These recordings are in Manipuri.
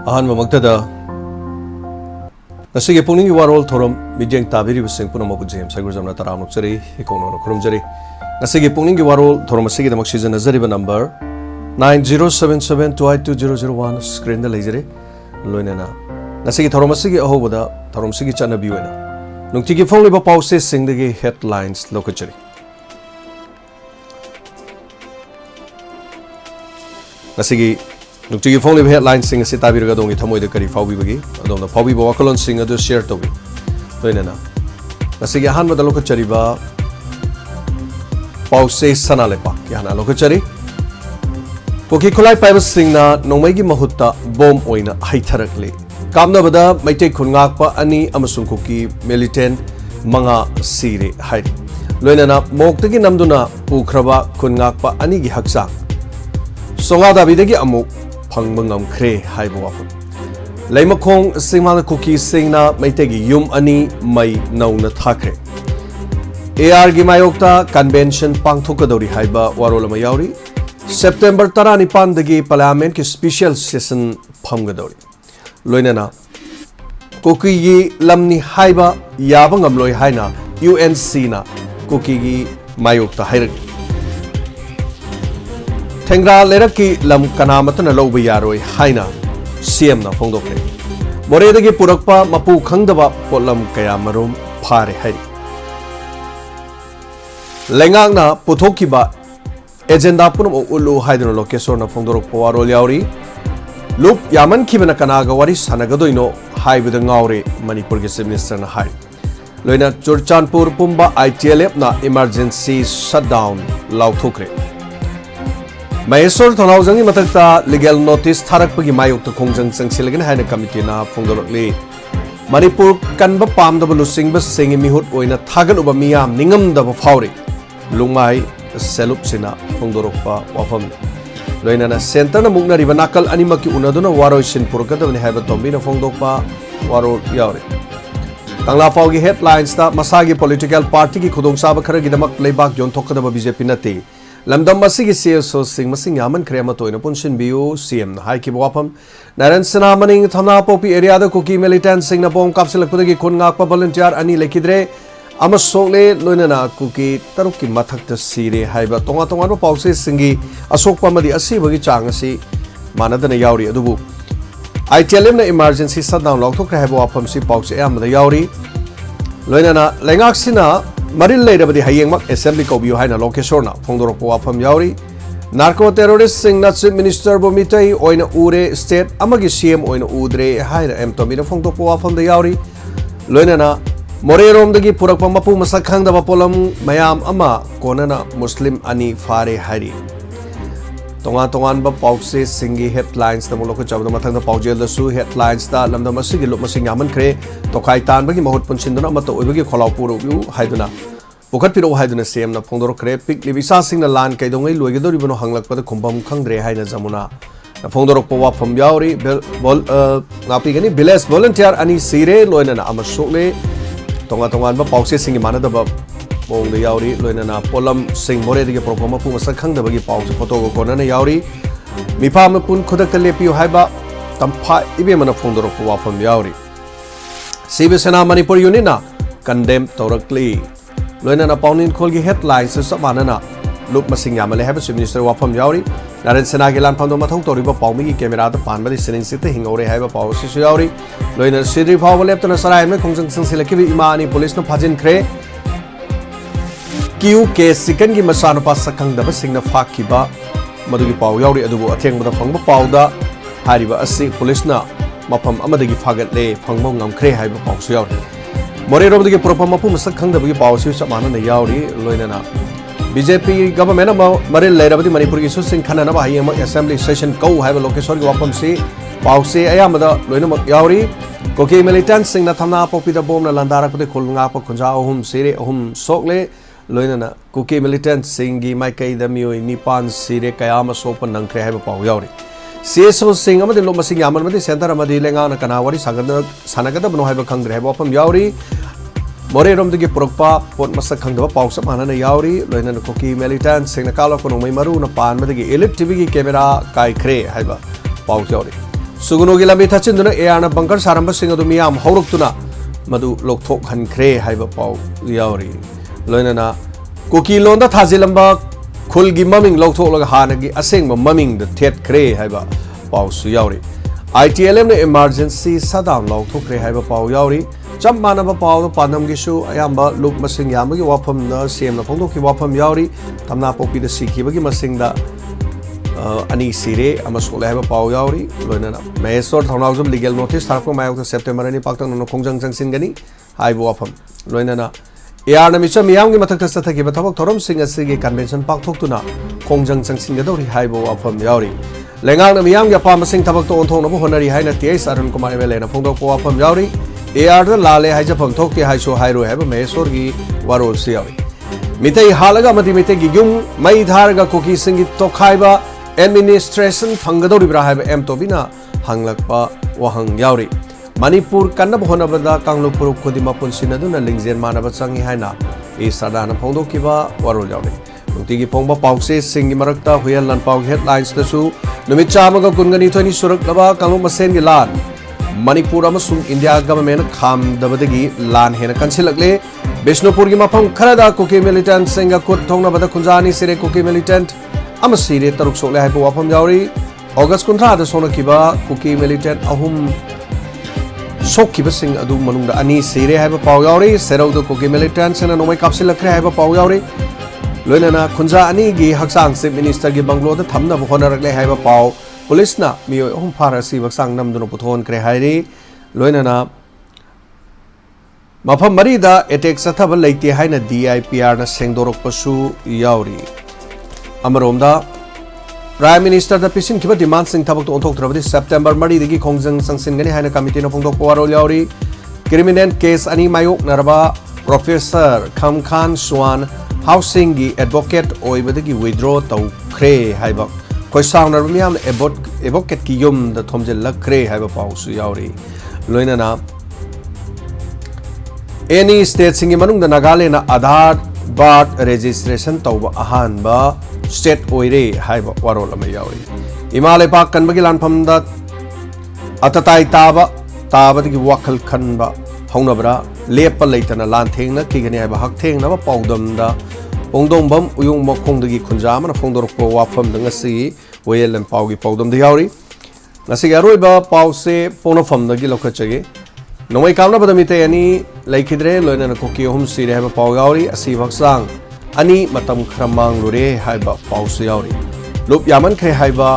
अहनमक्तदा नसिगे पुनिंग वारोल थोरम मिजेंग ताबिरिब सिंह पुनमबु जेम सगुरजमना तरामुक्चरी इकोनो खुरुमजरी नसिगे पुनिंग वारोल थोरम सिगे दमक सीजन नजरिब नंबर 9077282001 स्क्रीन द लेजरे लोइनना नसिगे थोरम सिगे अहोबदा थोरम सिगे चनबी वेना नुक्तिगे फोंलिबा पाउसे सिंगदगे हेडलाइंस लोकचरी नसिगे नुक्तिगे फोंलिबा हेडलाइंस सिंग से ताबिरगा दोंगी थमोइद करी फाउबीबगी अदोंना फाउबीबा वाकलोन सिंग अदु शेयर तोबी लोइनना नसिगे हानबदा लोकचरीबा पाउसे सनालेपा याना लोकचरी कुकी खुलाई पाइबा सिंगना नोंमैगी महुत्ता बोम ओइना हाइथरकले कामनबदा मैटे खुनगाकपा अनि अमसुंग कुकी मिलिटेंट मंगा सीरे हाइ लोइनना मोक्तगी नमदुना पुख्रबा खुनगाकपा अनि गी हक्सा सोंगा दाबिदगी अमुक फंगबा ngamkhre हाइबा वाफम लैमखोंग सिंगमाल कुकी सिंगना मैटेगी युम अनि मै नौना थाखरे AR गी मायोक्ता कन्वेंशन पांगथोकदौरी हाइबा वारोलमा यावरी सेप्टेम्बर 19 दगी पार्लियामेंट की स्पेशल सेशन फमगदौरी लोइनना कुकी गी लमनी हाइबा याबा ngamloi हाइना UNC ना कुकी गी मायोक्ता हाइरक थेंग्रा लेरक की लम कनामतना लौबा यारोय हाइना CM ना फोंदोखरे मोरेदगी पुरकपा मपु खंगदबा पोलम कया मरुम फारे हाइरी लेंगांगना पुथोकिबा एजेंडा पुनम उल्लू हाइदनो लोकेशोरना फोंदोरक पवारोल यावरी लुप यामन खिबना कनागा वारी सानगदोइनो हाइबद ngaure मणिपुर के चीफ मिनिस्टर ना हाइ लोइना चुरचानपुर पुंबा ITLF ना इमरजेंसी शटडाउन लाउथोखरे महेश्वर थोनाउजंगी मतकता लीगल नोटिस थारकपगी मायोक्ता खोंजंग संगसिलगन हाइना कमिटी ना फोंदोरकले मणिपुर कनबा पामदब लुसिंगबा सिंगी मिहुत ओइना थागलुबा मियाम निंगमदब फावरी लुंगमाई सेलुप सिना फोंदोरकपा वाफम लोइनाना सेंटरना मुगनारिबा नाकल अनिमकी उनदुना वारोइसिन पुरकदबनि हाइबा तोंबिना फोंदोकपा वारो यावरे कांगलाफावगी हेडलाइंस ता मसागी पॉलिटिकल पार्टी की खुदोंसाबा खरगिदमक लेबाक योंथोकदबा बीजेपी नते लमदम मसिगी CSO सिंग मसिंग यामन क्रेमा तोइना पुनसिन बियो CM ना हाइकी वाफम नारायण सिन्हा मनिंग थना पोपी एरिया दा कुकी मिलिटेंट सिंग ना बोम कापसिलकपदगी खुनगाकपा वॉलंटियर अनि लेखिद्रे अमसोले लोइनना कुकी तरुकी मथक्ता सीरे हाइबा तोंगा तोंगा पाउसे सिंगी असोकपा मदि असीबगी चांग असि मानदना यावरी अदुबु ITLM ना इमरजेंसी शटडाउन लौथोक्रे हाइबा वाफम सि पाउसे यामदा यावरी लोइनना लेंगाक्सिना मरिल लेरबदि हयेंगमक असेंबली कौबियो हाइना लोकेशोरना फोंदोरकपा वाफम यावरी नार्को टेररिस्ट सिंग ना चीफ मिनिस्टर बोमितई ओइना उरे स्टेट अमगी CM ओइना उद्रे हाइना एम तोमिना फोंदोरकपा वाफम दा यावरी लोइनना मोरेरोमदगी पुरकपा मपु मसक खंगदबा पोलम मयाम अमा कोनना मुस्लिम अनि फारे हाइरी तोंगा तोंगान बा पाउसे सिंगी हेडलाइंस दा मुलोक चाबदा मथंग पाउजेल दसु हेडलाइंस दा लमदम मसिगी लुप मसिंग यामन खरे तोखाई तानबगी महूत पुनसिंदुना मत ओइबगी खोलाव पुरुबु हाइदुना पुखत पिरो हाइदुना CM ना फोंदोर खरे पिक लिबिसा सिंग ना लान कैदोंगै लोइगदोरिबनो हंगलकपदा खुंबम खंगद्रे हाइना जमुना फोंदोर पवा फम यावरी बोल नापिगनी विलेज वॉलंटियर अनि सीरे लोइना अमसोले तोंगा तोंगा पाउसे सिंगी मानदबा मोंग यावरी लोइना पोलम सिंग मोरेदगी प्रोग्राम मपु मसक खंगदबगी पाउसे फोटो कोनना यावरी मिफा मपुन खुदक लेपियो हाइबा तंफा इबेमना फोंदोरक वाफम यावरी शिवसेना मणिपुर यूनिट कंडेम तौरकली लोइना पाउनिन खोलगी हेडलाइंस समानना लुप मसिंग यामले हाइबा चीफ मिनिस्टर वाफम यावरी नारायण सेना के लानफाम मथौ तौरिबा पाउमिगी कैमरा द पानबदि सिनिंग सिते हिंगौरे हाइबा पाउसिसु यावरी लोइना सिद्रि फाव लेप्तना सराय में खोंजंग संसिलकिबि इमानी पुलिस न फाजिनख्रे क्यू के सिकन की मसानुपा सकंगदबा सिंगना फाकिबा मदुगी पाउ यावरी अदुबु अथेंगबदा फंगबा पाउदा हारिबा असि पुलिस न मफम अमदगी फागतले फंगबो ngamkhre हाइबा पाउसु यावरी मोरेरोमदगी पुरपा मपु मसक खंगदबगी पाउसु समानना यावरी लोइना BJP गवर्नमेंट मरिल लेरबदी मणिपुर की सुसिंग खनना हायेंग असेंबली सेशन कौ हाइबा लोकेशोर की वाफम से पाउसे अयामदा लोइनमक यावरी कोकी मिलिटेंट सिंग ना थमना पोपीदा बोमना लंदारकपदे खुलंगापा खुंजा अहुम सिरे अहुम सोकले लोइना कुकी मिलिटेंट सिंग की माइकई दमियोय निपान सिरे कयाम सोपन नंखरे हाइबा पाउ यावरी CSO सिंग अमदे लो मसिंग यामनमदे सेंटर अमदे लेंगाना कनावरी सानगदबनो हाइबा खंगद्रे हाइबा वाफम यावरी मोरेरोमदगी पुरकपा पोट मसक खंगदबा पाउस मानना यावरी लोइना कुकी मिलिटेंट सिंग कालो कोनोमै मरु न पानमदगी एलिट टीवी की कैमरा काइख्रे हाइबा पाउस यावरी सुगुनोगी लंबी थचिंदुना एआरना बंकर सारंबा सिंह अदु मियाम हौरक्तुना मदु लोकथोक हनख्रे हाइबा पाउ यावरी लोइनना कुकी लोंदा थाजिलंबा खुलगी ममिंग लौथोलगा हानगी असेंग ममिंग द थेटख्रे हाइबा पाउ सु यावरी ITLM ने इमरजेंसी सदाम लौथोक्रे हाइबा पाउ यावरी चम मानबा पाउ पानमगी सु अयाम्बा लुक मसिंग यामगी वाफम द सीएम न फोंदोकी वाफम यावरी तमना पोपी द सिखिबगी मसिंग द अनि सिरे अमसोले हाइबा पाउ यावरी लोइनना मेसोर थौनाउजम लीगल नोटिस थारको मायक सेप्टेम्बर नि पाक्तन न खोंजंग जंगसिनगनी हाइबा वाफम लोइनना एआर न मिचम मियामगी मथक तसथकिबा थबक थोरम सिंग असिगी कन्वेंशन पाक्थोक्तुना खोंजंग जंगसिनगदौरी हाइबा वाफम यावरी लेंगांग न मियामगी अपाम सिंग थबक तो ओंथोंनबो honorary हाइना TS Arun Kumar MLA न फोंदोक वाफम यावरी एआर द लाले हाइजफम थोकते हाइसो हाइरो हाइबा मेसोरगी वारोल से यावरी मितै हालगा मदि मितै गिगुम मई धारगा कुकी सिंगी तोखाइबा एडमिनिस्ट्रेशन फंगदौरिब्रा हाइबा एम तोबिना हंगलकपा वहंग यावरी मणिपुर कन्नब होनबदा कांगलुपुर खुदिमा पुनसिनदुना लिंगजेन मानबा चंगी हाइना ए सदाना फोंदोकिबा वारोल यावरी नुतिगी पोंबा पाउसे सिंगी मरक्ता हुयल लन पाउ हेडलाइंस दसु नुमित चामगा कुनगनी थोनी सुरकलबा कांगलु मसेनगी लान मणिपुर अमसुंग इंडिया गवर्नमेंट खामदबदगी लान हेन कंसिलकले बिष्णुपुर की मफम खरदा कुकी मिलिटेंट सिंग खुद थोंगनबदा खुंजानी सिरे कुकी मिलिटेंट अम सिरे तरुक सोले हाइबा वाफम यावरी अगस्त 19 दा सोनकिबा कुकी मिलिटेंट अहुम सोखिबा सिंग अदु मनुंगदा अनि सिरे हाइबा पाउ यावरी सेरौद कुकी मिलिटेंट सेना नोमै कापसिलखरे हाइबा पाउ यावरी लोइनना खुंजा अनि गी हक्सांग चीफ मिनिस्टर की बंगलोद थमनब होनरकले हाइबा पाउ पुलिस ना मियो अहुम फारसी बक्सांग नमदुनो पुथोन करे हाइरी लोइनना मफम मरीदा एटेक सथब लेते हाइना DIPR ना सेंगदोरकपसु यावरी अमरोमदा प्राइम मिनिस्टर द पिसिन किबा डिमांड सिंग थबक तो ओंथोक्त्रबदि सेप्टेम्बर मरी दगी खोंजंग संसिनगनी हाइना कमिटी न फोंदोक पवारोल यावरी क्रिमिनल केस अनि मायोक नरबा प्रोफेसर खमखान स्वान हाउसिंग की एडवोकेट ओइबदगी विथड्रॉ तौख्रे हाइबा कोइसांगनर मियाम एडवोकेट की युम द थोमजेल लखरे हाइबा पाउसु यावरी लोइनना एनी स्टेट सिंगी मनुंग द नागालैंड आधार बर्थ रजिस्ट्रेशन तौबा अहानबा स्टेट ओइरे हाइबा वारोल अमा यावरी इमाले पाक कनबगी लानफम द अतताई ताबदगी वखल खनबा हौनबरा लेप लेतना लान थेंगना किगनी हाइबा हक थेंगना पाउदम द पोंगदोंबम उयुंग मखोंदगी खुंजा मन फोंदोरपो वाफम दंगसी वेलन पाउगी पाउदम द यावरी नसी अरोइबा पाउसे पोनफम दगी लोखचगे नोमै कामना बदमिते अनि लैखिद्रे लोइना कोकी अहुम सिरे हाइबा पाउ यावरी असि भक्सांग अनि मतम खरमांग लुरे हाइबा पाउसे यावरी लुप यामन खे हाइबा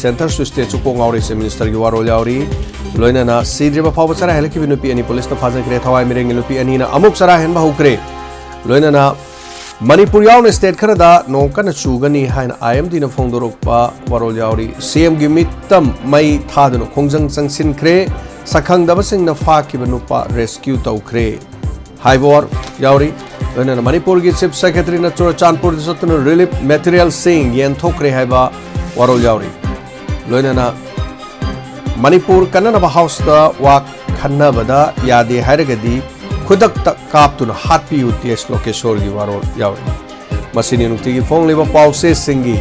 सेंटर स्टेट चुको गावरी से मिनिस्टर की वारोल यावरी लोइना सिद्रिबा फाव चरा हेलकी नुपी अनि पुलिस न फाजनख्रे थवाई मिरेंग नुपी अनि न अमुक चरा हेनबा हुक्रे लोइना मणिपुर यावन स्टेट खरदा नोंकन चुगनी हाइन IMD न फोंदोरकपा वारोल यावरी CM की मित्तम मई थादनो खोंजंग चंगसिनख्रे सखंगदबसिंग न फाकिब नुपा रेस्क्यू तौख्रे हाइबोर यावरी लोइना मणिपुर की चीफ सेक्रेटरी न चुरचानपुर सतन रिलीफ मटेरियल सिंग येनथोक्रे हाइबा वारोल यावरी लोइना मणिपुर कन्ननबा हाउस द वाक खन्नबदा यादे हाइरगदी खुदक कापतुन हाटपियु TS लोकेश्वर की वारोल यावरी मसिनी नुक्तिगी फोंगलिबा पाउसे सिंगी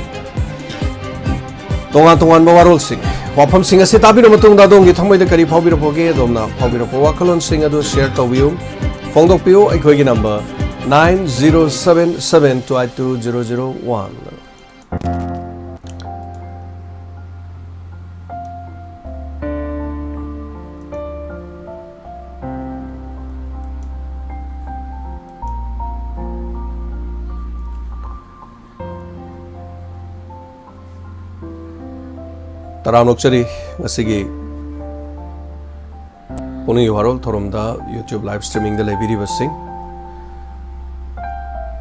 तोंगान वारोल सिंग वाफम सिंग असे ताबिरो मतुंगदा दोंगी थमैदा करी फावबिरपोगे दोमना फावबिरपो वाखलोन सिंग अदु शेयर तौबियु फोंदोकपियु अखोइगी नंबर 9077282001 तरानोक्चरी ngasi puni warol thoromda YouTube live streaming da lebiri basing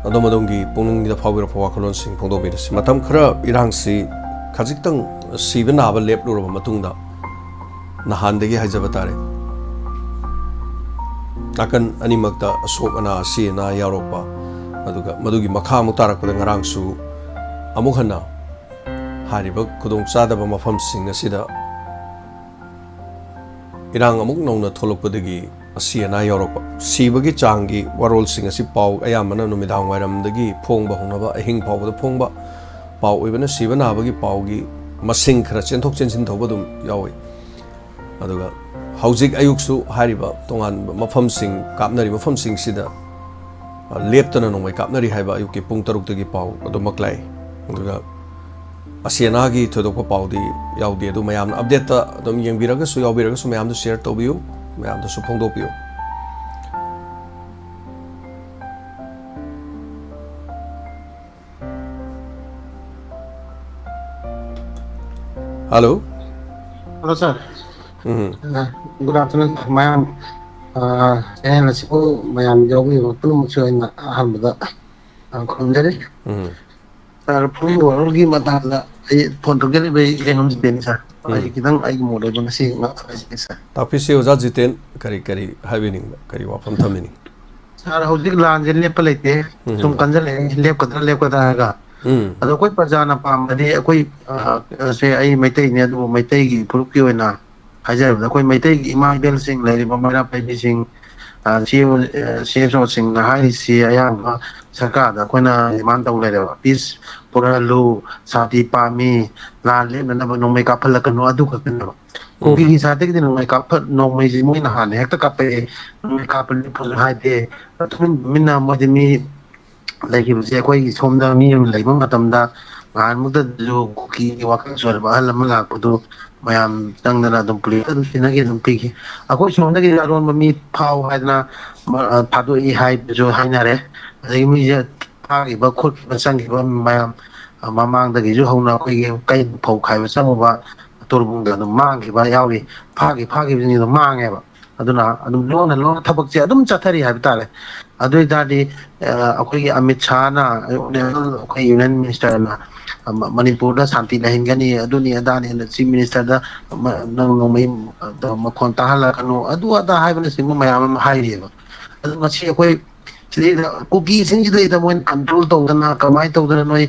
adomadongi puning da phawira phawakhalon sing phongdo bi matam khara irang si khajiktang sibna ba lep lo ba matungda nahan degi haijaba tare takan animakta asok ana si na yaropa aduga madugi makha mutarak da ngarang su amukhana हारिबा खुदों चादबा मफम सिंग असिदा इरांग अमुक नौना थोलकपदगी असिना यावरपा सिबगी चांगी वारोल सिंग असि पाउ अयामना नुमिदांग वाइरमदगी फोंगबा होंगबा अहिंग फावबदा फोंगबा पाउ ओइबना सिबनाबगी पाउगी मसिंग खरा चेंथोक चेंसिन थौबदुम यावै aduga hauzik ayuksu hariba tongan mafamsing kapnari mafamsing sida leptana nongmai kapnari haiba ayuki pung taruk tagi pau adu maklai aduga asiana gi thodokpa paudi yaudi adu mayam update ta adum yengbiraga su yaubiraga su mayam du share tobiu mayam du su phongdopiu Hello. Hello, sir. Good afternoon, ma'am. Saya nasibu ma'am jauh ini belum muncul na alhamdulillah. Konjari. Sir, pun orang lagi mata ada. Phone tu jadi bayi yang jiten sir. Kita ai modal pun nasi nggak sir. Tapi si uzat jiten kari having kari wapam thamini. Sir, hujik lanjut lep pelite. Tum kanjal lep kata aga. Ada koi perjalanan pam tadi koi saya ai Maitai ni ada Maitai gi grup ki wena hajar ada koi Maitai gi imam bel sing lai pamara pai sing so sing hai si ayam sarkar da koi na iman tau lai peace pura lu sati pami la le na ba nong mai ka phal ka no adu ka no ko gi sa te ki nong mai ka phal nong mai ji moi na han hek ta ka pe nong ka phal ni phul hai de thun minna mo de mi lagi bersih aku ini somda ni lagi mana tamda kan muda jo kuki wakang suara bahal lama aku tu mayam tang dana dumpli tu sini lagi dumpli aku somda kita orang mami pau hai na padu i hai jo hai na re jadi mi je pagi bakul pasang kita mayam mamang dah jo hau na aku ini kai pau kai pasang apa turbung dah mang kita yawi pagi ni tu mang ya aduna lona thabak je adum chathari hai betale adu dadi akhoi Amit Shah na akhoi Union Minister na Manipur da santi lahin gani aduni adani na Chief Minister da nang mai makhon tahala kanu adu ada hai bana singu mayam hai ri ba adu ngasi akhoi sidi kuki singi da mo control to na kamai to da noi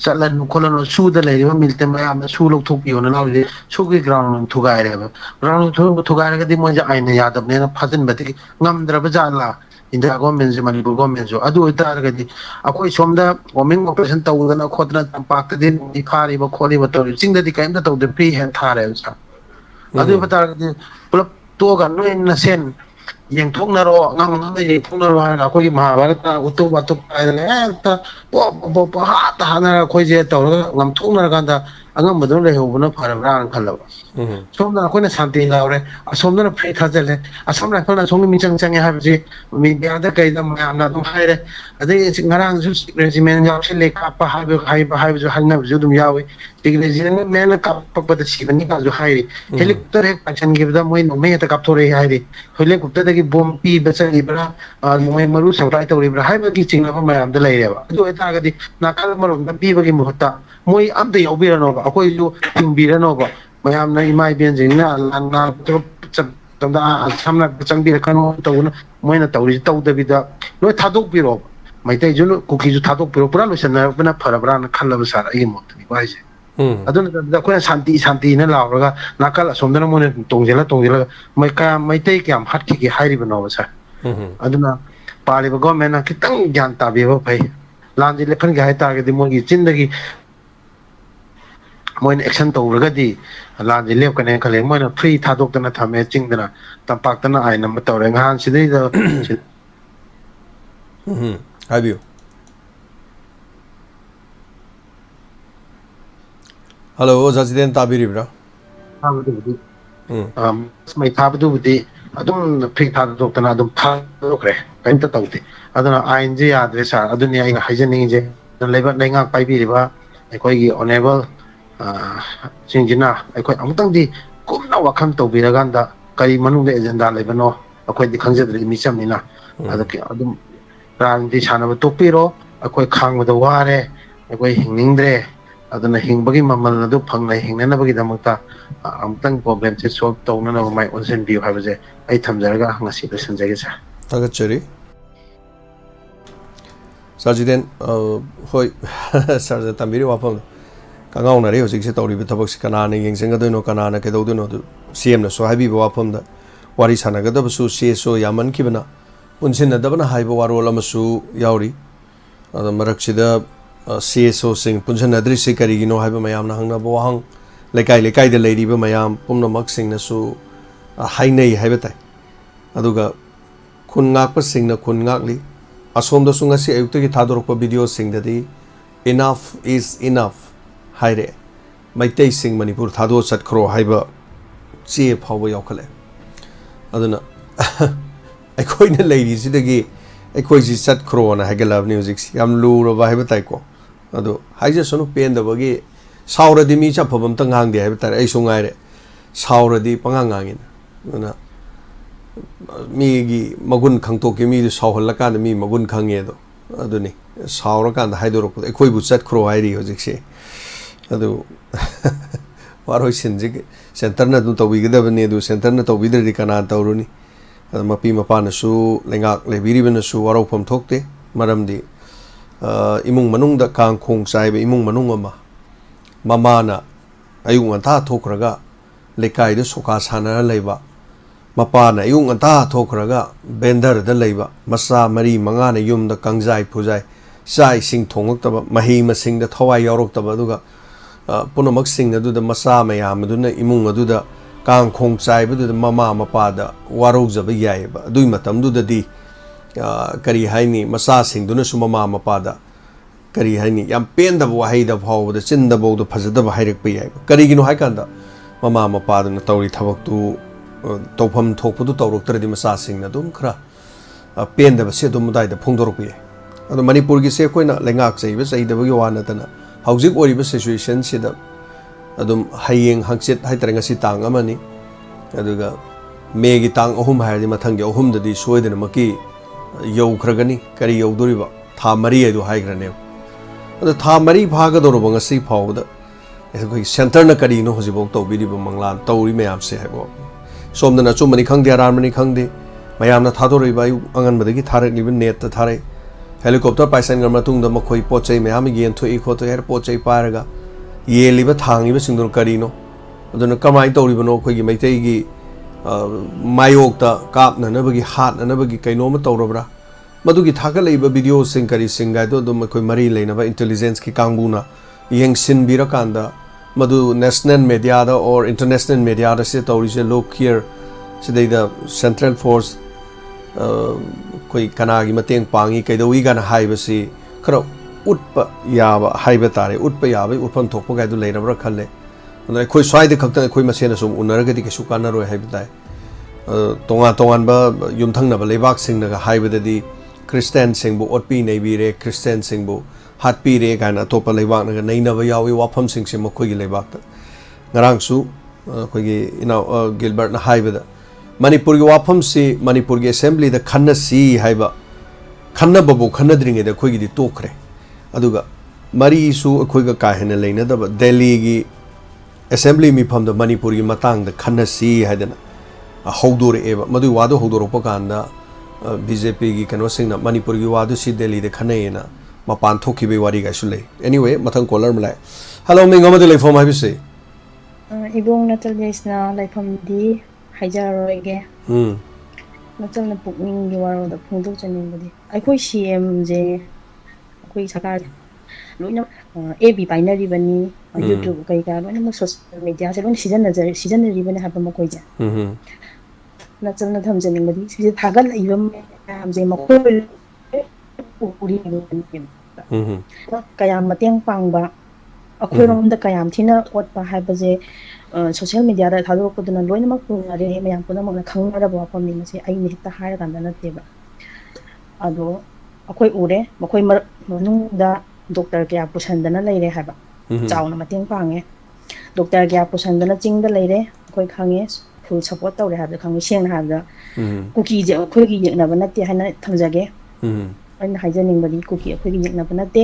chalan kholan su da lai ba milte mayam su lok thuk yo na lawi su ki ground thugai re ba ground thugai ga di mo ja aina yadab ne na phajin ba ti ngamdra ba jala India government Manipur government so adu itaragadi akoi somda bombing operation tawdana khodna tampak din khari ba kholi ba tor singda di kaimda tawde free hand thare sa adu bataragadi pulap to ga no in sen yang thokna ro ngam ye thokna ro ha akoi mahabharata utu batu paile ta bo ha ta hana khoi je tawra ngam thokna ganda angam badon le hobuna pharabra khalaba somna akoina santi laure asomna free thajale asomna khana songni michang chang ha bi mi da kai da ma na dum haire ade ngarang su regiment ya se le ka pa ha ju halna ju dum yawi tik regiment me na ka pa pa da sibani ka ju haire helicopter ek panchan gi da moi no me ta kap thore haire helicopter da gi bom pi ba sa ibra moi maru supply to ibra ha ba gi chingna ma am da lai re ba do eta ga di na ka maru da pi ba gi muhta moi am da yobira no ba akoi ju tingbira no ba mayam na imai bian jing na lan na to tamda samna changbi kanu to moi na tawri to da bi da no thadok biro mai tai ju kuki ju thadok biro pura lo san na bana pharabra na khalla sar ai mo ni bai se aduna da ko santi na la ga na kala somdana mo ne tongjela mai tai kyam hat ki hairi bano sa aduna pali ba government na kitang gyan ta bi ba pai lanji le phan ga hai ta ga di mo gi chindagi moin action tawragadi lanji lep kane khale moina free thadok dana thame chingdana tampak dana ai number tawre ngan sidai da habiu hello jajiden tabiri bra habudi mai thabdu budi adum free thadok dana adum thadokre kainta tawde adana ain je adre sa aduni ai haijening je leba lenga paibi riba ekoi gi honorable Sinjina akhoi amtang di kumna wakham tawbiraganda kari manung de agenda lebano akhoi di khangjadri mi chamnina adum ran di sanaba topiro akhoi khangbada ware akhoi hingningdre aduna hingbagi mamal adu phangna hingnanabagi damakta amtang problem se solve tawna mai onsen bi habaje ai thamjaraga ngasi da sanjage sa tagachari sajiden hoi sarja tambiri wapam kangau na re hojik se tawri thabak se kana ne yeng senga doino kana na ke do doino CM na so habi ba pham da wari sana ga da su CSO yaman ki bana unsin na da bana hai ba waro lam su yauri ada marak sida CSO sing punjan adri se kari gi no hai ba mayam na hang na bo hang lekai da leiriba mayam pumnamak singna su hainei haiba tai aduga khun ngak pa singna khun ngak li asom da sunga si ayukta ki thadorok pa video sing da di enough is enough haire maitei sing manipur thado chat khro haiba che phawa yaukale aduna aikoina leiri sidagi aikoi ji chat khro na hagala music yam lu ro ba haiba tai ko adu haija sonu pen da bagi saura di mi cha phabam ta ngang de haiba tai ai sungai re saura di pangang ngangin aduna mi gi magun khangto ke mi sawhal la kan mi magun khange do aduni saura kan haidoro ko aikoi bu chat khro hairi hojik se adu waroi sinji center na dum tawi gida bane du center na tawi dir kana tawruni mapi mapa na su lengak lebiri bana su warau pham thokte maram di imung manung da kang khong sai be imung manung ama mama na ayung anta thokraga lekai de soka sana leiba mapa na ayung anta thokraga bender da leiba masa mari manga na yum da kangjai phujai sai sing thongak taba mahi masing da thawai yorok taba duga punamak sing adu da masa mayam adu na imung adu da kang khong chai bu da mama mapa da warau jaba yai ba dui matam du da di kari haini masa sing du na su mama mapa da kari haini yam pen da wahai da bhaw da chin da bow da phajada ba hairak pa yai ba kari ginu hai kan da mama mapa da na tawri thabak tu tawpham thokpu du tawrok tar di masa sing na dum khra pen da ba se dum dai da phongdorok pa yai adu manipur gi se koina lengak chai ba chai da ba yo na ta na haujik oriba situation sida adum hayeng hangchit haitaranga si tang amani aduga megi tang ahum haidi mathang ge ahum dadi soidena maki yau khragani kari yau doriba tha mari edu haigrane adu tha mari bhaga doroba ngasi phawda esoi center na kari no hojibok to biriba manglan tawri mayam se haibo somdana chumani khangde aramani khangde mayam na thadoriba angan badagi tharak liben net ta thare helicopter paisan gar matung da makhoi pochai mayam gen thoi khoto her pochai paraga ye liba thangi ba singdor karino aduna kamai tori bano khoi gi maitai gi mayok ta kap na na bagi hat na bagi kaino ma torobra madu gi thaka leiba video sing kari singai do dum khoi mari leina ba intelligence ki kanguna yeng sin bira kanda madu national media da or international media da se tori se look here sidai da central force koi kana gi mateng pangi kaidawi gan haiba si khara utpa yaba haiba tare utpa yaba utpam thokpa ga du leirabra khalle andai khoi swai de khakta khoi masena sum unaraga di kesu kana roi haiba dai tongan ba yumthang na ba lebak sing na ga haiba di christian sing bu otpi nei bi re christian sing bu hat pi re kana topa lebak na ga nei na ba yawi wafam sing se makhoi gi lebak ta ngarang su khoi gi gilbert na haiba da manipur gi wafam si manipur gi assembly da khanna si haiba khanna babu khanna dringe da khoi gi di tokre aduga mari su khoi ga ka hena leina da delhi gi assembly mi pham da manipur gi matang da khanna si haidana howdor eba madu wadu howdor pa kanda bjp gi kano singna manipur gi wadu si delhi de khana ena mapan thoki be wari ga su le anyway mathang caller mlai hello me ngama de le form habi se ibong natal na laifam di haijaroige natal na pukning gi waro da phungdok chaning budi aikoi cm je koi sakar loina ab binary bani youtube kai ka loina mo social media se loina season bani ha ba koi ja na chal na tham janing badi se thagal ibam am je ma koi uri ni kayam mateng pangba akhoi rom da kayam thina ot pa ha ba je social media da thalo ko duna loina ma ku na re mayam puna ma khang ra ba pam ni se ai ni ta ha ra na te ba ado akhoi ure makhoi manung da doctor kya pusandana leire haba chauna mateng pange doctor kya pusandana chingda leire akhoi khange full support tawre haba khange seng haba kuki je akhoi gi yekna ba natte hana thamjage aina haijaning badi kuki akhoi gi yekna ba natte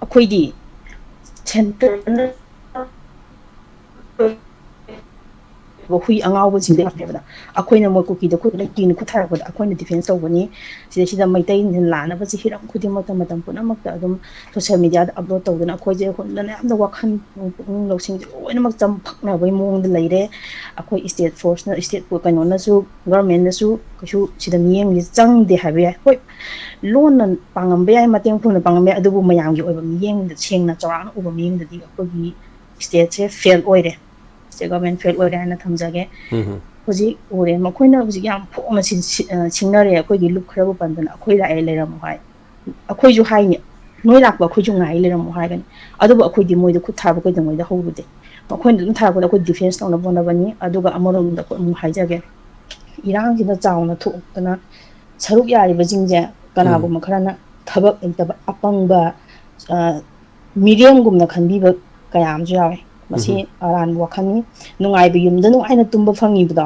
akhoi di center hui angau bu sinde haba akoina mo kuki da ku la kin ku thar ba akoina defense tawbani sida maitai nin lana ba chi hiram khudi mata matam puna makta adum social media da upload tawdana akoi je hunna amna wakhan loksing oina mak cham phakna bai mong da leire akoi state force na state ko kaino na su government na su kasu sida miyeng ni chang de habe hoi lon nan pangam be ai mateng phuna pangam be adubu mayam gi oiba miyeng da chengna chawang uba miyeng da di akoi ꯁ꯭ꯇꯦꯠꯁꯦ ꯐꯦꯜ ꯑꯣꯏꯔꯦ ꯁ꯭ꯇꯦꯠ ꯒꯚꯔꯟꯃꯦꯟ ꯐꯦꯜ ꯑꯣꯏꯔꯦ ꯍꯥꯏꯅ ꯊꯝꯖꯒꯦ ꯍꯧꯖꯤꯛ ꯎꯔꯦ ꯃꯈꯣꯏꯅ ꯍꯧꯖꯤꯛ ꯌꯥꯝ ꯐꯣꯡꯅ ꯁꯤꯡꯅꯔꯦ ꯑꯩꯈꯣꯏꯒꯤ ꯂꯨꯞ ꯈꯔꯕꯨ ꯄꯟꯗꯅ ꯑꯩꯈꯣꯏ ꯂꯥꯛꯑꯦ ꯂꯩꯔꯝꯃꯣ ꯍꯥꯏ ꯑꯩꯈꯣꯏꯁꯨ ꯍꯥꯏꯅꯤ ꯅꯣꯏ ꯂꯥꯛꯄ ꯑꯩꯈꯣꯏꯁꯨ ꯉꯥꯏ ꯂꯩꯔꯝꯃꯣ ꯍꯥꯏꯒꯅꯤ ꯑꯗꯨꯕꯨ ꯑꯩꯈꯣꯏꯗꯤ ꯃꯣꯏꯗ ꯈꯨꯠ ꯊꯥꯕ ꯀꯩꯗꯧꯉꯩꯗ ꯍꯧꯔꯨꯗꯦ ꯃꯈꯣꯏꯅ ꯑꯗꯨꯝ ꯊꯥꯔꯛꯄꯗ ꯑꯩꯈꯣꯏ ꯗꯤꯐꯦꯟꯁ ꯇꯧꯅꯕ ꯍꯣꯠꯅꯕꯅꯤ ꯑꯗꯨꯒ ꯑꯃꯔꯣꯝꯗ ꯑꯃꯨꯛ ꯍꯥꯏꯖꯒꯦ ꯏꯔꯥꯡꯁꯤꯗ ꯆꯥꯎꯅ ꯊꯣꯛꯇꯅ ꯁꯔꯨꯛ ꯌꯥꯔꯤꯕꯁꯤꯡꯁꯦ ꯀꯅꯥꯒꯨꯝꯕ ꯈꯔꯅ ꯊꯕꯛ ꯂꯩꯇꯕ ꯑꯄꯪꯕ ꯃꯤꯔꯦꯝꯒꯨꯝꯅ ꯈꯟꯕꯤꯕ ꯀꯌꯥ ꯑꯃꯁꯨ ꯌꯥꯎꯋꯦ ꯃꯁꯤ ꯑꯔꯥꯟꯕ ꯋꯥꯈꯜꯅꯤ ꯅꯨꯡꯉꯥꯏꯕ ꯌꯨꯝꯗ ꯅꯨꯡꯉꯥꯏꯅ ꯇꯨꯝꯕ ꯐꯪꯉꯤꯕꯗꯣ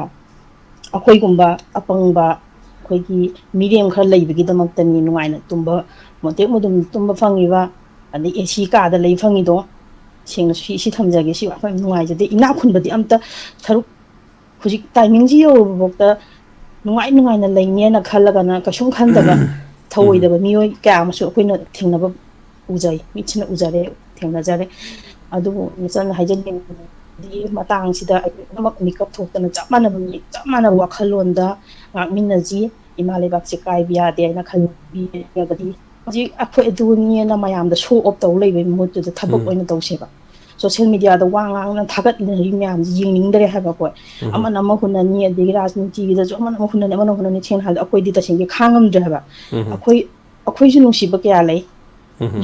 ꯑꯩꯈꯣꯏꯒꯨꯝꯕ ꯑꯄꯪꯕ ꯑꯩꯈꯣꯏꯒꯤ ꯃꯤꯔꯦꯝ ꯈꯔ ꯂꯩꯕꯒꯤꯗꯃꯛꯇꯅꯤ ꯅꯨꯡꯉꯥꯏꯅ ꯇꯨꯝꯕ ꯃꯣꯟꯇꯦꯛ ꯃꯨꯗꯨꯝ ꯇꯨꯝꯕ ꯐꯪꯉꯤꯕ ꯑꯗꯩ ꯑꯦꯁꯤ ꯀꯥꯗ ꯂꯩ ꯐꯪꯉꯤꯗꯣ ꯁꯦꯡꯅ ꯁꯤ ꯊꯝꯖꯒꯦ ꯁꯤ ꯋꯥꯐꯝ ꯅꯨꯡꯉꯥꯏꯖꯗꯦ ꯏꯅꯥꯛ ꯈꯨꯟꯕꯗꯤ ꯑꯝꯇ ꯁꯔꯨꯛ ꯍꯧꯖꯤꯛ ꯇꯥꯏꯃꯤꯡꯁꯤ ꯌꯧꯔꯨꯕꯐꯥꯎꯗ ꯅꯨꯡꯉꯥꯏꯅ ꯂꯩꯅꯦꯅ ꯈꯜꯂꯒꯅ ꯀꯩꯁꯨꯝ ꯈꯟꯗꯕ ꯊꯧꯑꯣꯏꯗꯕ ꯃꯤꯑꯣꯏ ꯀꯌꯥ ꯑꯃꯁꯨ ꯑꯩꯈꯣꯏꯅ ꯊꯦꯡꯅꯕ ꯎꯖꯩ ꯃꯤꯠꯁꯤꯅ ꯎꯖꯔꯦ ꯊꯦꯡꯅꯖꯔꯦ ꯑꯗꯨꯕꯨ ꯃꯆꯟꯅ ꯍꯥꯏꯖꯅꯤꯡꯕꯗꯤ ꯃꯇꯥꯡꯁꯤꯗ ꯑꯩꯈꯣꯏ ꯄꯨꯝꯅꯃꯛ ꯃꯤꯀꯞ ꯊꯣꯛꯇꯅ ꯆꯞ ꯃꯥꯟꯅꯕ ꯆꯞ ꯃꯥꯟꯅꯕ ꯋꯥꯈꯜꯂꯣꯟꯗ ꯉꯥꯛꯃꯤꯟꯅꯁꯤ ꯏꯃꯥ ꯂꯩꯕꯥꯛꯁꯦ ꯀꯥꯏꯕ ꯌꯥꯗꯦ ꯍꯥꯏꯅ ꯈꯟꯕꯤꯔꯒꯗꯤ ꯍꯧꯖꯤꯛ ꯑꯩꯈꯣꯏ ꯑꯗꯨꯅꯦꯅ ꯃꯌꯥꯝꯗ ꯁꯣ ꯑꯣꯞ ꯇꯧ ꯂꯩꯕꯒꯤ ꯃꯍꯨꯠꯇꯨꯗ ꯊꯕꯛ ꯑꯣꯏꯅ ꯇꯧꯁꯦꯕ ꯁꯣꯁꯤꯌꯦꯜ ꯃꯤꯗꯤꯌꯥꯗ ꯋꯥ ꯉꯥꯡꯅ ꯊꯥꯒꯠꯅꯔꯤ ꯃꯌꯥꯝꯁꯤ ꯌꯦꯡꯅꯤꯡꯗ꯭ꯔꯦ ꯍꯥꯏꯕ ꯑꯩꯈꯣꯏ ꯑꯃꯅ ꯑꯃ ꯍꯨꯟꯅꯅꯤ ꯑꯗꯒꯤ ꯔꯥꯖꯅꯤꯇꯤꯒꯤꯗꯁꯨ ꯑꯃꯅ ꯑꯃ ꯍꯨꯟꯅꯅꯤ ꯑꯃꯅ ꯍꯨꯟꯅꯅꯤ ꯁꯦꯡꯅ ꯍꯥꯏꯕꯗ ꯑꯩꯈꯣꯏꯗꯤ ꯇꯁꯦꯡꯅ ꯈꯥꯡꯉꯝꯗ꯭ꯔꯦ ꯍꯥꯏꯕ ꯑꯩꯈꯣꯏꯁꯨ ꯅꯨꯡꯁꯤꯕ ꯀꯌꯥ ꯂꯩ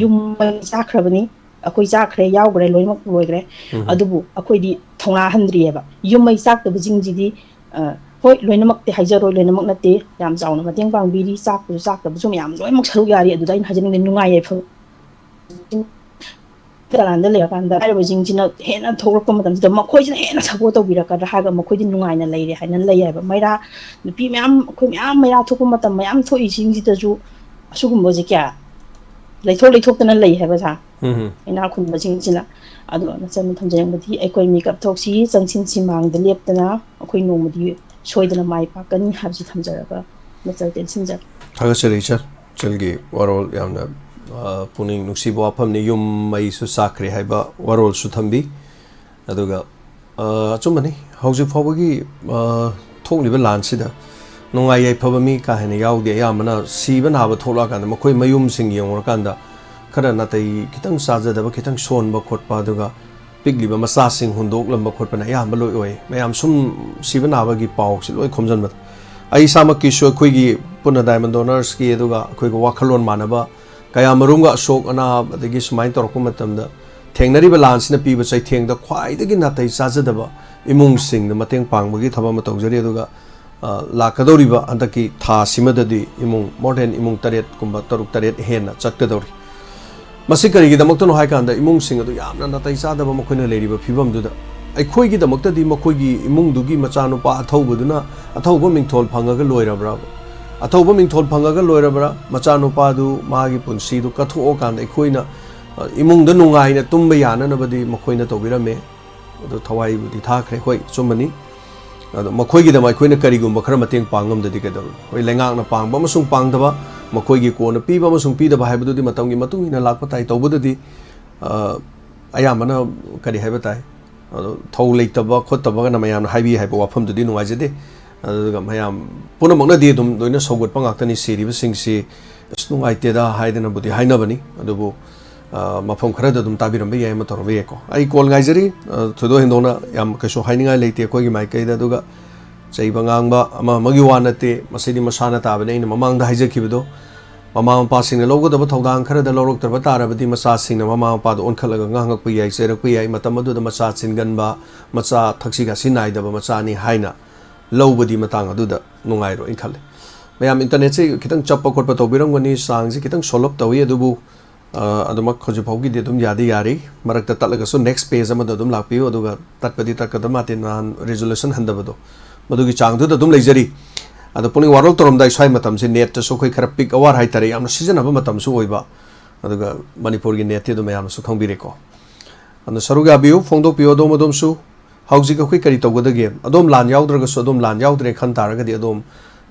ꯌꯨꯝ ꯃꯩ ꯆꯥꯈ꯭ꯔꯕꯅꯤ ꯑꯩꯈꯣꯏ ꯆꯥꯈ꯭ꯔꯦ ꯌꯥꯎꯈ꯭ꯔꯦ ꯂꯣꯏꯅꯃꯛ ꯂꯣꯏꯈ꯭ರೆ ꯑꯗꯨꯕꯨ ꯑꯩꯈꯣꯏꯗꯤ ꯊꯧꯅꯥ ꯍꯟꯗ꯭ꯔꯤꯑꯕ ꯌꯨꯝ ꯃꯩ ꯆꯥꯛꯇꯕꯁꯤꯡꯁꯤꯗꯤ ꯍꯣꯏ ꯂꯣꯏꯅꯃꯛꯇꯤ ꯍꯥꯏꯖꯔꯣꯏ ꯂꯣꯏꯅꯃꯛ ꯅꯠꯇꯦ ꯌꯥꯝ ꯆꯥꯎꯅ ꯃꯇꯦꯡ ꯄꯥꯡꯕꯤꯔꯤ ꯆꯥꯛꯄꯁꯨ ꯆꯥꯛꯇꯕꯁꯨ ꯃꯌꯥꯝ ꯂꯣꯏꯅꯃꯛ ꯁꯔꯨꯛ ꯌꯥꯔꯤ ꯑꯗꯨꯗ ꯑꯩꯅ ꯍꯥꯏꯖꯅꯤꯡꯉꯦ ꯅꯨꯡꯉꯥꯏ ꯌꯥꯏꯐꯕ ꯇꯔꯥꯟꯗ ꯂꯩꯔꯀꯥꯟꯗ ꯍꯥꯏꯔꯤꯕꯁꯤꯡꯁꯤꯅ ꯍꯦꯟꯅ ꯊꯣꯛꯂꯛꯄ ꯃꯇꯝꯁꯤꯗ ꯃꯈꯣꯏꯁꯤꯅ ꯍꯦꯟꯅ ꯁꯞꯄꯣꯔꯠ ꯇꯧꯕꯤꯔꯛꯀꯗ꯭ꯔꯥ ꯍꯥꯏꯔꯒ ꯃꯈꯣꯏꯗꯤ ꯅꯨꯡꯉꯥꯏꯅ ꯂꯩꯔꯦ ꯍꯥꯏꯅ ꯂꯩ ꯍꯥꯏꯕ ꯃꯩꯔꯥ ꯅꯨꯄꯤ ꯃꯌꯥꯝ ꯑꯩꯈꯣꯏ ꯃꯌꯥꯝ ꯃꯩꯔꯥ ꯊꯣꯛꯄ ꯃꯇꯝ ꯃꯌꯥꯝ ꯊꯣꯛꯏꯁꯤꯡꯁꯤꯗꯁꯨ ꯑꯁꯤꯒꯨꯝꯕꯁꯦ ꯀꯌꯥ ꯂꯩꯊꯣꯛꯇꯅ ꯂꯩ ꯍꯥꯏꯕ ꯁꯥ ꯏꯅꯥꯛ ꯈꯨꯟꯕꯁꯤꯡꯁꯤꯅ ꯑꯗꯣ ꯅꯆꯟꯅ ꯊꯝꯖꯅꯤꯡꯕꯗꯤ ꯑꯩꯈꯣꯏ ꯃꯤꯀꯞ ꯊꯣꯛꯁꯤ ꯆꯪꯁꯤꯟꯁꯤ ꯃꯥꯡꯗ ꯂꯦꯞꯇꯅ ꯑꯩꯈꯣꯏ ꯅꯣꯡꯃꯗꯤ ꯁꯣꯏꯗꯅ ꯃꯥꯏ ꯄꯥꯛꯀꯅꯤ ꯍꯥꯏꯕꯁꯤ ꯊꯝꯖꯔꯒ ꯃꯆꯜ ꯇꯦꯟꯁꯤꯟꯖꯔꯤ ꯊꯥꯒꯠꯆꯔꯤ ꯏꯆꯜꯒꯤ ꯋꯥꯔꯣꯜ ꯌꯥꯝꯅ ꯄꯨꯛꯅꯤꯡ ꯅꯨꯡꯁꯤꯕ ꯋꯥꯐꯝꯅꯤ ꯌꯨꯝ ꯃꯩꯁꯨ ꯆꯥꯛꯈ꯭ꯔꯦ ꯍꯥꯏꯕ ꯋꯥꯔꯣꯜꯁꯨ ꯊꯝꯕꯤ ꯑꯗꯨꯒ ꯑꯆꯨꯝꯕꯅꯤ ꯍꯧꯖꯤꯛ ꯐꯥꯎꯕꯒꯤ ꯊꯣꯛꯂꯤꯕ ꯂꯥꯟꯁꯤꯗ ꯅꯨꯡꯉꯥꯏ ꯌꯥꯏꯐꯕ ꯃꯤ ꯀꯥ ꯍꯦꯟꯅ ꯌꯥꯎꯗꯦ ꯑꯌꯥꯝꯕꯅ ꯁꯤꯕ ꯅꯥꯕ ꯊꯣꯛꯂꯛꯑꯀꯥꯟꯗ ꯃꯈꯣꯏ ꯃꯌꯨꯝꯁꯤꯡ ꯌꯦꯡꯉꯨꯔꯀꯥꯟꯗ ꯈꯔ ꯅꯥꯇꯩ khitang ꯆꯥꯖꯗꯕ khitang ꯁꯣꯟꯕ ꯈꯣꯠꯄ ꯑꯗꯨꯒ ꯄꯤꯛꯂꯤꯕ ꯃꯆꯥꯁꯤꯡ ꯍꯨꯟꯗꯣꯛꯂꯝꯕ ꯈꯣꯠꯄꯅ ꯑꯌꯥꯝꯕ ꯂꯣꯏ ꯑꯣꯏ ꯃꯌꯥꯝ ꯁꯨꯝ ꯁꯤꯕ ꯅꯥꯕꯒꯤ ꯄꯥꯎꯁꯤ ꯂꯣꯏ ꯈꯣꯝꯖꯟꯕꯗ ꯑꯩ ꯏꯁꯥꯃꯛꯀꯤꯁꯨ ꯑꯩꯈꯣꯏꯒꯤ ꯄꯨꯟꯅ ꯗꯥꯏꯃꯟ ꯗꯣꯅꯔꯁꯀꯤ ꯑꯗꯨꯒ ꯑꯩꯈꯣꯏꯒ ꯋꯥꯈꯜꯂꯣꯟ ꯃꯥꯟꯅꯕ ꯀꯌꯥ ꯃꯔꯨꯝꯒ ꯑꯁꯣꯛ ꯑꯅꯥꯕ ꯑꯗꯒꯤ ꯁꯨꯃꯥꯏꯅ ꯇꯧꯔꯛꯄ ꯃꯇꯝꯗ ꯊꯦꯡꯅꯔꯤꯕ ꯂꯥꯟꯁꯤꯅ ꯄꯤꯕ ꯆꯩꯊꯦꯡꯗ ꯈ꯭ꯋꯥꯏꯗꯒꯤ ꯅꯥꯇꯩ ꯆꯥꯖꯗꯕ ꯏꯃꯨꯡꯁꯤꯡꯗ ꯃꯇꯦꯡ ꯄꯥꯡꯕꯒꯤ ꯊꯕꯛ ꯑꯃ ꯇꯧꯖꯔꯤ ꯑꯗꯨꯒ ꯂꯥꯛꯀꯗꯧꯔꯤꯕ ꯍꯟꯗꯛꯀꯤ ꯊꯥꯁꯤꯃꯗꯗꯤ ꯏꯃꯨꯡ ꯃꯣꯔ ꯗꯦꯟ ꯏꯃꯨꯡ 7 ꯍꯦꯟꯅ ꯆꯠꯀꯗꯧꯔꯤ ꯃꯁꯤ ꯀꯔꯤꯒꯤꯗꯃꯛꯇꯅꯣ ꯍꯥꯏꯀꯥꯟꯗ ꯏꯃꯨꯡꯁꯤꯡ ꯑꯗꯨ ꯌꯥꯝꯅ ꯅꯥꯇꯩ ꯆꯥꯗꯕ ꯃꯈꯣꯏꯅ ꯂꯩꯔꯤꯕ ꯐꯤꯕꯝꯗꯨꯗ ꯑꯩꯈꯣꯏꯒꯤꯗꯃꯛꯇꯗꯤ ꯃꯈꯣꯏꯒꯤ ꯏꯃꯨꯡꯗꯨꯒꯤ ꯃꯆꯥꯅꯨꯄꯥ ꯑꯊꯧꯕꯗꯨꯅ ꯑꯊꯧꯕ ꯃꯤꯡꯊꯣꯜ ꯐꯪꯉꯒ ꯂꯣꯏꯔꯕ꯭ꯔꯥ ꯑꯊꯧꯕ ꯃꯤꯡꯊꯣꯜ ꯐꯪꯉꯒ ꯂꯣꯏꯔꯕ꯭ꯔꯥ ꯃꯆꯥꯅꯨꯄꯥꯗꯨ ꯃꯥꯒꯤ ꯄꯨꯟꯁꯤꯗꯨ ꯀꯠꯊꯣꯛꯑꯀꯥꯟꯗ ꯑꯩꯈꯣꯏꯅ ꯏꯃꯨꯡꯗ ꯅꯨꯡꯉꯥꯏꯅ ꯇꯨꯝꯕ ꯌꯥꯅꯅꯕꯗꯤ ꯃꯈꯣꯏꯅ ꯇꯧꯕꯤꯔꯝꯃꯦ ꯑꯗꯨ ꯊꯋꯥꯏꯕꯨꯗꯤ ꯊꯥꯈ꯭ꯔꯦ ꯍꯣꯏ ꯆꯨꯝꯕꯅꯤ ꯑꯗꯣ ꯃꯈꯣꯏꯒꯤꯗꯃꯛ ꯑꯩꯈꯣꯏꯅ ꯀꯔꯤꯒꯨꯝꯕ ꯈꯔ ꯃꯇꯦꯡ ꯄꯥꯡꯉꯝꯗꯗꯤ ꯀꯩꯗꯧꯔꯨꯅꯤ ꯍꯣꯏ ꯂꯩꯉꯥꯛꯅ ꯄꯥꯡꯕ ꯑꯃꯁꯨꯡ ꯄꯥꯡꯗꯕ ꯃꯈꯣꯏꯒꯤ ꯀꯣꯟꯅ ꯄꯤꯕ ꯑꯃꯁꯨꯡ ꯄꯤꯗꯕ ꯍꯥꯏꯕꯗꯨꯗꯤ ꯃꯇꯝꯒꯤ ꯃꯇꯨꯡ ꯏꯟꯅ ꯂꯥꯛꯄ ꯇꯥꯏ ꯇꯧꯕꯗꯗꯤ ꯑꯌꯥꯝꯕꯅ ꯀꯔꯤ ꯍꯥꯏꯕ ꯇꯥꯏ ꯑꯗꯣ ꯊꯧ ꯂꯩꯇꯕ ꯈꯣꯠꯇꯕꯒꯅ ꯃꯌꯥꯝꯅ ꯍꯥꯏꯕꯤ ꯍꯥꯏꯕ ꯋꯥꯐꯝꯗꯨꯗꯤ ꯅꯨꯡꯉꯥꯏꯖꯗꯦ ꯑꯗꯨꯒ ꯃꯌꯥꯝ ꯄꯨꯝꯅꯃꯛꯅꯗꯤ ꯑꯗꯨꯝ ꯂꯣꯏꯅ ꯁꯧꯒꯠꯄ ꯉꯥꯛꯇꯅꯤ ꯁꯤꯔꯤꯕꯁꯤꯡꯁꯤ ꯑꯁ ꯅꯨꯡꯉꯥꯏꯇꯦꯗ ꯍꯥꯏꯗꯅꯕꯨꯗꯤ ꯍꯥꯏꯅꯕꯅꯤ ꯑꯗꯨꯕꯨ ꯃꯐꯝ ꯈꯔꯗ ꯑꯗꯨꯝ ꯇꯥꯕꯤꯔꯝꯕ ꯌꯥꯏ ꯑꯃ ꯇꯧꯔꯝꯕ ꯌꯥꯏꯀꯣ ꯑꯩ ꯀꯣꯜ ꯉꯥꯏꯖꯔꯤ ꯊꯣꯏꯗꯣꯛ ꯍꯦꯟꯗꯣꯛꯅ ꯌꯥꯝ ꯀꯩꯁꯨ ꯍꯥꯏꯅꯤꯡꯉꯥꯏ ꯂꯩꯇꯦ ꯑꯩꯈꯣꯏꯒꯤ ꯃꯥꯏꯀꯩꯗ ꯑꯗꯨꯒ ꯆꯩꯕ ꯉꯥꯡꯕ ꯑꯃꯒꯤ ꯋꯥ ꯅꯠꯇꯦ ꯃꯁꯤꯗꯤ ꯃꯁꯥꯅ ꯇꯥꯕꯅꯤ ꯑꯩꯅ ꯃꯃꯥꯡꯗ ꯍꯥꯏꯖꯈꯤꯕꯗꯣ ꯃꯃꯥ ꯃꯄꯥꯁꯤꯡꯅ ꯂꯧꯒꯗꯕ ꯊꯧꯗꯥꯡ ꯈꯔꯗ ꯂꯧꯔꯛꯇ꯭ꯔꯕ ꯇꯥꯔꯕꯗꯤ ꯃꯆꯥꯁꯤꯡꯅ ꯃꯃꯥ ꯃꯄꯥꯗ ꯑꯣꯟꯈꯠꯂꯒ ꯉꯥꯡꯉꯛꯄ ꯌꯥꯏ ꯆꯩꯔꯛꯄ ꯌꯥꯏ ꯃꯇꯝ ꯑꯗꯨꯗ ꯃꯆꯥ ꯆꯤꯟꯒꯟꯕ ꯃꯆꯥ ꯊꯛꯁꯤ ꯈꯥꯁꯤ ꯅꯥꯏꯗꯕ ꯃꯆꯥꯅꯤ ꯍꯥꯏꯅ ꯂꯧꯕꯗꯤ ꯃꯇꯥꯡ ꯑꯗꯨꯗ ꯅꯨꯡꯉꯥꯏꯔꯣꯏ ꯈꯜꯂꯤ ꯃꯌꯥꯝ ꯏꯟꯇꯔꯅꯦꯠꯁꯦ khitang ꯆꯞꯄ ꯈꯣꯠꯄ ꯇꯧꯕꯤꯔꯝꯒꯅꯤ ꯆꯥꯡꯁꯦ khitang ꯁꯣꯜꯞ ꯇꯧꯏ ꯑꯗꯨꯕꯨ ꯑꯗꯨꯃꯛ ꯍꯧꯖꯤꯛ ꯐꯥꯎꯒꯤꯗꯤ ꯑꯗꯨꯝ ꯌꯥꯔꯤ ꯃꯔꯛꯇ ꯇꯠꯂꯒꯁꯨ ꯅꯦꯛꯁ ꯄꯦꯖ ꯑꯃꯗ ꯑꯗꯨꯝ ꯂꯥꯛꯄꯤꯌꯨ ꯑꯗꯨꯒ ꯇꯠꯄꯗꯤ ꯇꯠꯀꯗꯕ ꯃꯥꯇꯦ ꯅꯍꯥꯟ ꯔꯤꯖꯣꯂꯨꯁꯟ ꯍꯟꯗꯕꯗꯣ ꯃꯗꯨꯒꯤ ꯆꯥꯡꯗꯨꯗ ꯑꯗꯨꯝ ꯂꯩꯖꯔꯤ ꯑꯗꯣ ꯄꯨꯛꯅꯤꯡ ꯋꯥꯔꯣꯜ ꯇꯧꯔꯝꯗꯥꯏ ꯁ꯭ꯋꯥꯏ ꯃꯇꯝꯁꯦ ꯅꯦꯠꯇꯁꯨ ꯑꯩꯈꯣꯏ ꯈꯔ ꯄꯤꯛ ꯑꯋꯥꯔ ꯍꯥꯏꯇꯥꯔꯦ ꯌꯥꯝꯅ ꯁꯤꯖꯤꯟꯅꯕ ꯃꯇꯝꯁꯨ ꯑꯣꯏꯕ ꯑꯗꯨꯒ ꯃꯅꯤꯄꯨꯔꯒꯤ ꯅꯦꯠꯇꯤ ꯑꯗꯨꯝ ꯃꯌꯥꯝꯅꯁꯨ ꯈꯪꯕꯤꯔꯦꯀꯣ ꯑꯗꯨꯅ ꯁꯔꯨꯛ ꯌꯥꯕꯤꯌꯨ ꯐꯣꯡꯗꯣꯛꯄꯤꯌꯨ ꯑꯗꯣꯝꯁꯨ ꯍꯧꯖꯤꯛ ꯑꯩꯈꯣꯏ ꯀꯔꯤ ꯇꯧꯒꯗꯒꯦ ꯑꯗꯣꯝ ꯂꯥꯟ ꯌꯥꯎꯗ꯭ꯔꯒꯁꯨ ꯑꯗꯣꯝ ꯂꯥꯟ ꯌꯥꯎꯗ꯭ꯔꯦ ꯈꯟ ꯇꯥꯔꯒꯗꯤ ꯑꯗꯣꯝ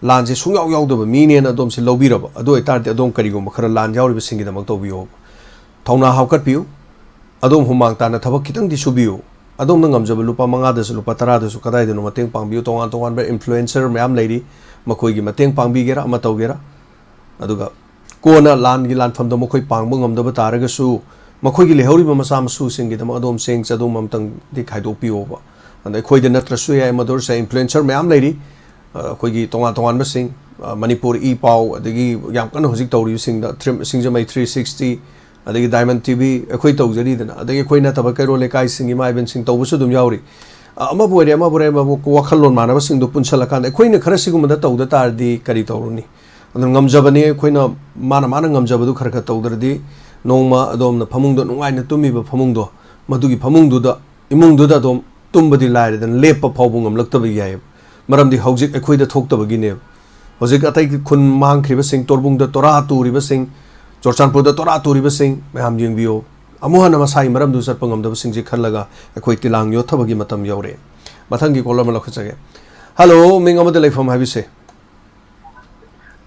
ꯂꯥꯟꯁꯦ ꯁꯨꯡꯌꯥꯎ ꯌꯥꯎꯗꯕ ꯃꯤꯅꯦꯅ ꯑꯗꯣꯝꯁꯦ ꯂꯧꯕꯤꯔꯕ ꯑꯗꯨ ꯑꯣꯏꯇꯥꯔꯗꯤ ꯑꯗꯣꯝ ꯀꯔꯤꯒꯨꯝꯕ ꯈꯔ ꯂꯥꯟ ꯌꯥꯎꯔꯤꯕꯁꯤꯡꯒꯤꯗꯃꯛ ꯇꯧꯕꯤꯌꯨ ꯊꯧꯅꯥ ꯍꯥꯞꯀꯠꯄꯤꯌꯨ ꯑꯗꯣꯝ ꯍꯨꯃꯥꯡ ꯇꯥꯅ ꯊꯕꯛ khitangꯗꯤ ꯁꯨꯕꯤꯌꯨ ꯑꯗꯣꯝꯅ ꯉꯝꯖꯕ ꯂꯨꯄꯥ 5ꯗꯁꯨ ꯂꯨꯄꯥ 10ꯗꯁꯨ ꯀꯗꯥꯏꯗꯅꯣ ꯃꯇꯦꯡ ꯄꯥꯡꯕꯤꯌꯨ ꯇꯣꯉꯥꯟ ꯇꯣꯉꯥꯟꯕ ꯏꯟꯐ꯭ꯂꯨꯑꯦꯟꯁꯔ ꯃꯌꯥꯝ ꯂꯩꯔꯤ ꯃꯈꯣꯏꯒꯤ ꯃꯇꯦꯡ ꯄꯥꯡꯕꯤꯒꯦꯔꯥ ꯑꯃ ꯇꯧꯒꯦꯔꯥ ꯑꯗꯨꯒ ꯀꯣꯟꯅ ꯂꯥꯟꯒꯤ ꯂꯥꯟꯐꯝꯗ ꯃꯈꯣꯏ ꯄꯥꯡꯕ ꯉꯝꯗꯕ ꯇꯥꯔꯒꯁꯨ ꯃꯈꯣꯏꯒꯤ ꯂꯩꯍꯧꯔꯤꯕ ꯃꯆꯥ ꯃꯁꯨꯁꯤꯡꯒꯤꯗꯃꯛ ꯑꯗꯣꯝ ꯆꯦꯡ ꯆꯗꯣꯝ ꯑꯃꯇꯪꯗꯤ ꯈꯥꯏꯗꯣꯛꯄꯤꯌꯣꯕ ꯑꯗ ꯑꯩꯈꯣꯏꯗ ꯅꯠꯇ꯭ꯔꯁꯨ ꯌꯥꯏ ꯃꯗꯨꯔꯁꯦ ꯏꯟꯐ꯭ꯂꯨꯌꯦꯟꯁꯔ ꯃꯌꯥꯝ ꯂꯩꯔꯤ ꯑꯩꯈꯣꯏꯒꯤ ꯇꯣꯉꯥꯟ ꯇꯣꯉꯥꯟꯕꯁꯤꯡ ꯃꯅꯤꯄꯨꯔ ꯏ ꯄꯥꯎ ꯑꯗꯒꯤ ꯌꯥꯝ ꯀꯟꯅ ꯍꯧꯖꯤꯛ ꯇꯧꯔꯤꯕꯁꯤꯡꯗ ꯁꯤꯡꯖꯃꯩ 360 ꯑꯗꯒꯤ ꯗꯥꯏꯃꯟ ꯇꯤꯚꯤ ꯑꯩꯈꯣꯏ ꯇꯧꯖꯔꯤꯗꯅ ꯑꯗꯒꯤ ꯑꯩꯈꯣꯏ ꯅꯠꯇꯕ ꯀꯩꯔꯣꯜ ꯂꯩꯀꯥꯏꯁꯤꯡꯒꯤ ꯏꯃꯥ ꯏꯕꯦꯟꯁꯤꯡ ꯇꯧꯕꯁꯨ ꯑꯗꯨꯝ ꯌꯥꯎꯔꯤ ꯑꯃꯕꯨ ꯑꯣꯏꯔꯦ ꯑꯃꯕꯨ ꯑꯣꯏꯔꯦ ꯋꯥꯈꯜꯂꯣꯟ ꯃꯥꯟꯅꯕꯁꯤꯡꯗꯣ ꯄꯨꯟꯁꯜꯂꯀꯥꯟꯗ ꯑꯩꯈꯣꯏꯅ ꯈꯔ ꯁꯤꯒꯨꯝꯕꯗ ꯇꯧꯗ ꯇꯥꯔꯗꯤ ꯀꯔꯤ ꯇꯧꯔꯨꯅꯤ ꯑꯗꯨꯅ ꯉꯝꯖꯕꯅꯤ ꯑꯩꯈꯣꯏꯅ ꯃꯥꯅ ꯉꯝꯖꯕꯗꯨ ꯈꯔ ꯈꯔ ꯇꯧꯗ꯭ꯔꯗꯤ ꯅꯣꯡꯃ ꯑꯗꯣꯝꯅ ꯐꯃꯨꯡꯗ ꯅꯨꯡꯉꯥꯏꯅ ꯇꯨꯝꯃꯤꯕ ꯐꯃꯨꯡꯗꯣ ꯃꯗꯨꯒꯤ ꯐꯃꯨꯡꯗꯨꯗ ꯏꯃꯨꯡꯗꯨꯗ ꯑꯗꯨꯝ ꯇꯨꯝꯕꯗꯤ ꯂꯥꯏꯔꯗꯅ ꯂꯦꯞꯄ ꯐꯥꯎꯕ ꯉꯝꯂꯛꯇꯕ ꯌꯥꯏꯑꯕ ꯃꯔꯝꯗꯤ ꯍꯧꯖꯤꯛ ꯑꯩꯈꯣꯏꯗ ꯊꯣꯛꯇꯕꯒꯤꯅꯦꯕ ꯍꯧꯖꯤꯛ ꯑꯇꯩ ꯈꯨꯟ ꯃꯥꯡꯈ꯭ꯔꯤꯕꯁꯤꯡ ꯇꯣꯔꯕꯨꯡꯗ ꯇꯣꯔꯥ ꯇꯨꯔꯤꯕꯁꯤꯡ ꯆꯨꯔꯆꯥꯟꯄꯨꯔꯗ ꯇꯣꯔꯥ ꯇꯨꯔꯤꯕꯁꯤꯡ ꯃꯌꯥꯝ ꯌꯦꯡꯕꯤꯌꯣ ꯑꯃꯨꯛ ꯍꯟꯅ ꯃꯁꯥꯒꯤ ꯃꯔꯝꯗꯨ ꯆꯠꯄ ꯉꯝꯗꯕꯁꯤꯡꯁꯤ ꯈꯜꯂꯒ ꯑꯩꯈꯣꯏ ꯇꯤꯂꯥꯡ ꯌꯣꯠꯊꯕꯒꯤ ꯃꯇꯝ ꯌꯧꯔꯛꯑꯦ ꯃꯊꯪꯒꯤ ꯀꯣꯂꯔ ꯑꯃ ꯂꯧꯈꯠꯆꯒꯦ ꯍꯜꯂꯣ ꯃꯤꯡ ꯑꯃꯗ ꯂꯩꯐꯝ ꯍꯥꯏꯕꯤꯁꯦ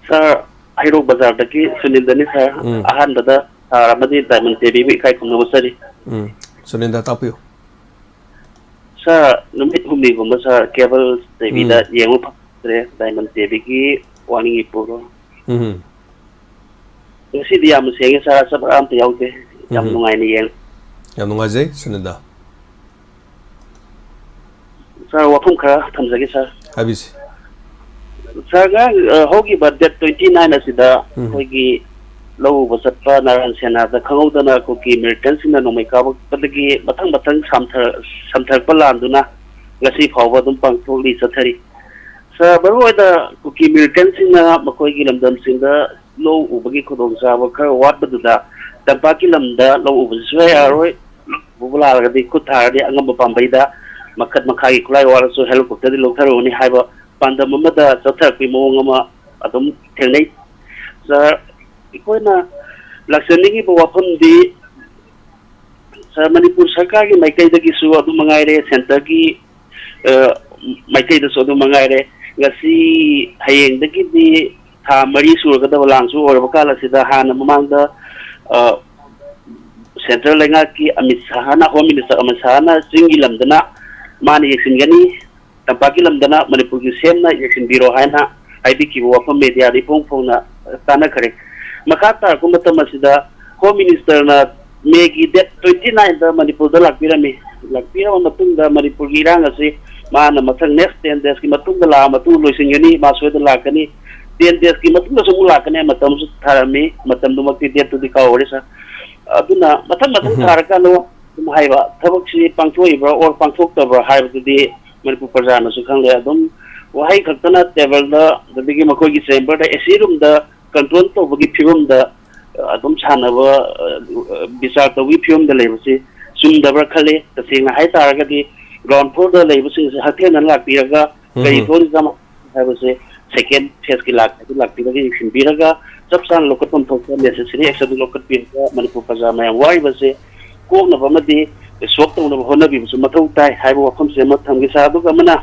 सर हईरोक बाजार की Sunil sir Ahmed diamond TV भी इकाई खुमनबसरी सुनील तापियो सर नुमित हुमनीगुम सर केबल टीवी दा येंगु फक्रे डायमंड टीवी की वार्निंग पुरो ngasi dia musenge sa sa am te yauke yam nungai ni jay suninda sir wafum kha thamjage sir habisi sir ga hogi budget 29 asida hogi lau basatpa naran sena da khangudana ko ki militant sina no mai ka badagi mathang samthar palanduna ngasi phawba dum pangtholi sathari sir baru da ko ki militant sina makoi gi lamdam sinda लो उबगी खुदों साब खर वाट बदुदा तंपाकी लमदा लो उबसवे आरोय बुबला गदि खुथारदि अंगम पांबैदा मखत मखागी खुलाई वारसो हेलीकॉप्टर दि लोथरोनी हाइबा पांदम मदा चथरपि मोंग अमा अदुम थेंनै सर इकोना लक्ष्मीगी बवाफमदि सर मणिपुर सरकार की माइकैदगी सु अदुम मंगाइरे सेंटर की माइकैदसु अदुम मंगाइरे गसी हयेंदगी दि था मरी सूरगदब लांसु ओरबकाल असिदा हाना ममांगदा सेंट्रल लेंगा की अमित शाहना होम मिनिस्टर अमित शाहना चिंगी लमदना माने यसिनगनी तंपाकी लमदना मणिपुर की सेमना यसिन बिरो हायना आईबी की वफम मीडिया दी फोंग फोंगना ताना खरे मखाता कुमतम असिदा होम मिनिस्टर ना मे की डेट 29 दा मणिपुर दा लाकपिरामी लाकपिरा मतुंगा मणिपुर की रांग असे माना मथंग नेक्स्ट 10 days की मतुंगा ला मतु लोइसिंगनी मासोयदा लाकनी 10 days की मतुंगा सुमु लाकने मतम सु थारमी मतम दुमक्ति डेट टू दिका ओरेसा अदुना मथंग थारका नो हाइबा थबक्सी पांथोइब्रा और पांथोक्तब्रा हाइबदि मणिपुर प्रजाना सु खंगले अदुम वहाई खक्तना टेबल दा ददिगी मखोगी चेंबर दा एसी रूम दा कंट्रोल तोबगी फिवम दा अदुम सानबा विचार तोबगी फिवम दा लेबसी सुमदब्रा खले तसेंगा हाइ तारगदि ग्राउंड फ्लोर दा लेबसी हथेना लाकपिरगा कई थोरिजम हाइबसे सेकेंड फेज की लाकपिरगा एक्शन बिरगा जब सान लोकतम थोक नेसेसरी एक्शन लोकत पिरगा मणिपुर प्रजा मया वाइ बसे कोन बमदि सोक तोन होनबि बसु मथौ ताइ हाइबो वफम से मथंगी सादु गमना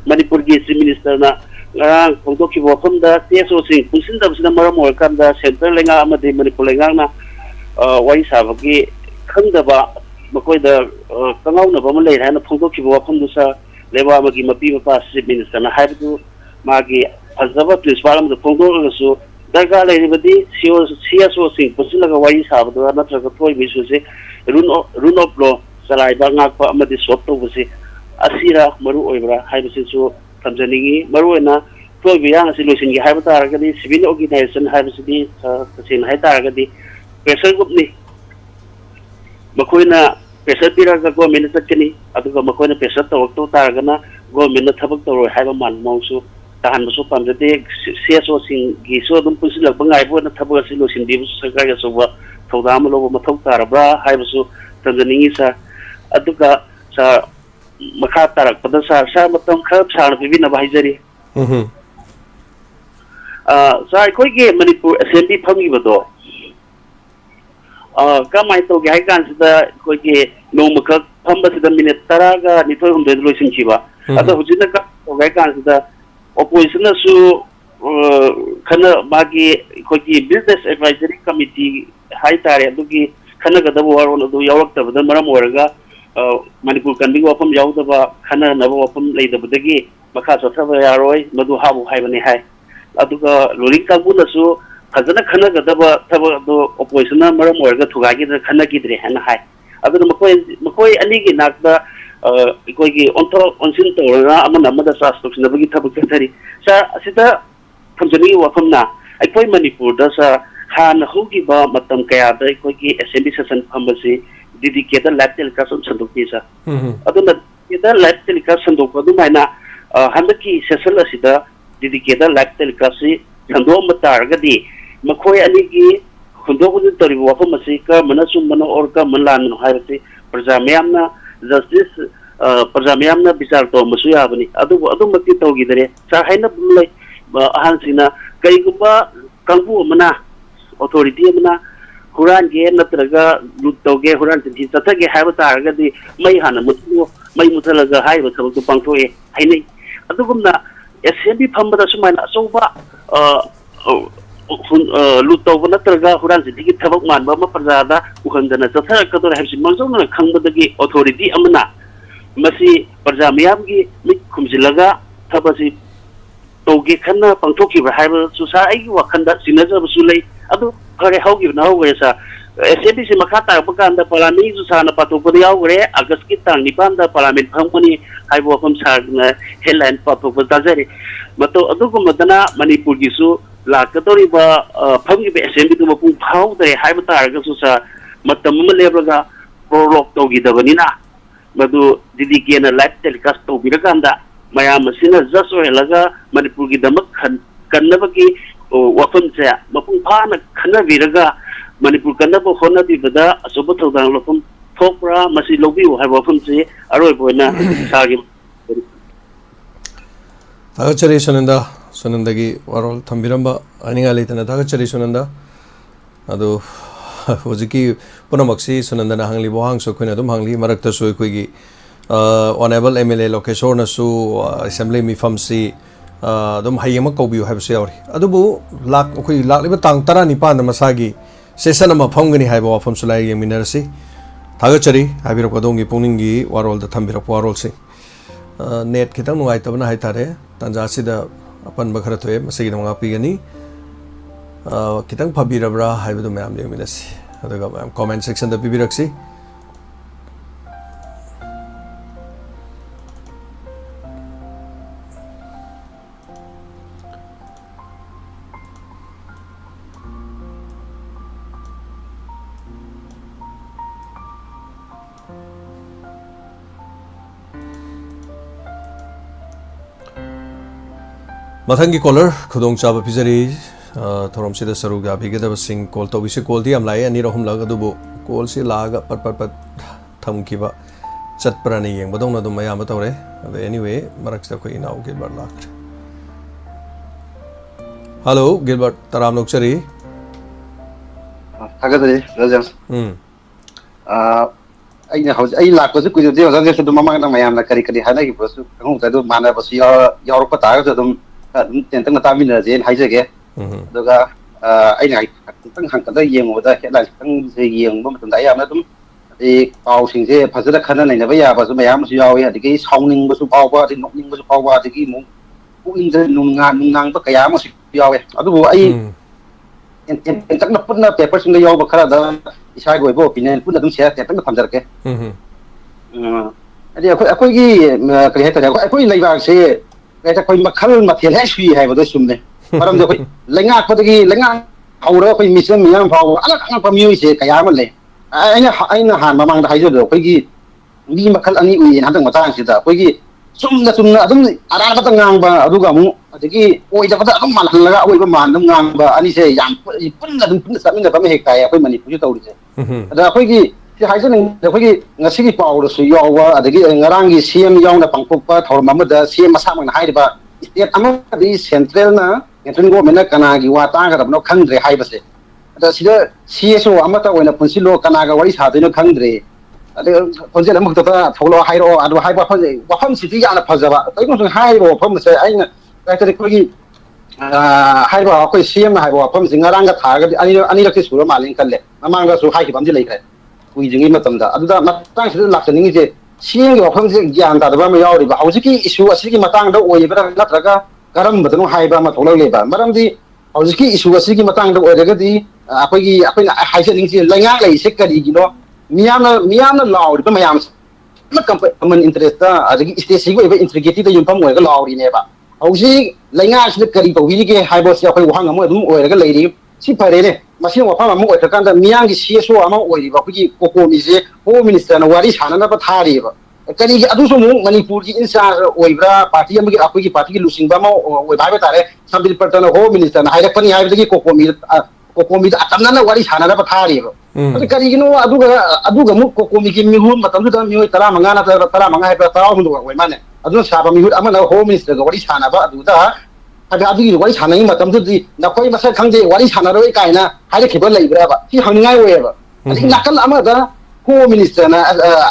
मणिपुर की चीफ मिनिस्टर ना ngang phongdokki wafam da teso sing pusin da bisna maram or kan da center lenga amadi manipur lenga na wai sabagi khangda ba makoi da kangau na ba malai hana phongdokki wafam du sa leba amagi mapi pa chief minister na haibu magi fazaba principal am da phongdok su daga lai badi CSO sing pusin la wai sabadu na tra thoi bisu se run of law salai ba ngak pa amadi sop to busi asira maru oibra haibu su tamjaningi maruena toy biyang asi loisin gi haiba taragadi civil organization haiba sidi tasin hai taragadi pressure group ni makoina pressure piraga government takini aduga makoina pressure to taragana government na thabak to haiba man mausu tahan musu pamjate CSO sing gi so dum pusilak bangai bo na thabak asi loisin di sarkar ga soba thawdam lo mathau tarabra haiba su tamjaningi sa aduga sa makha tarak pada sa matam khab sar bibi na bahijari sa koi ge manipur assembly phangi bado kamai to ge haikan sida koi ge no makha phamba sida minute taraga nithoi humde loisin chiba ado hujina ka to ge kan sida opposition na su khana magi koi ge business advisory committee hai tare adugi khana ga dabu waron adu yawak tabada maram oraga manipur kanbi wafam yaudaba khana naba wafam leidabadagi makha sothaba yaroi madu habu haibani hai aduga loring kabuna su फजना खनगदबा थबदो ऑपोजिशन मरम ओरगा थुगागिदना खनगिद्रे हना हाय अदुन मकोय अनिगी नाकदा इकोगी ऑन्थो ऑनसिन तोरना अमन अमदा ट्रांसपोर्टेशन थबक थरी सा असिदा थमजनी वफमना अकोय मणिपुर दा सा हान होगिबा मतम कयादा इकोगी एसएमबी सेशन फमबसी डिडिकेटेड लाइफ टेलीकास्ट संदोक्ति सा अदुन डिडिकेटेड लाइफ टेलीकास्ट संदोक अदुमाइना हंदकी सेशन असिदा डिडिकेटेड लाइफ टेलीकास्ट संदोम तारगदी मखोय अनिगी हुंदोगुन तरिबो वफम असी का मनसुम मनो और का मनलान हायरति प्रजा मयामना जस्टिस प्रजा मयामना विचार तो मसु याबनी अदुमति तौगिदरे सा हाइना बुलै अहानसिना कईगुबा कंगु मना ऑथोरिटी मना हुरान गे नत्रगा लुटोगे हुरान तिथि चथगे हायबा तारगदी मै हाना मुतु मै मुथलगा हायबा थबक पांथोए हाइनै अदुगुमना एसएमबी फंबदा सुमाइना अचौबा लुटोब नत्रगा हुरान तिथि थबक मानबा म प्रजादा उखंदना चथरकदर हायसि मंजौना खंबदगी ऑथोरिटी अमना मसी प्रजा मयामगी मिक खुमजिलगा थबसी तौगे खन्ना पांथोखिबा हायबा सुसा आइगी वखंदा सिनजबसु लै अदु फरे हौगिबना हौगरेसा एसएमबी से मखा तारप कांदा पार्लियामेंट सुसाना पाथोपद यावगरे अगस्त की तांग निपांदा पार्लियामेंट फंगमनी हायबो वफम सारना हेडलाइन पाथोपद ताजरे मतो अदुगुमदना मणिपुर गिसु लाकतोरिबा फंगिबे एसएमबी दु मपुं फाउदरे हायबा तारगा सुसा मतम लेबरगा प्रोलॉग तौगिदबनिना मदु डिडिकेना लाइफ टेलीकास्ट तौबिरकांदा मयाम मसिना जस्ट ओहलगा मणिपुर की दमक कन्नबकी वफम से मपुं फाना खनबिरगा मणिपुर कन्नब होनबिबदा असुब थौदांग लफम थोकरा मसि लोबिउ हाय वफम से अरोयबोना सागी थागचरी सुनंदगी वारोल थंबिरंबा अनिंगा लेतना थागचरी सुनंदा अदो होजिकी पुनमक्सी सुनंदना हांगली बोहांगसो खुना दुम हांगली मरक्तसो अखोइगी ऑनेबल एमएलए लोकेशोरनसु असेंबली मिफमसी दम हायम कौबियो हाबसे यावरी अदुबु लाक अखोइ लाकलिबा तांग 19 मसागी सेशन अमा फंगनी हायबा वाफम सुलाई यमिनरसी थागचरी हाबिरपदोंगी पुनिंगी वारोल द थंबिरप वारोल से नेट खितंग नुगाइतबना हाइतारे तंजासिदा अपन बखर थोए मसेगी नंगा पिगनी खितंग फबिरब्रा हाइबदो मैम यमिनसी अदुगा मैम कमेंट सेक्शन द पिबिरक्सी मथंगी कॉलर खुदोंग चाबा पिजरी थोरम सिदा सरुग याबिगदब सिंग कॉल तोबिसे कॉल दी अमलाय अनि रहम लग अदुबो कॉल से लाग पट पट पट थमकिबा चतपरानी येंग बदोंग नदुम मयाम तौरे अद एनीवे मरक्सदा कोई नाउ गिलबर्ट लाख हेलो गिलबर्ट तराम लोकचरी थागदरे रजस अइना हौज अइ लाखबसु कुजु जे रजस दु ममांग मयाम करी करी हाना कि बसु खंग तदु माना बसु यावरप ताग दum तेंतंग तामिन जेन हाइजगे दुगा अइना तंग हंकदा येंगोदा हेडलाइन तंग जे येंगबो मतंदा यामना दुम ए पाव सिंजे फजदा खना नैनबा याबसु मयाम सु यावे अदिगे साउनिंग बसु पावबा अदि नोकनिंग बसु पावबा अदिगे मु पुलिंग जे नुंगांग बा कया मसु यावे अदुबो अइ तेंतंग पुन्ना पेपर सिंग यावबा खरादा इसाय गोइबो ओपिनियन पुन्ना दुम शेयर तेंतंग थमजरके अदि अखोइगी करि हेतरे अखोइ लैबा से ऐसा कोई मखल मथेल है सुई है बदो सुमने मरम दो कोई लेंगा खदगी लेंगा हौरा कोई मिसम मियाम फाव अलग अलग पमियो से कया मले आइना हान ममांग हाइजो दो कोई मी मखल अनि उइ हादंग मतांग सिदा कोई सुमना अदुम अराबत ngang अदुगा मु अदगी ओइदबदा अदुम मानहलगा ओइबा मानदम ngang अनि से याम पुन्ना दुम पुन्ना समिना बमे हेकाय कोई मणिपुर तौरि से अदा कोई si haisen akhoi ngasi gi paw su yawa adagi ngarang gi cm yauna pangpokpa thor mamada cm masamang na haiba state ama di central na central government na kana gi wa ta ga no khangdre haibase ada sida cso ama ta oina punsilo kana ga wari sa dino khangdre ada ponjel amuk ta tholo hairo adu haiba phase wafam siti yana phajaba kai no hairo pham se aina kai ta ko gi haiba akhoi cm na haiba wafam singarang ga tha ga ani rakse sura malin kalle amang ga su hai ki bam ji lai kai कुइजिंगी मतमदा अदुदा Matang सिद लाखनिंगी जे सिंग वफम से ज्ञान दादबा म यावरि बा हौजिकी इशू असिगी मतंग द ओइबरा नत्रगा करम बदनु हाइबा म थोलो लेबा मरमदि ꯍꯧꯖꯤꯛꯀꯤ ꯏꯁꯨ ꯑꯁꯤꯒꯤ ꯃꯇꯥꯡꯗ ꯑꯣꯏꯔꯒꯗꯤ ꯑꯩꯈꯣꯏꯅ ꯍꯥꯏꯖꯅꯤꯡꯉꯤꯁꯤ ꯂꯩꯉꯥꯛ ꯂꯩꯔꯤꯁꯦ ꯀꯔꯤꯒꯤꯅꯣ ꯃꯤꯌꯥꯝꯅ ꯂꯥꯎꯔꯤꯕ ꯃꯌꯥꯝꯁꯦ ꯀꯃꯟ ꯏꯟꯇꯔꯦꯁꯇ ꯑꯗꯒꯤ ꯁ꯭ꯇꯦꯠꯁꯤꯒꯤ ꯑꯣꯏꯕ ꯏꯟꯇꯤꯒ꯭ꯔꯤꯇꯤꯗ ꯌꯨꯝꯐꯝ ꯑꯣꯏꯔꯒ ꯂꯥꯎꯔꯤꯅꯦꯕ ꯍꯧꯖꯤꯛ ꯂꯩꯉꯥꯛꯁꯤꯗ ꯀꯔꯤ ꯇꯧꯕꯤꯔꯤꯒꯦ ꯍꯥꯏꯕꯁꯤ ꯑꯩꯈꯣꯏ ꯋꯥꯍꯪ ꯑꯃ ꯑꯗꯨꯝ ꯑꯣꯏꯔꯒ ꯂꯩꯔꯤ ꯁꯤ ꯐꯔꯦꯅꯦ ꯃꯁꯤꯅ ꯋꯥꯐꯝ ꯑꯃ ꯑꯣꯏꯈ꯭ꯔꯀꯥꯟꯗ ꯃꯤꯌꯥꯝꯒꯤ CSO ꯑꯃ ꯑꯣꯏꯔꯤꯕ ꯑꯩꯈꯣꯏꯒꯤ ꯀꯣꯀꯣꯃꯤꯁꯦ ꯍꯣꯝ ꯃꯤꯅꯤꯁꯇꯔꯅ ꯋꯥꯔꯤ ꯁꯥꯟꯅꯅꯕ ꯊꯥꯔꯤꯕ ꯀꯔꯤꯒꯤ ꯑꯗꯨꯁꯨ ꯑꯃꯨꯛ ꯃꯅꯤꯄꯨꯔꯒꯤ ꯏꯟꯆꯥꯔꯖ ꯑꯣꯏꯕ꯭ꯔꯥ ꯄꯥꯔꯇꯤ ꯑꯃꯒꯤ ꯑꯩꯈꯣꯏꯒꯤ ꯄꯥꯔꯇꯤꯒꯤ ꯂꯨꯆꯤꯡꯕ ꯑꯃ ꯑꯣꯏꯕ ꯍꯥꯏꯕ ꯇꯥꯔꯦ ꯁꯝꯕꯤꯜ ꯄꯇꯅ ꯍꯣꯝ ꯃꯤꯅꯤꯁꯇꯔꯅ ꯍꯥꯏꯔꯛꯄꯅꯤ ꯍꯥꯏꯕꯗꯒꯤ ꯀꯣꯀꯣꯃꯤꯗ ꯑꯇꯝꯅꯅ ꯋꯥꯔꯤ ꯁꯥꯟꯅꯅꯕ ꯊꯥꯔꯤꯕ ꯑꯗꯨ ꯀꯔꯤꯒꯤꯅꯣ ꯑꯗꯨꯒ ꯑꯃꯨꯛ ꯀꯣꯀꯣꯃꯤꯒꯤ ꯃꯤꯍꯨꯠ ꯃꯇꯝꯗꯨꯗ ꯃꯤꯑꯣꯏ 15 ꯅꯠꯇ꯭ꯔꯒ 15 ꯍꯥꯏꯕ꯭ꯔꯥ 16 ꯑꯣꯏ ꯃꯥꯅꯦ ꯑꯗꯨꯅ ꯁꯥꯕ ꯃꯤꯍꯨꯠ ꯑꯃꯅ ꯍꯣꯝ ꯃꯤꯅꯤꯁꯇꯔꯒ ꯋꯥꯔꯤ ꯁꯥꯟꯅꯕ ꯑꯗꯨꯗ ꯑꯗꯨꯒꯤ ꯋꯥꯔꯤ ꯁꯥꯟꯅꯉꯩ ꯃꯇꯝꯗꯨꯗꯤ ꯅꯈꯣꯏ ꯃꯁꯛ ꯈꯪꯗꯦ ꯋꯥꯔꯤ ꯁꯥꯟꯅꯔꯣꯏ ꯀꯥꯏꯅ ꯍꯥꯏꯔꯛꯈꯤꯕ ꯂꯩꯕ꯭ꯔꯥꯕ ꯁꯤ ꯍꯪꯅꯤꯡꯉꯥꯏ ꯑꯣꯏꯌꯦꯕ ꯑꯗꯒꯤ ꯅꯥꯀꯜ ꯑꯃꯗ ꯍꯣꯝ ꯃꯤꯅꯤꯁꯇꯔꯅ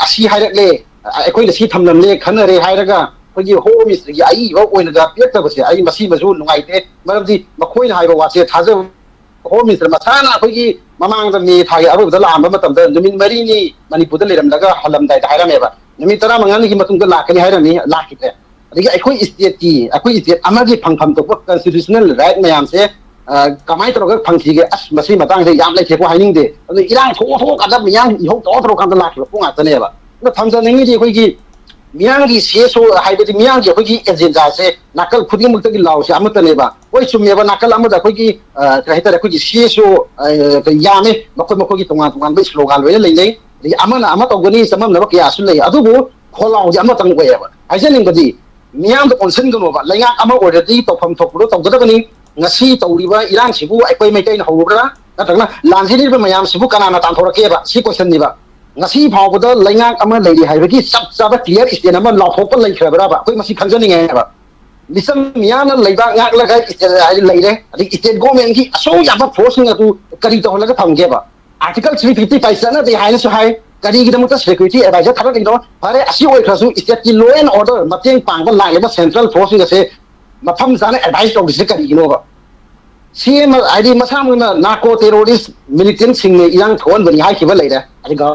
ꯑꯁꯤ ꯍꯥꯏꯔꯛꯂꯦ ꯑꯩꯈꯣꯏꯅ ꯁꯤ ꯊꯝꯂꯝꯂꯦ ꯈꯟꯅꯔꯦ ꯍꯥꯏꯔꯒ ꯑꯩꯈꯣꯏꯒꯤ ꯍꯣꯝ ꯃꯤꯅꯤꯁꯇꯔꯒꯤ ꯑꯏꯕ ꯑꯣꯏꯅꯒ ꯄꯤꯔꯛꯇꯕꯁꯦ ꯑꯩ ꯃꯁꯤꯃꯁꯨ ꯅꯨꯡꯉꯥꯏꯇꯦ ꯃꯔꯝꯗꯤ ꯃꯈꯣꯏꯅ ꯍꯥꯏꯕ ꯋꯥꯁꯦ ꯊꯥꯖꯕ ꯍꯣꯝ ꯃꯤꯅꯤꯁꯇꯔ ꯃꯁꯥꯅ ꯑꯩꯈꯣꯏꯒꯤ ꯃꯃꯥꯡꯗ ꯃꯦ ꯊꯥꯒꯤ ꯑꯔꯣꯏꯕꯗ ꯂꯥꯛꯑꯝꯕ ꯃꯇꯝꯗ ꯅꯨꯃꯤꯠ 4ꯅꯤ ꯃꯅꯤꯄꯨꯔꯗ ꯂꯩꯔꯝꯂꯒ ꯍꯜꯂꯝꯗꯥꯏꯗ ꯍꯥꯏꯔꯝꯃꯦꯕ ꯅꯨꯃꯤꯠ 15ꯅꯤꯒꯤ ꯃꯇꯨꯡꯗ ꯂꯥꯛꯀꯅꯤ ꯍꯥꯏꯔꯝꯃꯤ ꯂꯥꯛꯈꯤꯗ꯭ꯔꯦ ꯑꯗꯒꯤ ꯑꯩꯈꯣꯏ ꯏꯁꯇꯦꯠ ꯑꯃꯒꯤ ꯐꯪꯐꯝ ꯊꯣꯛꯄ ꯀꯟꯁꯇꯤꯇ꯭ꯌꯨꯁꯅꯦꯜ ꯔꯥꯏꯠ ꯃꯌꯥꯝꯁꯦ ꯀꯃꯥꯏꯅ ꯇꯧꯔꯒ ꯐꯪꯈꯤꯒꯦ ꯑꯁ ꯃꯁꯤ ꯃꯇꯥꯡꯁꯦ ꯌꯥꯝ ꯂꯩꯊꯦꯛꯄ ꯍꯥꯏꯅꯤꯡꯗꯦ ꯑꯗꯨ ꯏꯔꯥꯡ ꯊꯣꯛꯑꯀꯥꯟꯗ ꯃꯤꯌꯥꯝ ꯏꯍꯧ ꯇꯧꯔꯀꯥꯟꯗ ꯂꯥꯛꯈꯤꯕ ꯄꯣꯠ ꯉꯥꯛꯇꯅꯦꯕ ꯑꯗꯣ ꯊꯝꯖꯅꯤꯡꯉꯤꯗꯤ ꯑꯩꯈꯣꯏꯒꯤ ꯃꯤꯌꯥꯝꯒꯤ CSO ꯍꯥꯏꯕꯗꯤ ꯃꯤꯌꯥꯝꯒꯤ ꯑꯩꯈꯣꯏꯒꯤ ꯑꯦꯖꯦꯟꯗꯥꯁꯦ ꯅꯥꯀꯜ ꯈꯨꯗꯤꯡꯃꯛꯇꯒꯤ ꯂꯥꯎꯁꯦ ꯑꯃꯠꯇꯅꯦꯕ ꯍꯣꯏ ꯆꯨꯝꯃꯦꯕ ꯅꯥꯀꯜ ꯑꯃꯗ ꯑꯩꯈꯣꯏꯒꯤ ꯀꯩ ꯍꯥꯏꯇꯥꯔꯦ ꯑꯩꯈꯣꯏꯒꯤ CSO ꯌꯥꯝꯃꯦ ꯃꯈꯣꯏꯒꯤ ꯇꯣꯉꯥꯟꯕ ꯁ꯭ꯂꯣꯒꯥꯟ ꯂꯣꯏꯅ ꯂꯩꯅꯩ ꯑꯗꯒꯤ ꯑꯃꯅ ꯑꯃ ꯇꯧꯒꯅꯤ ꯆꯃꯝꯅꯕ ꯀꯌꯥꯁꯨ ꯂꯩ ꯑꯗꯨꯕꯨ ꯈꯣꯜꯂꯥꯎꯁꯦ ꯑꯃꯇꯪ ꯑꯣꯏꯌꯦꯕ ꯍꯥꯏꯖꯅꯤꯡꯕꯗꯤ ꯃꯤꯌꯥꯝꯗ ꯑꯣꯟꯁꯤꯟꯒꯅꯣꯕ ꯂꯩꯉꯥꯛ ꯑꯃ ꯑꯣꯏꯔꯗꯤ ꯇꯧꯐꯝ ꯊꯣꯛꯄꯗꯣ ꯇꯧꯒꯗꯕꯅꯤ ꯉꯁꯤ ꯇꯧꯔꯤꯕ ꯏꯔꯥꯡꯁꯤꯕꯨ ꯑꯩꯈꯣꯏ ꯃꯩꯇꯩꯅ ꯍꯧꯔꯨꯕ꯭ꯔꯥ ꯅꯠꯇ꯭ꯔꯒꯅ ꯂꯥꯟꯖꯤꯜꯂꯤꯕ ꯃꯌꯥꯝꯁꯤꯕꯨ ꯀꯅꯥꯅ ꯇꯥꯟꯊꯣꯔꯛꯀꯦꯕ ꯁꯤ ꯀꯣꯏꯁꯟꯅꯤꯕ ꯉꯁꯤ ꯐꯥꯎꯕꯗ ꯂꯩꯉꯥꯛ ꯑꯃ ꯂꯩꯔꯤ ꯍꯥꯏꯕꯒꯤ ꯆꯞ ꯆꯥꯕ ꯀ꯭ꯂꯤꯌꯔ ꯁ꯭ꯇꯦꯠ ꯑꯃ ꯂꯥꯎꯊꯣꯛꯄ ꯂꯩꯈ꯭ꯔꯕ꯭ꯔꯥꯕ ꯑꯩꯈꯣꯏ ꯃꯁꯤ ꯈꯪꯖꯅꯤꯡꯉꯦꯕ ꯃꯤꯆꯝ ꯃꯤꯌꯥꯝꯅ ꯂꯩꯕꯥꯛ ꯉꯥꯛꯂꯒ ꯂꯩꯔꯦ ꯑꯗꯒꯤ ꯁ꯭ꯇꯦꯠ ꯒꯣꯔꯃꯦꯟꯒꯤ ꯑꯁꯨꯛ ꯌꯥꯝꯕ ꯐꯣꯔꯁꯁꯤꯡ ꯑꯗꯨ ꯀꯔꯤ ꯇꯧꯍꯜꯂꯒ ꯊꯝꯒꯦꯕ आर्टिकल 355 चलते हैं सो है करीगदमत सिक्योरिटी एडवाइजर थागो फरे असी ओइखरसु स्टेट की लॉ एंड ऑर्डर मतेंग पांगबा लाइबा सेंट्रल फोर्स से मफम जाने एडवाइस तौदिसे करीगिनोबा सीएम आईडी मसामुना नार्को टेररिस्ट मिलिटेंट सिंगने इरांग थोनबनी हाइखिबा लेरे अदिगा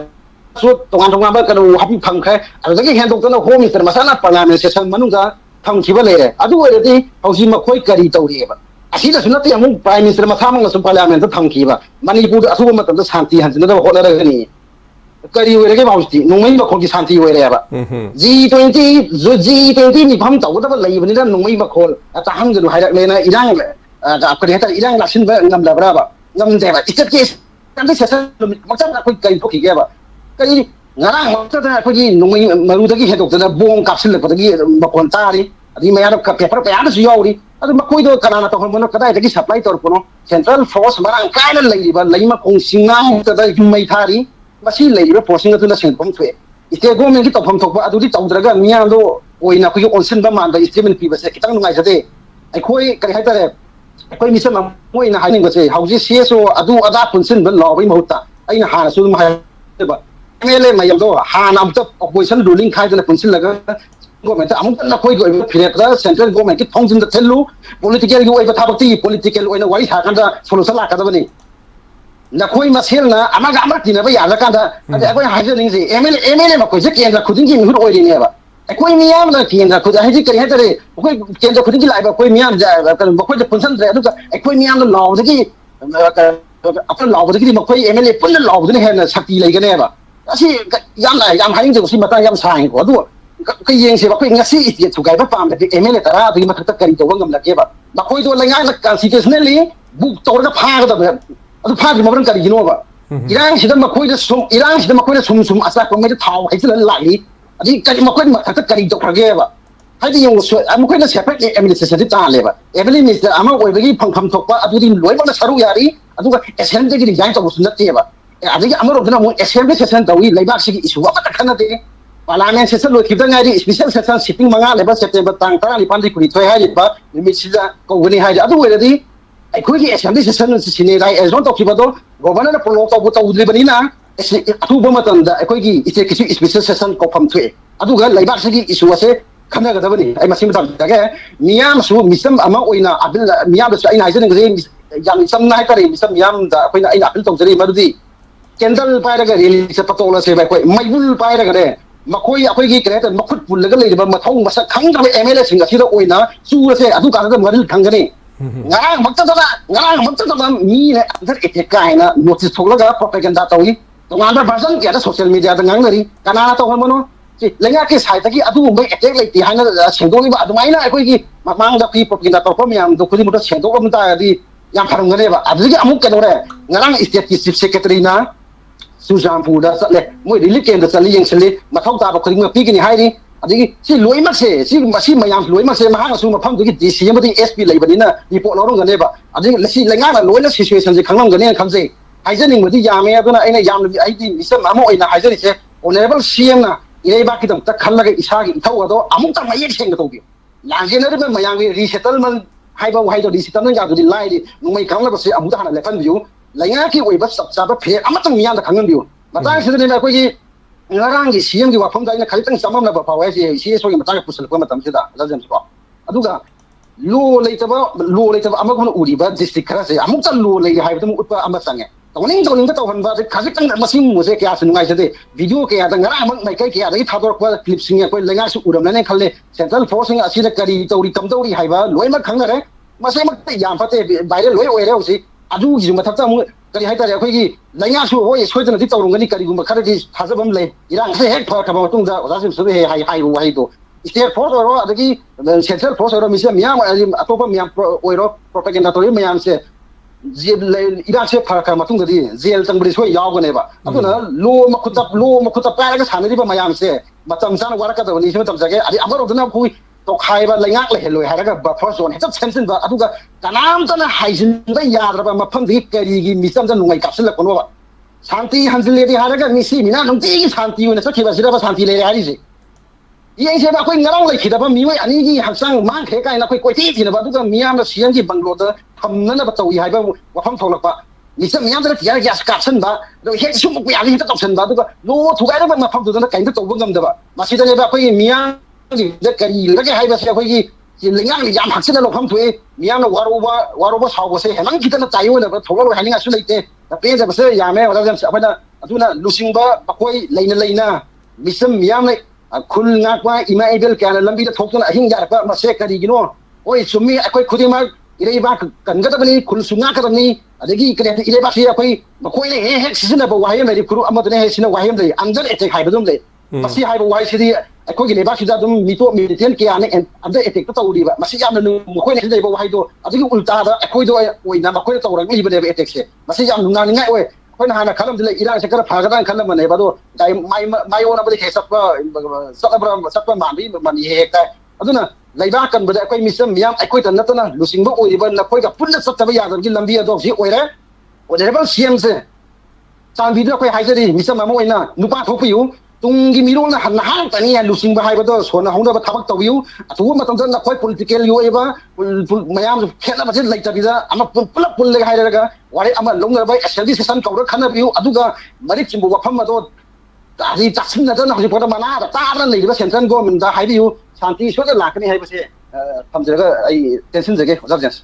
सो तोंगान कनो हापि फंखै अदगी हेंदोक्तनो होम मिनिस्टर मसाना पार्लियामेंट सेशन मनुंगा फंखिबा लेरे अदु ओइरदि हौजि मखोय करी तौरिएबा असीदसु नते अमु प्राइम मिनिस्टर मसामंगसु पार्लियामेंट थंखिबा मणिपुर असुब मतम शांति हंजनदा होनरगनी करी ओइरगे बाउस्ति नोंमै मखोगी शांति ओइरेबा G20 निफम तौगदबा लैबनिदा नोंमै मखोल ताहंगनु हाइरकलेना इरांग आपको हेता इरांग लासिनबा ngамлабраबा ngамदेबा इचके कंदे सेसन मचम अखोय कई थोखिगेबा कई ngarang मक्तदा अखोगी नोंमै मरुदगी हेदोक्तदा बोंग कापसिलपदगी मखोन तारी अदि मयानो पेपर पयानसु यावरी अदु मखोयदो कनाना तखमनो कदायदगी सप्लाई तोरपनो सेंट्रल फोर्स मरांग कायना लैरिबा लैमा कोंसिंगा तदा जुमै थारी मसी लैरिबा फोर्सिंग अदुना सेंपम थोए स्टेट गवर्नमेंट की तफम थोप अदुदि तौद्रगा मियादो ओइना खै ओनसिनबा मानबा स्टेटमेंट पीबसे खितंग नुंगाइजदे अखोय करै हाइतारे अखोय मिसम मोइना हाइनिंगसे हौजि CSO अदु अदा पुनसिनबा लॉबई महुता अइना हानसु हाइबा एमएलए मयमदो हान अमत अपोजिशन रूलिंग खाइदना पुनसिनलगा गवर्नमेंट अमुक नखोय गो फिरेतदा सेंट्रल गवर्नमेंट की थोंजिन द थेलु पॉलिटिकल की ओइबा थाबती पॉलिटिकल ओइना वाइ थाकांदा सोलुसन लाकदबनी नखोय मसेलना अमागा अमा तिनबा यालकांदा अदे अखोय हाइजनिंगसे एमएलए मखोयसे केंद्र खुदिंगी मिहुर ओइरिनेबा अखोय मियामना केंद्र खुद हाइजि करि हाइतरे अखोय केंद्र खुदिंगी लाइबा अखोय मियाम जा मखोय पुनसनद्रे अदुगा अखोय मियामना लावदगी अपन लावदगी मखोय एमएलए पुन लावदने हेना शक्ति लैगनेबा असि याम हाइंगजे सि मता याम साइंगो अदु कई येंगसे अखोय ngasi इस्टेट सुगाइबा पामदे एमएलए तरा अदुगी मथक्ता करि तौबा ngamlakeबा मखोयदो लैंगाना कॉन्स्टिट्यूशनली बुक तौरगा फागदबा अदु फागि मबरन करिगिनोबा इरांग सिदा मखोयदा सुम असा कोंगै थाव हाइजल लाइ अदि करि मखोय मथक्ता करि तौखरगेबा हाइदि यंग मखोयदा सेपरेट एडमिनिस्ट्रेशन तालेबा एबली मिनिस्टर अमा ओइबगी फंगफम थोकपा अदुदि लोइबना सरु यारी अदुगा एसेंबली रिजाइन तौबसु नतेबा अदि अमरोदना मो एसेंबली सेशन तौई लैबाक्सिगी इशु अमता खनदे पार्लियामेंट सेशन लोखिबदा गाइदि स्पेशल सेशन सिटिंग मंगा लेबा सेप्टेम्बर तांग 15 कुरिथोय हाइबा निमिसिदा कौगनी हाइदि अदु ओइरदि अखोगी एसेंबली सेशन सिने राइ एजोन तौखिबदो गवर्नर पोलो तौद्रिबनिना अथुब मतंदा अखोगी स्टेट किसु स्पेशल सेशन कोफम थुए अदुगा लैबाक्सिगी इशु असे खनगदबनी आई मसिम तगे मियाम सु मिसम अमा ओइना अबिल मियाम सु आइना हाइजनिंगजे याम समना हाइतरे मिसम मियाम दा अखोइना आइना अपिल तौजरी मरुदी कैंडल पायरगा रेली से पतोला से बाय मैबुल पायरगा रे मखोई अखोगी क्रेट मखुत पुल्लगा लेरिबा मथौ मसक खंगदबा एमएलए सिंग असिदा ओइना चुरसे अदु कानदा मरिल खंगनी ngarang makta da mi ne andar ete kai na notice thogla ga propaganda tawi to ngandar version ke da social media da ngang nari kana to hono si lenga ke sai ta ki adu bai attack lai ti hana sengdong ba adu mai na koi ki mang da ki propaganda to pom yam do kuli mo sengdong ba ta di yang parang ngane ba adu ki amuk ke dore ngarang state chief secretary na Sujanpur da satle moi relief ken da sali yang sali mathau ta ba kuli ma pi ki ni hai di adigi si loi mak se si mayam loi mak se ma ha su ma pham du ki DC ma di SP lai ba ni na report lo ngane ba adigi lasi lenga na loi la situation je khangnam gane kham se haijening mo di yame aduna aina yam ai di misam amo ina haijeni se honorable CM na ire ba ki dam ta khallaga isa gi ithau ado amuk ta mayek seng to gi langje na ma yang resettlement hai ba hai do resettlement ga du di lai di numai khangla ba se amuk ta hana lepan view lenga ki oi ba sab sa ba phe amatang miyam da khangam view matang se ne ko gi ngarang gi CM gi wafam da ina khalitang samam na ba pawai si so gi matang pusal ko matam se da lazem ko aduga lo leitaba amaguna uri ba district khara se amuk ta lo lei hai ba mu utpa amasange tawning ka tawhan ba khajitang masing mo se kya sungai se de video kya da ngara amang mai kai kya da thador kwa clip sing ko lenga su uram na ne khalle central force sing asida kari tawri kam tawri hai ba loi ma khang re masai mak te yam pate baire loi oi re usi adu gi ma thapta mu kari hai ta ya khoi gi lenga su hoi soi na ti tawrung gani kari gum khara di thajabam le irang se hek pha ka ba tung da oda sim su he hai wai do state force ro adagi central force ro misia miam atopa miam oi ro propaganda tori miam se Iraq se phaka matung da di jail tang bri soi yaw gane ba aduna lo ma khuta pa ga sanari ba mayam se matam san wara ka da ni se matam jage adi amaro duna khu to khai ba lengak le heloi haraga buffer zone he sensin ba aduga kanam tana haijin ba yadra ba mafam di kari gi misam da nungai kapsul ko ba santi hanjile di haraga misi mina nung ti santi una sakhi ba sira ba santi le hari se yang saya nak kau ngarang lagi kita pun miwai ani ni haksang mang kaya nak kau ti na ba tu kan miam da siang ji banglo da tham na ba tau hai ba wa pham thol ba ni sa miam da tiar ya skat sen ba do he su mu ya ni ta tok sen ba tu ka lo thu ga da ba ma pham tu da kai da tau bangam da ba ma si da ne ba kau miam ji da kari la ke hai ba sia kau ji lengang ni jam haksen lo pham tu miam na waro ba saw ko se hemang kita na tayo na ba thol lo hai ni nga su leite da pe ja ba se ya me wa da jam sa ba na aduna lusing ba koi leina misam miam na khul ngakwa ima edel kana lambi da thokna ahing jar pa ma se kari gino oi sumi akoi khudi ma irei ba kan ga tabani khul sunga ka ni adagi kre irei ba sia akoi ma koi le he sisina ba wahim le kuru amad ne he sina wahim le under attack hai badum le masi hai ba wai sidi akoi gi le ba sida dum mito militian ke ane under attack ta uri ba masi yam nu mo koi le ba wai do adagi ulta da akoi do oi na ma koi ta urang li ba de attack se masi yam nu na ngai oi koi na hana khalam dile ira se kara phagadan khalam ne ba do dai mai ona ba de sap sap ma bi man he ta aduna leiba kan ba koi misam miam koi tan natana lusing ba oi ba na koi ga punna sap ta ba ya gi lambi do si oi re o de ba siam se san video koi hai jari misam ma moi na nupa thok yu tung gi miro na han han ta ni lusing ba hai ba do so na hong da ba thabak taw yu atu ma tam na koi political yu e ba mayam khena ba se lai ta bi da ama pulap pul le hai ra wari ama long ba SLD session kaw ra khana biu aduga mari chimbu wa pham ma do ari taksin na na report mana da ta ran le ba central government da hai biu santi so da lakani hai ba se pham jega ai tension jege hozar jas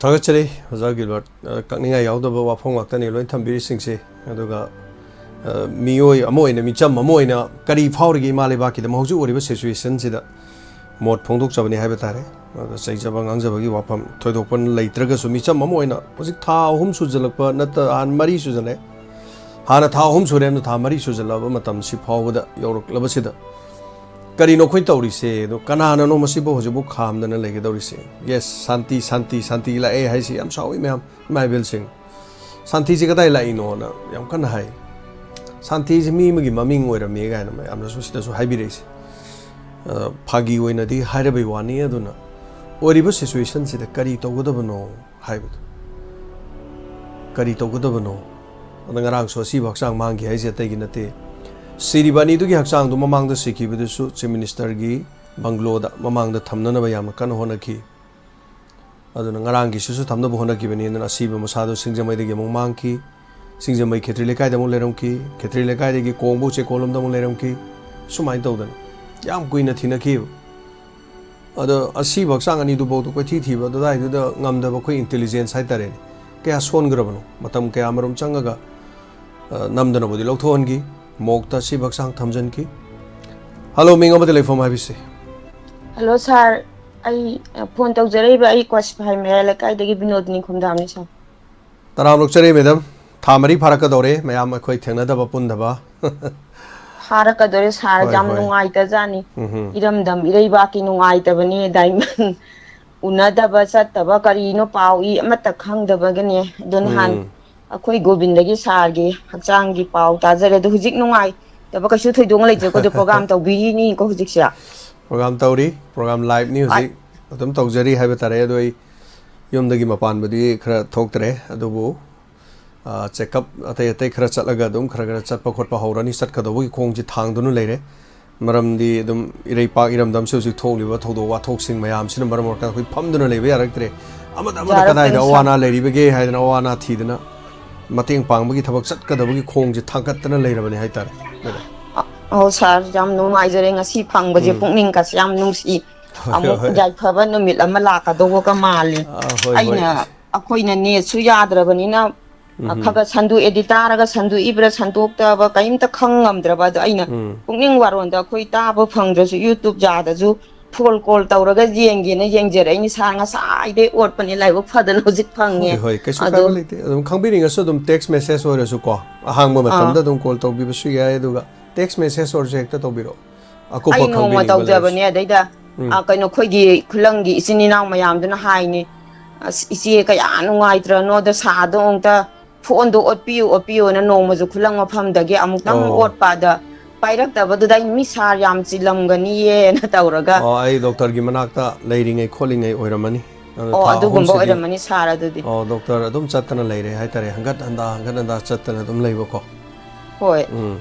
thagachari hozar gilbert kakninga yawda ba wafong waktani loi thambiri singse aduga mioi amoi na micham amoi na kari phawri male ba ki da mawju ori ba situation sida mot phongdok chabani hai ba tare sai jaba ngang jaba gi wafam thoidokpan leitraga su micham amoi na hojik tha ahum su jalakpa nata han mari su jale hana tha ahum su rem tha mari su jalaba matam si phawda yorok laba sida kari no khoi tawri se do kana na no masi bo hojibu kham na lege dawri se yes santi la hai si am sawi mem mai bel sing santi ji kadai la ino na yam kan hai santi ji mi magi maming oira me ga na am na so sida so hai bi reise phagi oina di hairai wani aduna oriba situation sida kari tawgadabano haibadu kari tawgadabano ngarang so si baksang mangi haise tagi nate siribani du gi haksang du mamang da sikhi bidu su chief minister gi banglo da mamang da thamna na ba yam kan hona ki aduna ngarang gi su thamna ba hona ki bani na asiba masado singjamai de gi mamang ki singjamai khetri lekai da mo leram ki khetri lekai de gi kongbo che kolom da mo leram ki sumai tawdan yam kuina thina ki ada asi baksang ani du bo du ko thi ba da du da ngam da ba ko intelligence hai tare kya son grabano matam kya amarum changaga namdana bodi lokthon gi mokta si baksang thamjan ki hello minga ba telefon ha bise hello sir ꯑꯩ ꯐꯣꯟ ꯇꯧꯖꯔꯛꯏꯕ ꯑꯩ ꯀ꯭ꯋꯥꯁꯤꯐꯥꯏ ꯃꯌꯥꯏ ꯂꯩꯀꯥꯏꯗꯒꯤ ꯕꯤꯅꯣꯗꯤꯅꯤ ꯈꯨꯝꯗꯥꯝꯅꯤ ꯁꯥꯔ ꯇꯔꯥꯝꯂꯛꯆꯔꯤ ꯃꯦꯗꯝ ꯊꯥ ꯃꯔꯤ ꯐꯥꯔꯛꯀꯗꯧꯔꯦ ꯃꯌꯥꯝ ꯑꯩꯈꯣꯏ ꯊꯦꯡꯅꯗꯕ ꯄꯨꯟꯗꯕ ꯐꯥꯔꯛꯀꯗꯧꯔꯦ ꯁꯥꯔ ꯍꯣꯏ ꯌꯥꯝ ꯍꯣꯏ ꯅꯨꯡꯉꯥꯏꯇꯖꯥꯠꯅꯤ ꯎꯝ ꯏꯔꯝꯗꯝ ꯏꯔꯩꯕꯥꯛꯀꯤ ꯅꯨꯡꯉꯥꯏꯇꯕꯅꯤ ꯗꯥꯏꯃꯟ ꯎꯅꯗꯕ ꯆꯠꯇꯕ ꯀꯔꯤꯅꯣ ꯄꯥꯎ ꯏ ꯑꯃꯠꯇ ꯈꯪꯗꯕꯒꯅꯦ ꯑꯗꯨ ꯅꯍꯥꯟ ꯎꯝ ꯑꯩꯈꯣꯏ ꯒꯣꯕꯤꯟꯗꯒꯤ ꯁꯥꯔꯒꯤ ꯍꯛꯆꯥꯡꯒꯤ ꯄꯥꯎ ꯇꯥꯖꯔꯦ ꯑꯗꯣ ꯍꯧꯖꯤꯛ ꯅꯨꯡꯉꯥꯏꯇꯕ ꯀꯩꯁꯨ ꯊꯣꯏꯗꯣꯛꯅ ꯂꯩꯇ꯭ꯔꯦꯀꯣ ꯄ꯭ꯔꯣꯒꯥꯝ ꯇꯧꯕꯤꯔꯤꯅꯤꯀꯣ ꯍꯧꯖꯤꯛꯁꯦ ꯄ꯭ꯔꯣꯒꯥꯝ ꯇꯧꯔꯤ ꯄ꯭ꯔꯣꯒꯥꯝ ꯂꯥꯏꯚꯅꯤ ꯍꯧꯖꯤꯛ ꯑꯗꯨꯝ ꯇꯧꯖꯔꯤ ꯍꯥꯏꯕ ꯇꯥꯔꯦ ꯑꯗꯣ ꯑꯩ ꯌꯨꯝꯗꯒꯤ ꯃꯄꯥꯟꯕꯨꯗꯤ ꯈꯔ ꯊꯣꯛꯇ꯭ꯔꯦ ꯑꯗꯨꯕꯨ ꯆꯦꯛꯑꯞ ꯑꯇꯩ ꯑꯇꯩ ꯈꯔ ꯆꯠꯂꯒ ꯑꯗꯨꯝ ꯈꯔ ꯆꯠꯄ ꯈꯣꯠꯄ ꯍꯧꯔꯅꯤ ꯆꯠꯀꯗꯧꯕꯒꯤ ꯈꯣꯡꯁꯤ ꯊꯥꯡꯗꯨꯅ ꯂꯩꯔꯦ ꯃꯔꯝꯗꯤ ꯑꯗꯨꯝ ꯏꯔꯩꯄꯥꯛ ꯏꯔꯝꯗꯝꯁꯤ ꯍꯧꯖꯤꯛ ꯊꯣꯛꯂꯤꯕ ꯊꯧꯗꯣꯛ ꯋꯥꯊꯣꯛꯁꯤꯡ ꯃꯌꯥꯝꯁꯤꯅ ꯃꯔꯝ ꯑꯣꯏꯔꯀꯥꯟꯗ ꯑꯩꯈꯣꯏ ꯐꯝꯗꯨꯅ ꯂꯩꯕ ꯌꯥꯔꯛꯇ꯭ꯔꯦ ꯑꯃꯗ ꯀꯗꯥꯏꯗ ꯌꯥꯔꯛꯇ꯭ꯔꯦ ꯑꯋꯥ ꯁꯥꯔ ꯑꯅꯥ ꯂꯩꯔꯤꯕꯒꯦ ꯍꯥꯏꯗꯅ ꯑꯋꯥ ꯑꯅꯥ ꯊꯤꯗꯅ ꯃꯇꯦꯡ ꯄꯥꯡꯕꯒꯤ ꯊꯕꯛ ꯆꯠꯀꯗꯕꯒꯤ ꯈꯣꯡꯁꯦ ꯊꯥꯡꯒꯠꯇꯅ ꯂꯩꯔꯕꯅꯤ ꯍꯥꯏꯇꯥꯔꯦ ꯃꯦꯗꯥꯝ ꯑꯧ ꯁꯥꯔ ꯌꯥꯝ ꯅꯨꯡꯉꯥꯏꯖꯔꯦ ꯉꯁꯤ ꯐꯪꯕꯁꯦ ꯎꯝ ꯄꯨꯛꯅꯤꯡꯒꯁꯦ ꯌꯥꯝ ꯅꯨꯡꯁꯤ ꯍꯣꯏ ꯑꯃꯨꯛ ꯍꯣꯏ ꯌꯥꯏꯐꯕ ꯅꯨꯃꯤꯠ ꯑꯃ ꯂꯥꯛꯀꯗꯧꯕꯒ ꯃꯥꯜꯂꯤ ꯍꯣꯏ ꯍꯣꯏ ꯑꯩꯅ ꯑꯩꯈꯣꯏꯅ ꯅꯦꯠꯁꯨ ꯌꯥꯗ꯭ꯔꯕꯅꯤꯅ ꯈꯒ ꯁꯟꯗꯣꯛꯑꯦꯗꯤ ꯇꯥꯔꯒ ꯁꯟꯗꯣꯛꯏꯕ꯭ꯔꯥ ꯁꯟꯗꯣꯛꯇꯕ ꯀꯔꯤꯝꯇ ꯈꯪ ꯉꯝꯗ꯭ꯔꯕ ꯑꯗꯣ ꯑꯩꯅ ꯎꯝ ꯄꯨꯛꯅꯤꯡ ꯋꯥꯔꯣꯟꯗ ꯑꯩꯈꯣꯏ ꯇꯥꯕ ꯐꯪꯗ꯭ꯔꯁꯨ ꯌꯨꯇꯨꯕ ꯌꯥꯗꯁꯨ ꯐꯣꯜ ꯀꯣꯜ ꯇꯧꯔꯒ ꯌꯦꯡꯒꯦꯅ ꯌꯦꯡꯖꯔꯛꯏꯅꯤ ꯁꯥꯔ ꯉꯁꯥꯏꯗꯩ ꯑꯣꯠꯄꯅꯦ ꯂꯥꯏꯕꯛ ꯐꯗꯅ ꯍꯧꯖꯤꯛ ꯐꯪꯉꯦ ꯍꯣꯏ ꯍꯣꯏ ꯀꯩꯁꯨ ꯑꯗꯣ ꯀꯥꯏꯕ ꯂꯩꯇꯦ ꯑꯗꯨꯝ ꯈꯪꯕꯤꯅꯤꯡꯉꯁꯨ ꯑꯗꯨꯝ ꯇꯦꯛꯁ ꯃꯦꯁꯦꯖ ꯑꯣꯏꯔꯁꯨ ꯀꯣ ꯑꯍꯥꯡꯕ ꯃꯇꯝꯗ ꯑꯗꯨꯝ ꯀꯣꯜ ꯇꯧꯕꯤꯕꯁꯨ ꯌꯥꯏ ꯑꯗꯨꯒ ꯇꯦꯛꯁ ꯃꯦꯁꯦꯖ ꯑꯣꯏꯔꯁꯨ ꯍꯦꯛꯇ ꯇꯧꯕꯤꯔꯛꯑꯣ ꯑꯩ ꯑꯀꯨꯞꯄ ꯅꯣꯡꯃ ꯈꯪꯕꯤꯅꯤꯡꯕ ꯂꯩꯔꯁꯨ ꯇꯧꯖꯕꯅꯦ ꯑꯗꯩꯗ ꯎꯝ ꯀꯩꯅꯣ ꯑꯩꯈꯣꯏꯒꯤ ꯈꯨꯂꯪꯒꯤ ꯏꯆꯤꯟ ꯏꯅꯥꯎ ꯃꯌꯥꯝꯗꯨꯅ ꯍꯥꯏꯅꯤ ꯑꯁ ꯏꯆꯦ ꯀꯌꯥ ꯅꯨꯡꯉꯥꯏꯇ꯭ꯔꯅꯣꯗ ꯁꯥꯗꯣ ꯑꯃꯨꯛꯇ ꯐꯣꯟꯗꯣ ꯑꯣꯠꯄꯤꯌꯨ ꯑꯣꯠꯄꯤꯌꯨꯅ ꯅꯣꯡꯃꯁꯨ ꯈꯨꯂꯪ ꯃꯐꯝꯗꯒꯤ ꯑꯃꯨꯛꯇꯪ ꯑꯣ ꯑꯣꯠꯄꯗ ꯄꯥꯏꯔꯛꯇꯕꯗꯨꯗ ꯑꯩ ꯃꯤ ꯁꯥꯔ ꯌꯥꯝ ꯆꯤꯜꯂꯝꯒꯅꯤꯌꯦꯅ ꯇꯧꯔꯒ ꯑꯩ ꯗꯣꯛꯇꯔꯒꯤ ꯃꯅꯥꯛꯇ ꯂꯩꯔꯤꯉꯩ ꯈꯣꯠꯂꯤꯉꯩ ꯑꯣꯏꯔꯝꯃꯅꯤ ꯑꯗꯨ ꯑꯣ ꯊꯥ ꯑꯗꯨꯒꯨꯝꯕ ꯑꯍꯨꯝꯁꯤꯗꯤ ꯑꯣꯏꯔꯝꯃꯅꯤ ꯁꯥꯔ ꯑꯗꯨꯗꯤ ꯗꯣꯛꯇꯔ ꯑꯗꯨꯝ ꯆꯠꯇꯅ ꯂꯩꯔꯦ ꯍꯥꯏꯇꯥꯔꯦ ꯍꯟꯒꯠ ꯍꯟꯗ ꯆꯠꯇꯅ ꯑꯗꯨꯝ ꯂꯩꯕꯀꯣ ꯍꯣꯏ ꯎꯝ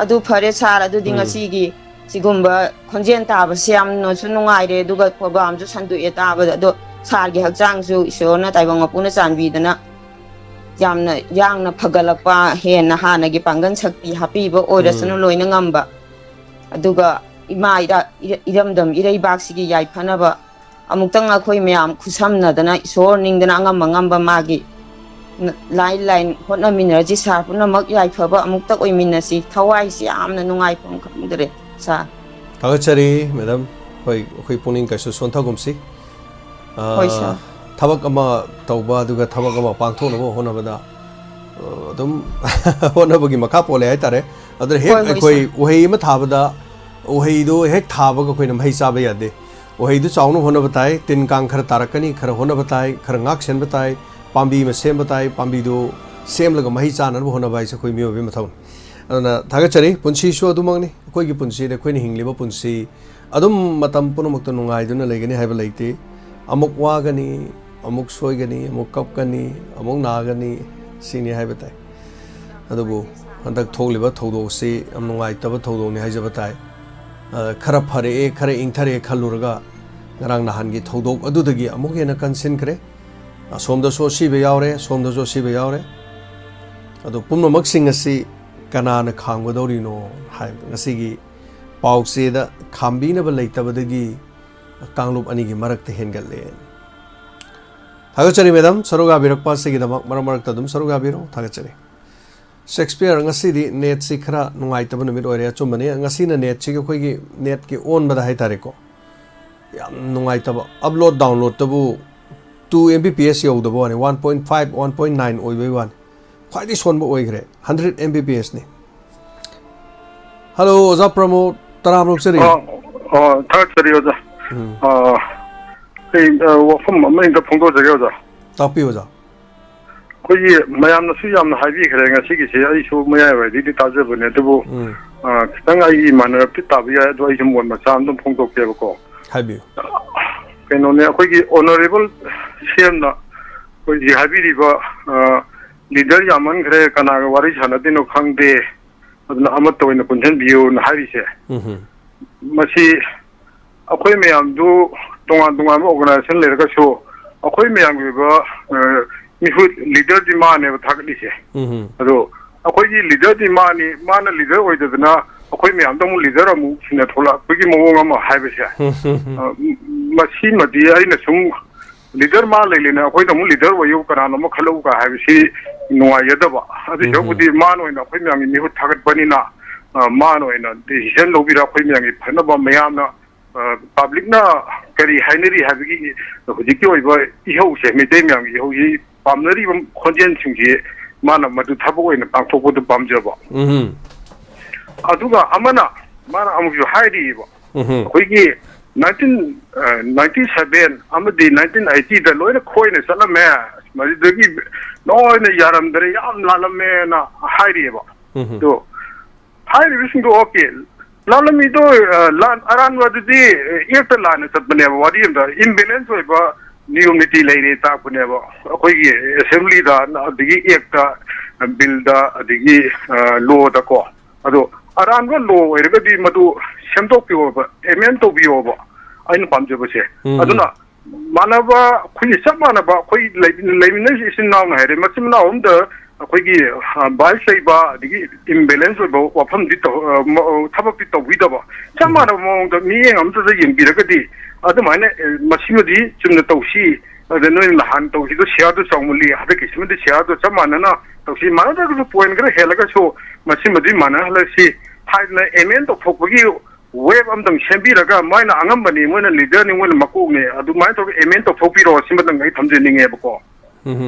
ꯑꯗꯨ ꯐꯔꯦ ꯁꯥꯔ ꯑꯗꯨꯗꯤ ꯎꯝ ꯉꯁꯤꯒꯤ ꯁꯤꯒꯨꯝꯕ ꯈꯣꯟꯖꯦꯜ ꯇꯥꯕꯁꯦ ꯌꯥꯝꯅꯁꯨ ꯅꯨꯡꯉꯥꯏꯔꯦ ꯑꯗꯨꯒ ꯄ꯭ꯔꯣꯒꯥꯝꯁꯨ ꯁꯟꯗꯣꯛꯑꯦ ꯇꯥꯕꯗ ꯑꯗꯣ ꯁꯥꯔꯒꯤ ꯍꯛꯆꯥꯡꯁꯨ ꯏꯁꯣꯔꯅ ꯇꯥꯏꯕꯪ ꯃꯄꯨꯅ ꯆꯥꯟꯕꯤꯗꯅ ꯌꯥꯝꯅ ꯌꯥꯡꯅ ꯐꯒꯠꯂꯛꯄ ꯍꯦꯟꯅ ꯍꯥꯟꯅꯒꯤ ꯄꯥꯡꯒꯜ ꯁꯛꯇꯤ ꯍꯥꯞꯄꯤꯕ ꯎꯝ ꯑꯣꯏꯔꯁꯅꯨ ꯂꯣꯏꯅ ꯉꯝꯕ ꯑꯗꯨꯒ ꯏꯃꯥ ꯏꯔꯝꯗꯝ ꯏꯔꯩꯕꯥꯛꯁꯤꯒꯤ ꯌꯥꯏꯐꯅꯕ ꯑꯃꯨꯛꯇꯪ ꯑꯩꯈꯣꯏ ꯃꯌꯥꯝ ꯈꯨꯠꯁꯝꯅꯗꯅ ꯏꯁꯣꯔ ꯅꯤꯡꯗꯅ ꯑꯉꯝ ꯑꯉꯝꯕ ꯃꯥꯒꯤ ꯂꯥꯏꯟ ꯂꯥꯏꯟ ꯍꯣꯠꯅꯃꯤꯟꯅꯔꯁꯤ ꯁꯥꯔ ꯄꯨꯝꯅꯃꯛ ꯌꯥꯏꯐꯕ ꯑꯃꯨꯛꯇ ꯑꯣꯏꯃꯤꯟꯅꯁꯤ ꯊꯋꯥꯏꯁꯤ ꯌꯥꯝꯅ ꯅꯨꯡꯉꯥꯏꯐꯝ ꯈꯪꯗ꯭ꯔꯦ ꯁꯥꯔ ꯊꯥꯒꯠꯆꯔꯤ ꯃꯦꯗꯝ ꯍꯣꯏ ꯑꯩꯈꯣꯏ ꯄꯨꯛꯅꯤꯡ ꯀꯩꯁꯨ ꯁꯣꯟꯊꯒꯨꯝꯁꯤ ꯍꯣꯏ ꯁꯥꯔ ꯊꯕꯛ ꯑꯃ ꯇꯧꯕ ꯑꯗꯨꯒ ꯊꯕꯛ ꯑꯃ ꯄꯥꯡꯊꯣꯛꯅꯕ ꯍꯣꯠꯅꯕꯗ ꯑꯗꯨꯝ ꯍꯣꯠꯅꯕꯒꯤ ꯃꯈꯥ ꯄꯣꯜꯂꯦ ꯍꯥꯏꯇꯥꯔꯦ ꯑꯗꯨꯅ ꯍꯦꯛ ꯍꯣꯏ ꯍꯣꯏ ꯑꯩꯈꯣꯏ ꯁꯥꯔ ꯎꯍꯩ ꯑꯃ ꯊꯥꯕꯗ ꯎꯍꯩꯗꯣ ꯍꯦꯛ ꯊꯥꯕꯒ ꯑꯩꯈꯣꯏꯅ ꯃꯍꯩ ꯆꯥꯕ ꯌꯥꯗꯦ ꯎꯍꯩꯗꯨ ꯆꯥꯎꯅꯕ ꯍꯣꯠꯅꯕ ꯇꯥꯏ ꯇꯤꯟ ꯀꯥꯡ ꯈꯔ ꯇꯥꯔꯛꯀꯅꯤ ꯈꯔ ꯍꯣꯠꯅꯕ ꯇꯥꯏ ꯈꯔ ꯉꯥꯛ ꯁꯦꯟꯕ ꯇꯥꯏ ꯄꯥꯝꯕꯤ ꯑꯃ ꯁꯦꯝꯕ ꯇꯥꯏ ꯄꯥꯝꯕꯤꯗꯨ ꯁꯦꯝꯂꯒ ꯃꯍꯩ ꯆꯥꯅꯅꯕ ꯍꯣꯠꯅꯕ ꯍꯥꯏꯁꯦ ꯑꯩꯈꯣꯏ ꯃꯤꯑꯣꯏꯕꯒꯤ ꯃꯊꯧꯅꯤ ꯑꯗꯨꯅ ꯊꯥꯒꯠꯆꯔꯤ ꯄꯨꯟꯁꯤꯁꯨ ꯑꯗꯨꯃꯛꯅꯤ ꯑꯩꯈꯣꯏꯒꯤ ꯄꯨꯟꯁꯤꯗ ꯑꯩꯈꯣꯏꯅ ꯍꯤꯡꯂꯤꯕ ꯄꯨꯟꯁꯤ ꯑꯗꯨꯝ ꯃꯇꯝ ꯄꯨꯝꯅꯃꯛꯇ ꯅꯨꯡꯉꯥꯏꯗꯨꯅ ꯂꯩꯒꯅꯤ ꯍꯥꯏꯕ ꯂꯩꯇꯦ ꯑꯃꯨꯛ ꯋꯥꯒꯅꯤ ꯑꯃꯨꯛ ꯁꯣꯏꯒꯅꯤ ꯑꯃꯨꯛ ꯀꯞꯀꯅꯤ ꯑꯃꯨꯛ ꯅꯥꯒꯅꯤ ꯁꯤꯅꯤ ꯍꯥꯏꯕ ꯇꯥꯏ ꯑꯗꯨꯕꯨ ꯍꯟꯗꯛ ꯊꯣꯛꯂꯤꯕ ꯊꯧꯗꯣꯛꯁꯤ ꯌꯥꯝ ꯅꯨꯡꯉꯥꯏꯇꯕ ꯊꯧꯗꯣꯛꯅꯤ ꯍꯥꯏꯖꯕ ꯇꯥꯏ ꯈꯔ ꯐꯔꯛꯑꯦ ꯈꯔ ꯏꯪꯊꯔꯛꯑꯦ ꯈꯜꯂꯨꯔꯒ ꯉꯔꯥꯡ ꯅꯍꯥꯟꯒꯤ ꯊꯧꯗꯣꯛ ꯑꯗꯨꯗꯒꯤ ꯑꯃꯨꯛ ꯍꯦꯟꯅ ꯀꯟꯁꯤꯟꯈ꯭ꯔꯦ ꯑꯁꯣꯝꯗꯁꯨ ꯑꯁꯤꯕ ꯌꯥꯎꯔꯦ ꯁꯣꯝꯗꯁꯨ ꯑꯁꯤꯕ ꯌꯥꯎꯔꯦ ꯑꯗꯣ ꯄꯨꯝꯅꯃꯛꯁꯤꯡ ꯑꯁꯤ ꯀꯅꯥꯅ ꯈꯥꯝꯒꯗꯧꯔꯤꯅꯣ ꯍꯥꯏꯕ ꯉꯁꯤꯒꯤ ꯄꯥꯎꯆꯦꯗ ꯈꯥꯝꯕꯤꯅꯕ ꯂꯩꯇꯕꯗꯒꯤ ꯀꯥꯡꯂꯨꯞ ꯑꯅꯤꯒꯤ ꯃꯔꯛꯇ ꯍꯦꯟꯒꯠꯂꯦ ꯊꯥꯒꯠꯆꯔꯤ ꯃꯦꯗꯝ ꯁꯔꯨꯛ ꯌꯥꯕꯤꯔꯛꯄ ꯑꯁꯤꯒꯤꯗꯃꯛ ꯃꯔꯛ ꯃꯔꯛꯇ ꯑꯗꯨꯝ ꯁꯔꯨꯛ ꯌꯥꯕꯤꯔꯣ ꯊꯥꯒꯠꯆꯔꯤ ꯁꯦꯛꯁꯄꯤꯌꯔ ꯉꯁꯤꯗꯤ ꯅꯦꯠꯁꯤ ꯈꯔ ꯅꯨꯡꯉꯥꯏꯇꯕ ꯅꯨꯃꯤꯠ ꯑꯣꯏꯔꯦ ꯑꯆꯨꯝꯕꯅꯤ ꯉꯁꯤꯅ ꯅꯦꯠꯁꯤꯒꯤ ꯑꯩꯈꯣꯏꯒꯤ ꯅꯦꯠꯀꯤ ꯑꯣꯟꯕꯗ ꯍꯥꯏꯇꯥꯔꯦꯀꯣ ꯌꯥꯝ ꯅꯨꯡꯉꯥꯏꯇꯕ ꯑꯞꯂꯣꯗ ꯗꯥꯎꯟꯂꯣꯗꯇꯕꯨ 2 Mbps ꯌꯧꯗꯕ ꯋꯥꯅꯤ 1.5 1.9 ꯑꯣꯏꯕꯩ ꯋꯥꯅꯤ ꯈ꯭ꯋꯥꯏꯗꯒꯤ ꯁꯣꯟꯕ ꯑꯣꯏꯈ꯭रे 100 Mbpsꯅꯤ ꯍꯜꯂꯣ ꯑꯣꯖꯥ ꯄ꯭ꯔꯃꯣꯗ ꯇꯔꯥꯝꯂꯛꯆꯔꯤ ꯊꯥꯒꯠꯆꯔꯤ ꯑꯣꯖꯥ ꯑꯩ ꯋꯥꯐꯝ ꯑꯃ ꯍꯦꯛꯇ ꯐꯣꯡꯗꯣꯛꯆꯒꯦ ꯑꯣꯖꯥ ꯇꯥꯛꯄꯤꯌꯨ ꯑꯣꯖꯥ ꯑꯩꯈꯣꯏꯒꯤ ꯃꯌꯥꯝꯅꯁꯨ ꯌꯥꯝꯅ ꯍꯥꯏꯕꯤꯈ꯭ꯔꯦ ꯉꯁꯤꯒꯤꯁꯦ ꯑꯩꯁꯨ ꯃꯌꯥꯏꯋꯥꯏꯗꯒꯤꯗꯤ ꯇꯥꯖꯕꯅꯦ ꯑꯗꯨꯕꯨ ꯈꯤꯇꯪ ꯑꯩꯒꯤ ꯏꯃꯥꯟꯅꯔꯞꯇꯤ ꯇꯥꯕ ꯌꯥꯏ ꯑꯗꯣ ꯑꯩꯁꯨ ꯃꯣꯠ ꯃꯆꯥ ꯑꯃ ꯑꯗꯨꯝ ꯐꯣꯡꯗꯣꯛꯀꯦꯕꯀꯣ ꯍꯥꯏꯕꯤꯌꯨ ꯀꯩꯅꯣꯅꯦ ꯑꯩꯈꯣꯏꯒꯤ ꯑꯣꯅꯔꯦꯕꯜ ꯁꯦꯝꯅ ꯑꯩꯈꯣꯏꯒꯤ ꯍꯥꯏꯕꯤꯔꯤꯕ ꯂꯤꯗꯔ ꯌꯥꯝꯃꯟꯈ꯭ꯔꯦ ꯀꯅꯥꯒ ꯋꯥꯔꯤ ꯁꯥꯟꯅꯗꯣꯏꯅꯣ ꯈꯪꯗꯦ ꯑꯗꯨꯅ ꯑꯃꯠꯇ ꯑꯣꯏꯅ ꯄꯨꯟꯁꯤꯟꯕꯤꯌꯨꯅ ꯍꯥꯏꯔꯤꯁꯦ ꯃꯁꯤ ꯑꯩꯈꯣꯏ ꯃꯌꯥꯝꯗꯨ ꯇꯣꯉꯥꯟ ꯇꯣꯉꯥꯟꯕ ꯑꯣꯔꯒꯅꯥꯏꯖꯦꯁꯟ ꯂꯩꯔꯒꯁꯨ ꯑꯩꯈꯣꯏ ꯃꯌꯥꯝꯒꯤ ꯑꯣꯏꯕ ꯃꯤꯍꯨꯠ ꯂꯤꯗꯔꯗꯤ ꯃꯥꯅꯦꯕ ꯊꯥꯒꯠꯂꯤꯁꯦ ꯑꯗꯣ ꯑꯩꯈꯣꯏꯒꯤ ꯂꯤꯗꯔꯗꯤ ꯃꯥꯅ ꯂꯤꯗꯔ ꯑꯣꯏꯗꯗꯅ ꯑꯩꯈꯣꯏ ꯃꯌꯥꯝꯗ ꯑꯃꯨꯛ ꯂꯤꯗꯔ ꯑꯃꯨꯛ ꯁꯤꯟꯅ ꯊꯣꯛꯂꯛꯄꯒꯤ ꯃꯑꯣꯡ ꯑꯃ ꯍꯥꯏꯕꯁꯦ ꯃꯁꯤꯃꯗꯤ ꯑꯩꯅ ꯁꯨꯝ ꯂꯤꯗꯔ ꯃꯥ ꯂꯩꯅ ꯑꯩꯈꯣꯏꯅ ꯑꯃꯨꯛ ꯂꯤꯗꯔ ꯑꯣꯏꯌꯨ ꯀꯅꯥꯅꯣ ꯑꯃ ꯈꯜꯂꯛꯎꯒ ꯍꯥꯏꯕꯁꯤ ꯅꯨꯡꯉꯥꯏꯒꯗꯕ ꯑꯗꯨꯏ ꯁꯔꯨꯛꯄꯨꯗꯤ ꯃꯥꯅ ꯑꯣꯏꯅ ꯑꯩꯈꯣꯏ ꯃꯌꯥꯝꯒꯤ ꯃꯤꯍꯨꯠ ꯊꯥꯒꯠꯄꯅꯤꯅ ꯃꯥꯅ ꯑꯣꯏꯅ ꯗꯤꯁꯤꯖꯟ ꯂꯧꯕꯤꯔ ꯑꯩꯈꯣꯏ ꯃꯌꯥꯝꯒꯤ ꯐꯅꯕ ꯃꯌꯥꯝꯅ ꯄꯕ꯭ꯂꯤꯛꯅ ꯀꯔꯤ ꯍꯥꯏꯅꯔꯤ ꯍꯥꯏꯕꯒꯤ ꯍꯧꯖꯤꯛꯀꯤ ꯑꯣꯏꯕ ꯏꯍꯧꯁꯦ ꯃꯩꯇꯩ ꯃꯌꯥꯝꯒꯤ ꯏꯍꯧꯁꯤ ꯄꯥꯝꯅꯔꯤꯕ ꯈꯣꯟꯖꯦꯜꯁꯤꯡꯁꯤ ꯃꯥꯅ ꯃꯗꯨ ꯊꯕꯛ ꯑꯣꯏꯅ ꯄꯥꯡꯊꯣꯛꯄꯗꯨ ꯄꯥꯝꯖꯕ ꯑꯗꯨꯒ ꯃꯥꯅ ꯑꯃꯨꯛꯁꯨ ꯍꯥꯏꯔꯤꯕ ꯑꯩꯈꯣꯏꯒꯤ 1997 ꯑꯃꯗꯤ 1980ꯗ ꯂꯣꯏꯅ ꯈꯣꯏꯅ ꯆꯠꯂꯝꯃꯦ ꯃꯗꯨꯗꯒꯤ ꯂꯣꯏꯅ ꯌꯥꯔꯝꯗ꯭ꯔꯦ ꯌꯥꯝ ꯂꯥꯜꯂꯝꯃꯦꯅ ꯍꯥꯏꯔꯤꯑꯕ ꯑꯗꯣ ꯍꯥꯏꯔꯤꯕꯁꯤꯡꯗꯣ ꯑꯣꯀꯦ ꯂꯥꯜꯂꯝꯃꯤꯗꯣ ꯑꯔꯥꯟꯕꯗꯨꯗꯤ ꯑꯦꯛꯇ ꯂꯥꯟꯅ ꯆꯠꯄꯅꯦꯕ ꯋꯥꯔꯤ ꯑꯃꯗ ꯏꯝꯕꯦꯂꯦꯟꯁ ꯑꯣꯏꯕ ꯅꯤꯌꯣꯝ ꯅꯤꯇꯤ ꯂꯩꯔꯦ ꯇꯥꯛꯄꯅꯦꯕ ꯑꯩꯈꯣꯏꯒꯤ ꯑꯦꯁꯦꯝꯕ꯭ꯂꯤꯗ ꯑꯗꯒꯤ ꯑꯦꯛꯇ ꯕꯤꯜꯗ ꯑꯗꯒꯤ ꯂꯣꯗꯀꯣ ꯑꯗꯣ ꯑꯔꯥꯟꯕ ꯂꯣ ꯑꯣꯏꯔꯒꯗꯤ ꯃꯗꯨ ꯁꯦꯝꯗꯣꯛꯄꯤꯌꯣꯕ ꯑꯦꯃꯦꯟ ꯇꯧꯕꯤꯌꯣꯕ ꯑꯩꯅ ꯄꯥꯝꯖꯕꯁꯦ ꯑꯗꯨꯅ ꯃꯥꯟꯅꯕ ꯑꯩꯈꯣꯏꯒꯤ ꯆꯞ ꯃꯥꯟꯅꯕ ꯑꯩꯈꯣই ꯂꯩꯃꯤꯟꯅꯔꯤꯁꯤ ꯏꯆꯤꯟ ꯏꯅꯥꯎꯅ ꯍꯥꯏꯔꯦ ꯃꯆꯤꯟ ꯃꯅꯥꯎ ꯑꯃꯗ ꯑꯩꯈꯣꯏꯒꯤ ꯚꯥꯏꯁ ꯂꯩꯕ ꯑꯗꯒꯤ ꯏꯝꯕꯦꯂꯦꯟꯁ ꯑꯣꯏꯕ ꯋꯥꯐꯝꯗꯤ ꯊꯕꯛꯇꯤ ꯇꯧꯕꯤꯗꯕ ꯆꯞ ꯃꯥꯟꯅꯕ ꯃꯑꯣꯡꯗ ꯃꯤꯠꯌꯦꯡ ꯑꯃꯇꯗ ꯌꯦꯡꯕꯤꯔꯒꯗꯤ ꯑꯗꯨꯃꯥꯏꯅ ꯃꯁꯤꯃꯗꯤ ꯆꯨꯝꯅ ꯇꯧꯁꯤ ꯑꯗ ꯅꯣꯏ ꯅꯍꯥꯟ ꯇꯧꯁꯤꯗꯣ ꯁꯤꯌꯥꯔꯗꯣ ꯆꯥꯎꯃꯜꯂꯤ ꯍꯟꯗꯛꯀꯤꯁꯤꯃꯗꯤ ꯁꯤꯌꯥꯔꯗꯣ ꯆꯞ ꯃꯥꯟꯅꯅ ꯇꯧꯁꯤ ꯃꯥꯟꯅꯗ꯭ꯔꯒꯁꯨ ꯄꯣꯏꯟ ꯈꯔ ꯍꯦꯜꯂꯒꯁꯨ ꯃꯁꯤꯃꯗꯤ ꯃꯥꯟꯅꯍꯜꯂꯁꯤ ꯍꯥꯏꯗꯅ ꯑꯦꯃꯦꯟ ꯇꯧꯊꯣꯛꯄꯒꯤ ꯋꯦꯕ ꯑꯃꯇꯪ ꯁꯦꯝꯕꯤꯔꯒ ꯃꯣꯏꯅ ꯑꯉꯝꯕꯅꯤ ꯃꯣꯏꯅ ꯂꯤꯗꯔꯅꯤ ꯃꯣꯏꯅ ꯃꯀꯣꯛꯅꯤ ꯑꯗꯨꯃꯥꯏꯅ ꯇꯧꯔꯒ ꯑꯦꯃꯦꯟ ꯇꯧꯊꯣꯛꯄꯤꯔꯣ ꯁꯤꯃꯇꯪ ꯑꯩ ꯊꯝꯖꯅꯤꯡꯉꯦꯕꯀꯣ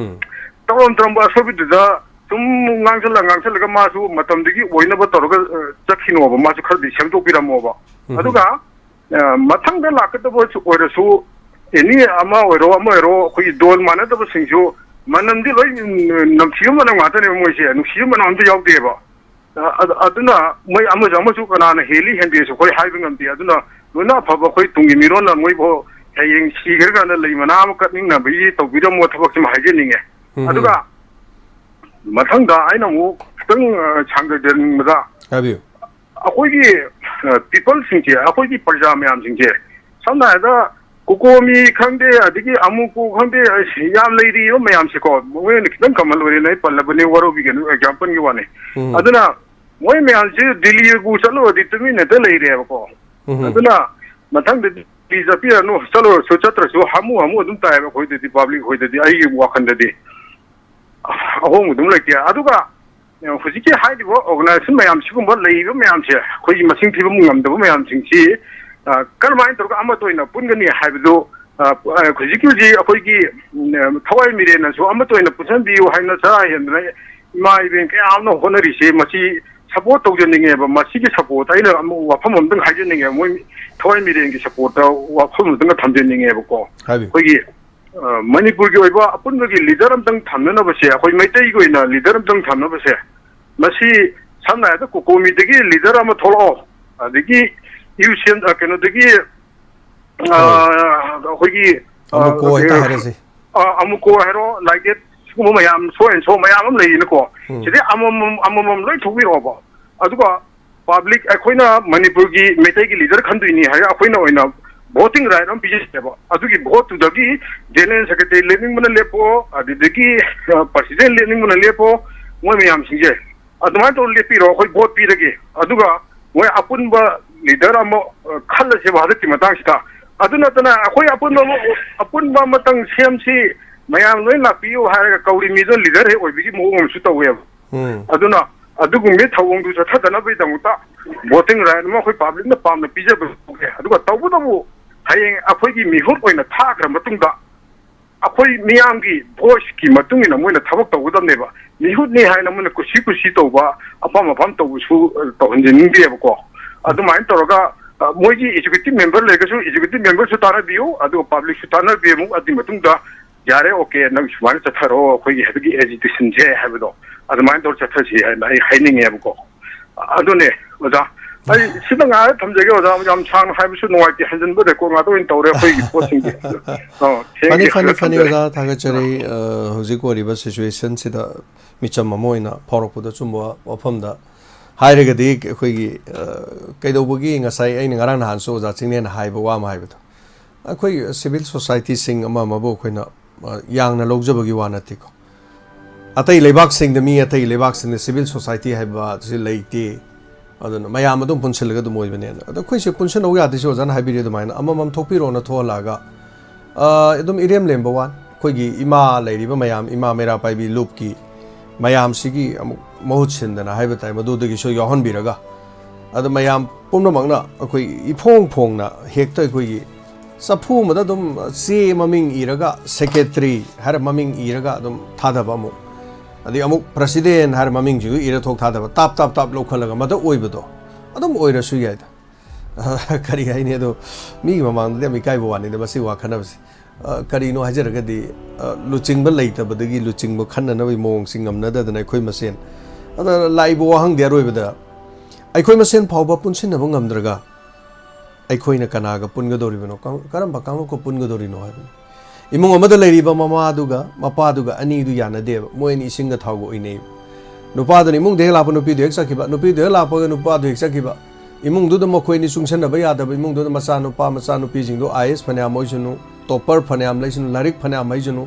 ꯇꯧꯔꯝꯕ ꯑꯁꯣꯏꯕꯗꯨꯗ ꯁꯨꯝ ꯉꯥꯡꯁꯜꯂꯒ ꯃꯥꯁꯨ ꯃꯇꯝꯗꯨꯒꯤ ꯑꯣꯏꯅꯕ ꯇꯧꯔꯒ ꯆꯠꯈꯤꯅꯣꯕ ꯃꯥꯁꯨ ꯈꯔꯗꯤ ꯁꯦꯝꯗꯣꯛꯄꯤꯔꯝꯃꯣꯕ ꯑꯗꯨꯒ ꯃꯊꯪꯗ ꯂꯥꯛꯀꯗꯕ ꯑꯣꯏꯔꯁꯨ ꯑꯦꯅꯤ ꯑꯃ ꯑꯣꯏꯔꯣ ꯑꯩꯈꯣꯏꯒꯤ ꯗꯣꯜ ꯃꯥꯟꯅꯗꯕꯁꯤꯡꯁꯨ ꯃꯅꯝꯗꯤ ꯂꯣꯏ ꯅꯝꯊꯤꯕ ꯃꯅꯝ ꯉꯥꯛꯇꯅꯦꯕ ꯃꯣꯏꯁꯦ ꯅꯨꯡꯁꯤꯕ ꯃꯅꯝ ꯑꯝꯇ ꯌꯥꯎꯗꯦꯕ ꯑꯗꯨꯅ ꯃꯣꯏ ꯑꯃꯁꯨ ꯀꯅꯥꯅ ꯍꯦꯜꯂꯤ ꯍꯦꯟꯗꯦꯁꯨ ꯑꯩꯈꯣꯏ ꯍꯥꯏꯕ ꯉꯝꯗꯦ ꯑꯗꯨꯅ ꯂꯣꯏꯅ ꯑꯐꯕ ꯑꯩꯈꯣꯏ ꯇꯨꯡꯒꯤ ꯃꯤꯔꯣꯟꯅ ꯃꯣꯏꯕꯨ ꯍꯌꯦꯡ ꯁꯤꯈ꯭ꯔꯀꯥꯟꯗ ꯂꯩ ꯃꯅꯥ ꯑꯃ ꯀꯠꯅꯤꯡꯅꯕꯒꯤ ꯇꯧꯕꯤꯔꯝꯃꯣ ꯊꯕꯛꯁꯤꯃ ꯍꯥꯏꯖꯅꯤꯡꯉꯦ ꯑꯗꯨꯒ ꯃꯊꯪꯗ ꯑꯩꯅ ꯑꯃꯨꯛ ꯈꯤꯇꯪ ꯁꯥꯡꯗꯖꯅꯤꯡꯕꯗ ꯑꯩꯈꯣꯏꯒꯤ ꯄꯤꯄꯜꯁꯤꯡꯁꯦ ꯑꯩꯈꯣꯏꯒꯤ ꯄ꯭ꯔꯖꯥ ꯃꯌꯥꯝꯁꯤꯡꯁꯦ ꯁꯝꯅ ꯍꯥꯏꯔꯕꯗ ꯀꯣꯀꯣꯃꯤ ꯈꯪꯗꯦ ꯑꯗꯒꯤ ꯑꯃꯨꯛꯄꯨ ꯈꯪꯗꯦ ꯌꯥꯝ ꯂꯩꯔꯤꯕ ꯃꯌꯥꯝꯁꯦꯀꯣ ꯃꯣꯏꯅ ꯈꯤꯇꯪ ꯀꯃꯟ ꯑꯣꯏꯔꯦꯅ ꯑꯩ ꯄꯜꯂꯕꯅꯤ ꯋꯥꯔꯧꯕꯤꯒꯅꯨ ꯑꯦꯛꯖꯥꯝꯄꯜꯒꯤ ꯋꯥꯅꯤ ꯑꯗꯨꯅ ꯃꯣꯏ ꯃꯌꯥꯝꯁꯦ ꯗꯤꯜꯂꯤꯕꯨ ꯆꯠꯂꯨꯔꯗꯤ ꯇꯨꯃꯤꯟꯅꯇ ꯂꯩꯔꯦꯕꯀꯣ ꯑꯗꯨꯅ ꯃꯊꯪꯗꯗꯤ ꯆꯠꯄꯤꯔꯅꯨ ꯆꯠꯂꯨꯔꯁꯨ ꯆꯠꯇ꯭ꯔꯁꯨ ꯍꯥꯃꯨ ꯑꯗꯨꯝ ꯇꯥꯏꯑꯕ ꯑꯩꯈꯣꯏꯗꯗꯤ ꯄꯥꯕ꯭ꯂꯤꯛ ꯑꯩꯈꯣꯏꯗꯗꯤ ꯑꯩꯒꯤ ꯋꯥꯈꯜꯗꯗꯤ ꯑꯍꯣꯡꯕ ꯑꯗꯨꯝ ꯂꯩꯇꯦ ꯑꯗꯨꯒ ꯍꯧꯖꯤꯛꯀꯤ ꯍꯥꯏꯔꯤꯕ ꯑꯣꯔꯒꯅꯥꯏꯖꯦꯁꯟ ꯃꯌꯥꯝ ꯁꯤꯒꯨꯝꯕ ꯂꯩꯔꯤꯕ ꯃꯌꯥꯝꯁꯦ ꯑꯩꯈꯣꯏꯒꯤ ꯃꯁꯤꯡ ꯊꯤꯕ ꯉꯝꯗꯕ ꯃꯌꯥꯝꯁꯤꯡꯁꯤ ꯀꯔꯝꯍꯥꯏꯅ ꯇꯧꯔꯒ ꯑꯃꯠꯇ ꯑꯣꯏꯅ ꯄꯨꯟꯒꯅꯤ ꯍꯥꯏꯕꯗꯨ ꯍꯧꯖꯤꯛꯀꯤ ꯑꯩꯈꯣꯏꯒꯤ ꯊꯋꯥꯏ ꯃꯤꯔꯦꯟꯅꯁꯨ ꯑꯃꯠꯇ ꯑꯣꯏꯅ ꯄꯨꯟꯁꯤꯟꯕꯤꯌꯨ ꯍꯥꯏꯅ ꯆꯔꯥ ꯍꯦꯟꯗꯅ ꯏꯃꯥ ꯏꯕꯦꯟ ꯀꯌꯥ ꯑꯃꯅ ꯍꯣꯠꯅꯔꯤꯁꯦ ꯃꯁꯤ ꯁꯄꯣꯔꯠ ꯇꯧꯖꯅꯤꯡꯉꯦꯕ ꯃꯁꯤꯒꯤ ꯁꯄꯣꯔꯠ ꯑꯩꯅ ꯋꯥꯐꯝ ꯑꯃꯇꯪ ꯍꯥꯏꯖꯅꯤꯡꯉꯦꯕ ꯃꯣꯏ ꯊꯋꯥꯏ ꯃꯤꯔꯦꯟꯒꯤ ꯁꯄꯣꯔꯠꯇ ꯋꯥꯐꯝ ꯑꯃꯇꯪ ꯊꯝꯖꯅꯤꯡꯉꯦꯕꯀꯣ ꯑꯩꯈꯣꯏꯒꯤ ꯃꯅꯤꯄꯨꯔꯒꯤ ꯑꯣꯏꯕ ꯑꯄꯨꯟꯕꯒꯤ ꯂꯤꯗꯔ ꯑꯃꯇꯪ ꯊꯝꯅꯅꯕꯁꯦ ꯑꯩꯈꯣꯏ ꯃꯩꯇꯩꯒꯤ ꯑꯣꯏꯅ ꯂꯤꯗꯔ ꯑꯃꯇꯪ ꯊꯝꯅꯕꯁꯦ ꯃꯁꯤ ꯁꯝꯅ ꯍꯥꯏꯔꯕꯗ ꯀꯣꯀꯣꯃꯤꯗꯒꯤ ꯂꯤꯗꯔ ꯑꯃ ꯊꯣꯛꯂꯛꯑꯣ ꯑꯗꯒꯤ ꯀꯩꯅꯣꯗꯒꯤ ꯑꯩꯈꯣꯏꯒꯤ ꯑꯃꯨꯛꯀꯣ ꯍꯥꯏꯔꯣ ꯂꯥꯏꯛ ꯗꯦꯠ ꯁꯤꯒꯨꯝꯕ ꯃꯌꯥꯝ ꯁꯣ ꯑꯦꯟ ꯁꯣ ꯃꯌꯥꯝ ꯑꯃ ꯂꯩꯌꯦꯅꯀꯣ ꯁꯤꯗꯩ ꯑꯃꯃꯝ ꯂꯣꯏ ꯊꯣꯛꯄꯤꯔꯛꯑꯣꯕ ꯑꯗꯨꯒ ꯄꯥꯕ꯭ꯂꯤꯛ ꯑꯩꯈꯣꯏꯅ ꯃꯅꯤꯄꯨꯔꯒꯤ ꯃꯩꯇꯩꯒꯤ ꯂꯤꯗꯔ ꯈꯟꯗꯣꯏꯅꯤ ꯍꯥꯏꯔꯒ ꯑꯩꯈꯣꯏꯅ ꯑꯣꯏꯅ ꯚꯣꯇꯤꯡ ꯔꯥꯏꯠ ꯑꯃ ꯄꯤꯖꯩꯕ ꯑꯗꯨꯒꯤ ꯚꯣꯠꯇꯨꯗꯒꯤ ꯖꯦꯅꯔꯦꯜ ꯁꯦꯀ꯭ꯔꯦꯇꯔꯤ ꯂꯦꯞꯅꯤꯡꯕꯅ ꯂꯦꯞꯄꯣ ꯑꯗꯨꯗꯒꯤ ꯄ꯭ꯔꯁꯤꯗꯦꯟ ꯂꯦꯞꯅꯤꯡꯕꯅ ꯂꯦꯞꯄꯣ ꯃꯣꯏ ꯃꯌꯥꯝꯁꯤꯡꯁꯦ ꯑꯗꯨꯃꯥꯏꯅ ꯇꯧꯔ ꯂꯦꯞꯄꯤꯔꯣ ꯑꯩꯈꯣই ꯚꯣꯠ ꯄꯤꯔꯒꯦ ꯑꯗꯨꯒ ꯃꯣꯏ ꯑꯄꯨꯟꯕ ꯂꯤꯗꯔ ꯑꯃ ꯈꯜꯂꯁꯦꯕ ꯍꯟꯗꯛꯀꯤ ꯃꯇꯥꯡꯁꯤꯗ ꯑꯗꯨ ꯅꯠꯇꯅ ꯑꯩꯈꯣই ꯑꯄꯨꯟꯕ ꯑꯃꯇꯪ ꯁꯦꯝꯁꯤ ꯃꯌꯥꯝ ꯂꯣꯏ ꯂꯥꯛꯄꯤꯌꯨ ꯍꯥꯏꯔꯒ ꯀꯧꯔꯤ ꯃꯤꯗꯣ ꯂꯤꯗꯔ ꯍꯦꯛ ꯑꯣꯏꯕꯒꯤ ꯃꯑꯣꯡ ꯑꯃꯁꯨ ꯇꯧꯋꯦꯕ ꯑꯗꯨꯅ ꯑꯗꯨꯒꯨꯝꯕ ꯊꯧꯑꯣꯡꯗꯨ ꯆꯠꯊꯗꯅꯕꯒꯤꯗꯃꯛꯇ ꯚꯣꯇꯤꯡ ꯔꯥꯏꯠ ꯑꯃ ꯑꯩꯈꯣꯏ ꯄꯥꯕ꯭ꯂꯤꯛꯅ ꯄꯥꯝꯅ ꯄꯤꯖꯕ ꯑꯗꯨꯒ ꯇꯧꯕꯇꯕꯨ ꯍꯌꯦꯡ ꯑꯩꯈꯣꯏꯒꯤ ꯃꯤꯍꯨꯠ ꯑꯣꯏꯅ ꯊꯥꯈ꯭ꯔ ꯃꯇꯨꯡꯗ ꯑꯩꯈꯣꯏ ꯃꯤꯌꯥꯝꯒꯤ ꯚꯣꯏꯁꯀꯤ ꯃꯇꯨꯡ ꯏꯟꯅ ꯃꯣꯏꯅ ꯊꯕꯛ ꯇꯧꯒꯗꯕꯅꯦꯕ ꯃꯤꯍꯨꯠꯅꯤ ꯍꯥꯏꯅ ꯃꯣꯏꯅ ꯀꯨꯁꯤ ꯇꯧꯕ ꯑꯄꯥꯝ ꯇꯧꯕꯁꯨ ꯇꯧꯍꯟꯖꯅꯤꯡꯗꯦꯕꯀꯣ ꯑꯗꯨꯃꯥꯏꯅ ꯇꯧꯔꯒ ꯃꯣꯏꯒꯤ ꯑꯦꯛꯖꯤꯀ꯭ꯌꯨꯇꯤꯚ ꯃꯦꯝꯕꯔ ꯂꯩꯔꯒꯁꯨ ꯑꯦꯛꯖꯤꯀ꯭ꯌꯨꯇꯤꯚ ꯃꯦꯝꯕꯔꯁꯨ ꯇꯥꯟꯅꯕꯤꯌꯨ ꯑꯗꯨꯒ ꯄꯥꯕ꯭ꯂꯤꯛꯁꯨ ꯇꯥꯟꯅꯕꯤꯌꯨ ꯑꯃꯨꯛ ꯑꯗꯨꯒꯤ ꯃꯇꯨꯡꯗ ꯌꯥꯔꯦ ꯑꯣꯀꯦ ꯅꯪ ꯁꯨꯃꯥꯏꯅ ꯆꯠꯊꯔꯛꯑꯣ ꯑꯩꯈꯣꯏꯒꯤ ꯍꯧꯖꯤꯛꯀꯤ ꯑꯦꯖꯤꯇꯦꯁꯟꯁꯦ ꯍꯥꯏꯕꯗꯣ ꯑꯗꯨꯃꯥꯏꯅ ꯇꯧꯔ ꯆꯠꯊꯁꯤ ꯍꯥꯏꯅ ꯑꯩ ꯍꯥꯏꯅꯤꯡꯉꯦꯕꯀꯣ ꯑꯗꯨꯅꯦ ꯑꯣꯖꯥ ꯑꯩ ꯁꯤꯗ ꯉꯥꯏꯔ ꯊꯝꯖꯒꯦ ꯑꯣꯖꯥ ꯌꯥꯝ ꯁꯥꯡꯅ ꯍꯥꯏꯕꯁꯨ ꯅꯨꯡꯉꯥꯏꯇꯦ ꯍꯟꯖꯤꯟꯕ ꯔꯦꯀꯣꯔꯗ ꯉꯥꯛꯇ ꯑꯣꯏꯅ ꯇꯧꯔꯦ ꯑꯩꯈꯣꯏꯒꯤ ꯄꯣꯠꯁꯤꯡꯁꯦ ꯐꯅꯤ ꯑꯣꯖꯥ ꯊꯥꯒꯠꯆꯔꯤ ꯍꯧꯖꯤꯛ ꯑꯣꯏꯔꯤꯕ ꯁꯤꯆꯨꯋꯦꯁꯟꯁꯤꯗ ꯃꯤꯆꯝ ꯑꯃ ꯑꯣꯏꯅ ꯐꯥꯎꯔꯛꯄꯗ ꯆꯨꯝꯕ ꯋꯥꯐꯝꯗ ꯍꯥꯏꯔꯒꯗꯤ ꯑꯩꯈꯣꯏꯒꯤ ꯀꯩꯗꯧꯕꯒꯤ ꯉꯁꯥꯏ ꯑꯩꯅ ꯉꯔꯥꯡ ꯅꯍꯥꯟꯁꯨ ꯑꯣꯖꯥ ꯆꯤꯡꯅꯦꯅ ꯍꯥꯏꯕ ꯋꯥ ꯑꯃ ꯍꯥꯏꯕꯗꯣ ꯑꯩꯈꯣꯏ ꯁꯤꯚꯤꯜ ꯁꯣꯁꯥꯏꯇꯤꯁꯤꯡ ꯑꯃꯕꯨ ꯑꯩꯈꯣꯏꯅ ꯌꯥꯡꯅ ꯂꯧꯖꯕꯒꯤ ꯋꯥ ꯅꯠꯇꯦꯀꯣ ꯑꯇꯩ ꯂꯩꯕꯥꯛꯁꯤꯡꯗ ꯃꯤ ꯑꯇꯩ ꯂꯩꯕꯥꯛꯁꯤꯡꯗ ꯁꯤꯚꯤꯜ ꯁꯣꯁꯥꯏꯇꯤ ꯍꯥꯏꯕꯁꯤ ꯂꯩꯇꯦ ꯑꯗꯨꯅ ꯃꯌꯥꯝ ꯑꯗꯨꯝ ꯄꯨꯟꯁꯤꯜꯂꯒ ꯑꯗꯨꯝ ꯑꯣꯏꯕꯅꯦꯅ ꯑꯗꯣ ꯑꯩꯈꯣꯏꯁꯦ ꯄꯨꯟꯁꯤꯟꯅꯧ ꯌꯥꯗꯦꯁꯨ ꯑꯣꯖꯥꯅ ꯍꯥꯏꯕꯤꯔꯤ ꯑꯗꯨꯃꯥꯏꯅ ꯑꯃꯃꯝ ꯊꯣꯛꯄꯤꯔꯣꯅ ꯊꯣꯛꯍꯜꯂꯛꯑꯒ ꯑꯗꯨꯝ ꯏꯔꯦꯝ ꯂꯦꯝꯕ ꯋꯥꯟ ꯑꯩꯈꯣꯏꯒꯤ ꯏꯃꯥ ꯂꯩꯔꯤꯕ ꯃꯌꯥꯝ ꯏꯃꯥ ꯃꯩꯔꯥ ꯄꯥꯏꯕꯤ ꯂꯨꯞꯀꯤ ꯃꯌꯥꯝꯁꯤꯒꯤ ꯑꯃꯨꯛ ꯃꯍꯨꯠ ꯁꯤꯟꯗꯅ ꯍꯥꯏꯕ ꯇꯥꯏ ꯃꯗꯨꯗꯒꯤꯁꯨ ꯌꯥꯎꯍꯟꯕꯤꯔꯒ ꯑꯗ ꯃꯌꯥꯝ ꯄꯨꯝꯅꯃꯛꯅ ꯑꯩꯈꯣꯏ ꯏꯐꯣꯡ ꯐꯣꯡꯅ ꯍꯦꯛꯇ ꯑꯩꯈꯣꯏꯒꯤ ꯆꯐꯨ ꯑꯃꯗ ꯑꯗꯨꯝ ꯆꯦ ꯃꯃꯤꯡ ꯏꯔꯒ ꯁꯦꯀ꯭ꯔꯦꯇꯔꯤ ꯍꯥꯏꯔ ꯃꯃꯤꯡ ꯏꯔꯒ ꯑꯗꯨꯝ ꯊꯥꯗꯕ ꯑꯃꯨꯛ ꯑꯗꯩ ꯑꯃꯨꯛ ꯄ꯭ꯔꯁꯤꯗꯦꯟ ꯍꯥꯏꯔ ꯃꯃꯤꯡꯁꯤꯁꯨ ꯏꯔ ꯊꯣꯛ ꯊꯥꯗꯕ ꯇꯥꯞ ꯂꯧꯈꯠꯂꯒ ꯃꯗ ꯑꯣꯏꯕꯗꯣ ꯑꯗꯨꯝ ꯑꯣꯏꯔꯁꯨ ꯌꯥꯏꯗ ꯀꯔꯤ ꯍꯥꯏꯅꯤ ꯑꯗꯣ ꯃꯤꯒꯤ ꯃꯃꯥꯡꯗꯗꯤ ꯌꯥꯝ ꯏꯀꯥꯏꯕ ꯋꯥꯅꯤꯗ ꯃꯁꯤ ꯋꯥ ꯈꯟꯅꯕꯁꯤ ꯀꯔꯤꯅꯣ ꯍꯥꯏꯖꯔꯒꯗꯤ ꯂꯨꯆꯤꯡꯕ ꯂꯩꯇꯕꯗꯒꯤ ꯂꯨꯆꯤꯡꯕ ꯈꯟꯅꯅꯕꯒꯤ ꯃꯑꯣꯡꯁꯤ ꯉꯝꯅꯗꯗꯅ ꯑꯩꯈꯣꯏ ꯃꯁꯦꯟ ꯑꯗ ꯂꯥꯛꯏꯕ ꯋꯥꯍꯪꯗꯤ ꯑꯔꯣꯏꯕꯗ ꯑꯩꯈꯣꯏ ꯃꯁꯦꯟ ꯐꯥꯎꯕ ꯄꯨꯟꯁꯤꯟꯅꯕ ꯉꯝꯗ꯭ꯔꯒ ꯑꯩꯈꯣꯏꯅ ꯀꯅꯥꯒ ꯄꯨꯟꯒꯗꯧꯔꯤꯕꯅꯣ ꯀꯔꯝꯕ ꯀꯥꯡꯂꯨꯞꯀ ꯄꯨꯟꯒꯗꯧꯔꯤꯅꯣ ꯍꯥꯏꯕꯅꯤ ꯏꯃꯨꯡ ꯑꯃꯗ ꯂꯩꯔꯤꯕ ꯃꯃꯥꯗꯨꯒ ꯃꯄꯥꯗꯨꯒ ꯑꯅꯤꯗꯨ ꯌꯥꯅꯗꯦꯕ ꯃꯣꯏꯅꯤ ꯏꯁꯤꯡꯒ ꯊꯥꯎꯒ ꯑꯣꯏꯅꯩꯕ ꯅꯨꯄꯥꯗꯨꯅ ꯏꯃꯨꯡꯗ ꯍꯦꯛ ꯂꯥꯛꯄ ꯅꯨꯄꯤꯗꯨ ꯍꯦꯛ ꯆꯠꯈꯤꯕ ꯅꯨꯄꯤꯗꯨ ꯍꯦꯛ ꯂꯥꯛꯄꯒ ꯅꯨꯄꯥꯗꯨ ꯍꯦꯛ ꯆꯠꯈꯤꯕ ꯏꯃꯨꯡꯗꯨꯗ ꯃꯈꯣꯏꯅꯤ ꯆꯨꯡꯁꯟꯅꯕ ꯌꯥꯗꯕ ꯏꯃꯨꯡꯗꯨꯗ ꯃꯆꯥꯅꯨꯄꯥ ꯃꯆꯥꯅꯨꯄꯤꯁꯤꯡꯗꯣ IAS ꯐꯅꯌꯥꯝ ꯑꯣꯏꯁꯅꯨ ꯇꯣꯞꯄꯔ ꯐꯅꯌꯥꯝ ꯂꯩꯁꯅꯨ ꯂꯥꯏꯔꯤꯛ ꯐꯅꯌꯥꯝ ꯍꯩꯁꯅꯨ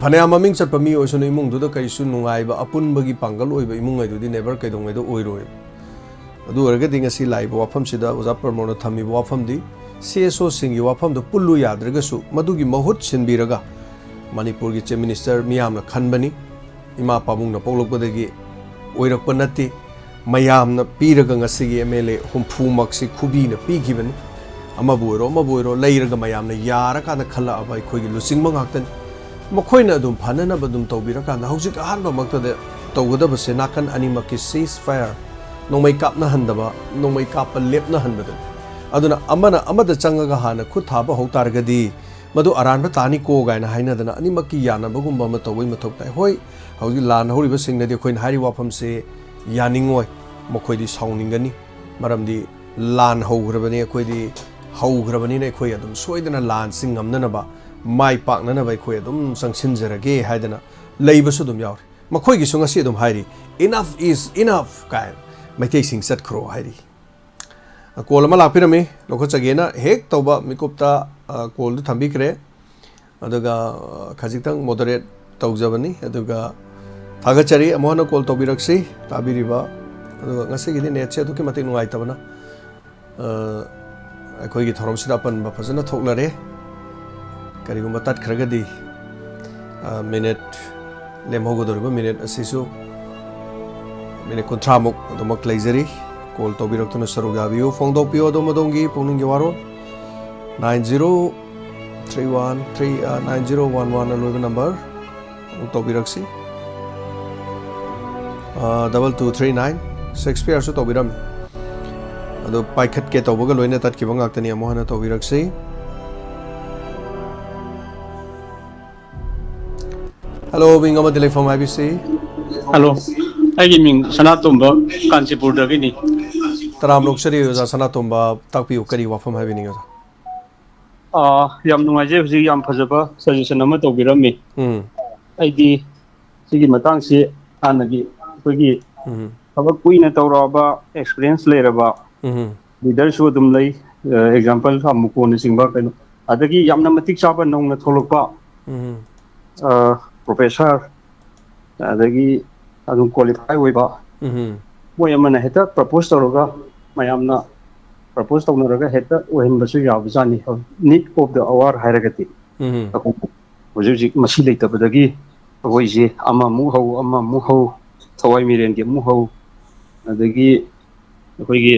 ꯐꯅꯌꯥꯝ ꯃꯃꯤꯡ ꯆꯠꯄ ꯃꯤ ꯑꯣꯏꯁꯅꯨ ꯏꯃꯨꯡꯗꯨꯗ ꯀꯔꯤꯁꯨ ꯅꯨꯡꯉꯥꯏꯕ ꯑꯄꯨꯟꯕꯒꯤ ꯄꯥꯡꯒꯜ ꯑꯣꯏꯕ ꯏꯃꯨꯡ ꯍꯥꯏꯗꯨꯗꯤ ꯅꯦꯕꯔ ꯀꯩꯗꯧꯉꯩꯗ ꯑꯣꯏꯔꯣꯏꯕ ꯑꯗꯨ ꯑꯣꯏꯔꯒꯗꯤ ꯉꯁꯤ ꯂꯥꯛꯏꯕ ꯋꯥꯐꯝꯁꯤꯗ ꯑꯣꯖꯥ ꯄ꯭ꯔꯃꯣꯗꯅ ꯊꯝꯃꯤꯕ ꯋꯥꯐꯝꯗꯤ CSOꯁꯤꯡꯒꯤ ꯋꯥꯐꯝꯗꯣ ꯄꯨꯜꯂꯨ ꯌꯥꯗ꯭ꯔꯒꯁꯨ ꯃꯗꯨꯒꯤ ꯃꯍꯨꯠ ꯁꯤꯟꯕꯤꯔꯒ ꯃꯅꯤꯄꯨꯔꯒꯤ ꯆꯤꯐ ꯃꯤꯅꯤꯁꯇꯔ ꯃꯤꯌꯥꯝꯅ ꯈꯟꯕꯅꯤ ꯏꯃꯥ ꯄꯥꯕꯨꯡꯅ ꯄꯣꯛꯂꯛꯄꯗꯒꯤ ꯑꯣꯏꯔꯛꯄ ꯅꯠꯇꯦ ꯃꯌꯥꯝꯅ ꯄꯤꯔꯒ ꯉꯁꯤꯒꯤ MLA ꯍꯨꯝꯐꯨꯃꯛꯁꯤ ꯈꯨꯕꯤꯅ ꯄꯤꯈꯤꯕꯅꯤ ꯑꯃꯕꯨ ꯑꯣꯏꯔꯣ ꯂꯩꯔꯒ ꯃꯌꯥꯝꯅ ꯌꯥꯔꯀꯥꯟꯗ ꯈꯜꯂꯛꯑꯕ ꯑꯩꯈꯣꯏꯒꯤ ꯂꯨꯆꯤꯡꯕ ꯉꯥꯛꯇꯅꯤ ꯃꯈꯣꯏꯅ ꯑꯗꯨꯝ ꯐꯅꯅꯕ ꯑꯗꯨꯝ ꯇꯧꯕꯤꯔꯀꯥꯟꯗ ꯍꯧꯖꯤꯛ ꯑꯍꯥꯟꯕꯃꯛꯇꯗ ꯇꯧꯒꯗꯕꯁꯦ ꯅꯥꯀꯟ ꯑꯅꯤꯃꯛꯀꯤ cease fire ꯅꯣꯡꯃꯩ ꯀꯥꯞꯅꯍꯟꯗꯕ ꯅꯣꯡꯃꯩ ꯀꯥꯞꯄ ꯂꯦꯞꯅꯍꯟꯕꯗꯅꯤ ꯑꯗꯨꯅ ꯑꯃꯅ ꯑꯃꯗ ꯆꯪꯉꯒ ꯍꯥꯟꯅ ꯈꯨꯠ ꯊꯥꯕ ꯍꯧ ꯇꯥꯔꯒꯗꯤ ꯃꯗꯨ ꯑꯔꯥꯟꯕ ꯇꯥꯅꯤꯀꯣ ꯒꯥꯏꯅ ꯍꯥꯏꯅꯗꯅ ꯑꯅꯤꯃꯛꯀꯤ ꯌꯥꯅꯕꯒꯨꯝꯕ ꯑꯃ ꯇꯧꯕꯩ ꯃꯊꯧ ꯇꯥꯏ ꯍꯣꯏ ꯍꯧꯖꯤꯛ ꯂꯥꯟ ꯍꯧꯔꯤꯕꯁꯤꯡꯅꯗꯤ ꯑꯩꯈꯣꯏꯅ ꯍꯥꯏꯔꯤꯕ ꯋꯥꯐꯝꯁꯦ ꯌꯥꯅꯤꯡꯉꯣꯏ ꯃꯈꯣꯏꯗꯤ ꯁꯥꯎꯅꯤꯡꯒꯅꯤ ꯃꯔꯝꯗꯤ ꯂꯥꯟ ꯍꯧꯈ꯭ꯔꯕꯅꯤ ꯑꯩꯈꯣꯏꯗꯤ ꯍꯧꯈ꯭ꯔꯕꯅꯤꯅ ꯑꯩꯈꯣꯏ ꯑꯗꯨꯝ ꯁꯣꯏꯗꯅ ꯂꯥꯟꯁꯤ ꯉꯝꯅꯅꯕ ꯃꯥꯏ ꯄꯥꯛꯅꯅꯕ ꯑꯩꯈꯣꯏ ꯑꯗꯨꯝ ꯆꯪꯁꯤꯟꯖꯔꯒꯦ ꯍꯥꯏꯗꯅ ꯂꯩꯕꯁꯨ ꯑꯗꯨꯝ ꯌꯥꯎꯔꯤ ꯃꯈꯣꯏꯒꯤꯁꯨ ꯉꯁꯤ ꯑꯗꯨꯝ ꯍꯥꯏꯔꯤ ꯏꯅꯐ ꯏꯁ ꯏꯅꯐ ꯀꯥꯏꯅ ꯃꯩꯇꯩꯁꯤꯡ ꯆꯠꯈ꯭ꯔꯣ ꯍꯥꯏꯔꯤ ꯀꯣꯜ ꯑꯃ ꯂꯥꯛꯄꯤꯔꯝꯃꯤ ꯂꯧꯈꯠꯆꯒꯦꯅ ꯍꯦꯛ ꯇꯧꯕ ꯃꯤꯀꯨꯞꯇ ꯀꯣꯜꯗꯨ ꯊꯝꯕꯤꯈ꯭ꯔꯦ ꯑꯗꯨꯒ ꯈꯖꯤꯛꯇꯪ ꯃꯣꯗꯔꯦꯠ ꯇꯧꯖꯕꯅꯤ ꯑꯗꯨꯒ ꯊꯥꯒꯠꯆꯔꯤ ꯑꯃꯨꯛ ꯍꯟꯅ ꯀꯣꯜ ꯇꯧꯕꯤꯔꯛꯁꯤ ꯇꯥꯕꯤꯔꯤꯕ ꯑꯗꯨꯒ ꯉꯁꯤꯒꯤꯗꯤ ꯅꯦꯠꯁꯦ ꯑꯗꯨꯛꯀꯤ ꯃꯇꯤꯛ ꯅꯨꯡꯉꯥꯏꯇꯕꯅ ꯑꯩꯈꯣꯏꯒꯤ ꯊꯧꯔꯝꯁꯤꯗ ꯑꯄꯟꯕ ꯐꯖꯅ ꯊꯣꯛꯂꯔꯦ ꯀꯔꯤꯒꯨꯝꯕ ꯇꯠꯈ꯭ꯔꯒꯗꯤ ꯃꯤꯅꯤꯠ ꯂꯦꯝꯍꯧꯒꯗꯧꯔꯤꯕ ꯃꯤꯅꯤꯠ ꯑꯁꯤꯁꯨ ꯃꯤꯅꯤꯠ 30ꯃꯨꯛ ꯑꯗꯨꯃꯛ ꯂꯩꯖꯔꯤ ꯀꯣꯜ ꯇꯧꯕꯤꯔꯛꯇꯨꯅ ꯁꯔꯨꯛ ꯌꯥꯕꯤꯌꯨ ꯐꯣꯡꯗꯣꯛꯄꯤꯌꯨ ꯑꯗꯣꯝ ꯑꯗꯣꯝꯒꯤ ꯄꯨꯛꯅꯤꯡꯒꯤ ꯋꯥꯔꯣꯜ 9011 ꯂꯣꯏꯕ ꯅꯝꯕꯔ ꯑꯃꯨꯛ ꯇꯧꯕꯤꯔꯛꯁꯤ 2239 ꯁꯦꯛꯁꯄꯤꯌꯔꯁꯨ ꯇꯧꯕꯤꯔꯝꯃꯤ ꯑꯗꯣ ꯄꯥꯏꯈꯠꯀꯦ ꯇꯧꯕꯒ ꯂꯣꯏꯅ ꯇꯠꯈꯤꯕ ꯉꯥꯛꯇꯅꯤ ꯑꯃꯨꯛ ꯍꯟꯅ ꯇꯧꯕꯤꯔꯛꯁꯤ ꯍꯜꯂꯣ ꯃꯤꯡ ꯑꯃꯗꯤ ꯂꯩꯐꯝ ꯍꯥꯏꯕꯤꯁꯤ ꯍꯜꯂꯣ ꯑꯩꯒꯤ ꯃꯤꯡ ꯁꯅꯥꯇꯣꯝꯕ ꯀꯥꯟꯆꯤꯄꯨꯔꯗꯒꯤꯅꯤ ꯇꯔꯥꯝ ꯅꯣꯛꯆꯔꯤ ꯑꯣꯖꯥ ꯁꯅꯥꯇꯣꯝꯕ ꯇꯥꯛꯄꯤꯌꯨ ꯀꯔꯤ ꯋꯥꯐꯝ ꯍꯥꯏꯕꯤꯅꯤꯡꯉꯤ ꯑꯣꯖꯥ ꯌꯥꯝ ꯅꯨꯡꯉꯥꯏꯖꯩ ꯍꯧꯖꯤꯛ ꯌꯥꯝ ꯐꯖꯕ ꯁꯖꯦꯁꯟ ꯑꯃ ꯇꯧꯕꯤꯔꯝꯃꯤ ꯑꯩꯗꯤ ꯁꯤꯒꯤ ꯃꯇꯥꯡꯁꯤ ꯍꯥꯟꯅꯒꯤ ꯑꯩꯈꯣꯏꯒꯤ ꯊꯕꯛ ꯀꯨꯏꯅ ꯇꯧꯔꯛꯑꯕ ꯑꯦꯛꯁꯄꯤꯔꯤꯌꯦꯟꯁ ꯂꯩꯔꯕ ꯂꯤꯗꯔꯁꯨ ꯑꯗꯨꯝ ꯂꯩ ꯑꯦꯛꯖꯥꯝꯄꯜ ꯑꯃꯨꯀꯣꯅꯆꯤꯡꯕ ꯀꯩꯅꯣ ꯑꯗꯒꯤ ꯌꯥꯝꯅ ꯃꯇꯤꯛ ꯆꯥꯕ ꯅꯧꯅ ꯊꯣꯛꯂꯛꯄ ꯄ꯭ꯔꯣꯐꯦꯁꯔ ꯑꯗꯒꯤ ꯑꯗꯨꯝ ꯀ꯭ꯋꯥꯂꯤꯐꯥꯏ ꯑꯣꯏꯕ ꯃꯣꯏ ꯑꯃꯅ ꯍꯦꯛꯇ ꯄ꯭ꯔꯄꯣꯁ ꯇꯧꯔꯒ ꯃꯌꯥꯝꯅ ꯄ꯭ꯔꯄꯣꯁ ꯇꯧꯅꯔꯒ ꯍꯦꯛꯇ ꯑꯣꯏꯍꯟꯕꯁꯨ ꯌꯥꯕꯖꯥꯠꯅꯤ ꯅꯤꯗ ꯑꯣꯐ ꯗ ꯑꯋꯥꯔ ꯍꯥꯏꯔꯒꯗꯤ ꯍꯧꯖꯤꯛ ꯍꯧꯖꯤꯛ ꯃꯁꯤ ꯂꯩꯇꯕꯗꯒꯤ ꯑꯩꯈꯣꯏꯁꯦ ꯑꯃꯃꯨꯛ ꯍꯧ ꯊꯋꯥꯏ ꯃꯤꯔꯦꯟꯒꯤ ꯑꯃꯨꯛ ꯍꯧ ꯑꯗꯒꯤ ꯑꯩꯈꯣꯏꯒꯤ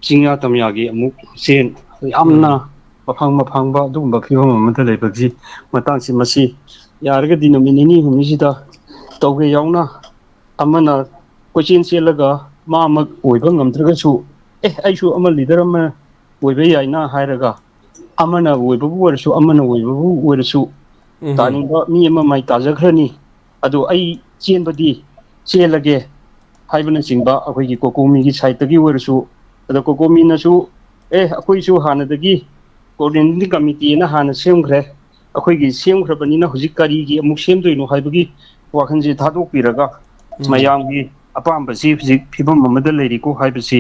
ꯆꯤꯡꯌꯥ ꯇꯝꯌꯥꯒꯤ ꯑꯃꯨꯛ ꯆꯦꯟ ꯌꯥꯝꯅ ꯃꯐꯪꯕ ꯑꯗꯨꯒꯨꯝꯕ ꯐꯤꯕꯝ ꯑꯃꯗ ꯂꯩꯕꯒꯤ ꯃꯇꯥꯡꯁꯤ ꯃꯁꯤ ꯌꯥꯔꯒꯗꯤ ꯅꯨꯃꯤꯠ ꯅꯤꯅꯤ ꯍꯨꯝꯅꯤꯁꯤꯗ ꯇꯧꯒꯦ ꯌꯥꯎꯅ ꯑꯃꯅ ꯀꯣꯏꯆꯦꯟ ꯆꯦꯜꯂꯒ ꯃꯥꯃꯛ ꯑꯣꯏꯕ ꯉꯝꯗ꯭ꯔꯒꯁꯨ ꯑꯩꯁꯨ ꯑꯃ ꯂꯤꯗꯔ ꯑꯃ ꯑꯣꯏꯕ ꯌꯥꯏꯅ ꯍꯥꯏꯔꯒ ꯑꯃꯅ ꯑꯣꯏꯕꯕꯨ ꯑꯣꯏꯔꯁꯨ ꯑꯃꯅ ꯑꯣꯏꯕꯕꯨ ꯑꯣꯏꯔꯁꯨ ꯇꯥꯅꯤꯡꯕ ꯃꯤ ꯑꯃ ꯃꯥꯏ ꯇꯥꯖꯈ꯭ꯔꯅꯤ ꯑꯗꯨ ꯑꯩ ꯆꯦꯟꯕꯗꯤ ꯆꯦꯜꯂꯒꯦ ꯍꯥꯏꯕꯅꯆꯤꯡꯕ ꯑꯩꯈꯣꯏꯒꯤ ꯀꯣꯀꯣꯃꯤꯒꯤ ꯁꯥꯏꯠꯇꯒꯤ ꯑꯣꯏꯔꯁꯨ ꯑꯗ ꯀꯣꯀꯣꯃꯤꯅꯁꯨ ꯑꯩꯈꯣꯏꯁꯨ ꯍꯥꯟꯅꯗꯒꯤ ꯀꯣꯑꯣꯔꯗꯤꯅꯦꯇꯤꯡ ꯀꯃꯤꯇꯤꯅ ꯍꯥꯟꯅ ꯁꯦꯝꯈ꯭ꯔꯦ ꯑꯩꯈꯣꯏꯒꯤ ꯁꯦꯝꯈ꯭ꯔꯕꯅꯤꯅ ꯍꯧꯖꯤꯛ ꯀꯔꯤꯒꯤ ꯑꯃꯨꯛ ꯁꯦꯝꯗꯣꯏꯅꯣ ꯍꯥꯏꯕꯒꯤ ꯋꯥꯈꯜꯁꯤ ꯊꯥꯗꯣꯛꯄꯤꯔꯒ ꯃꯌꯥꯝꯒꯤ ꯑꯄꯥꯝꯕꯁꯤ ꯍꯧꯖꯤꯛ ꯐꯤꯕꯝ ꯑꯃꯗ ꯂꯩꯔꯤꯀꯣ ꯍꯥꯏꯕꯁꯤ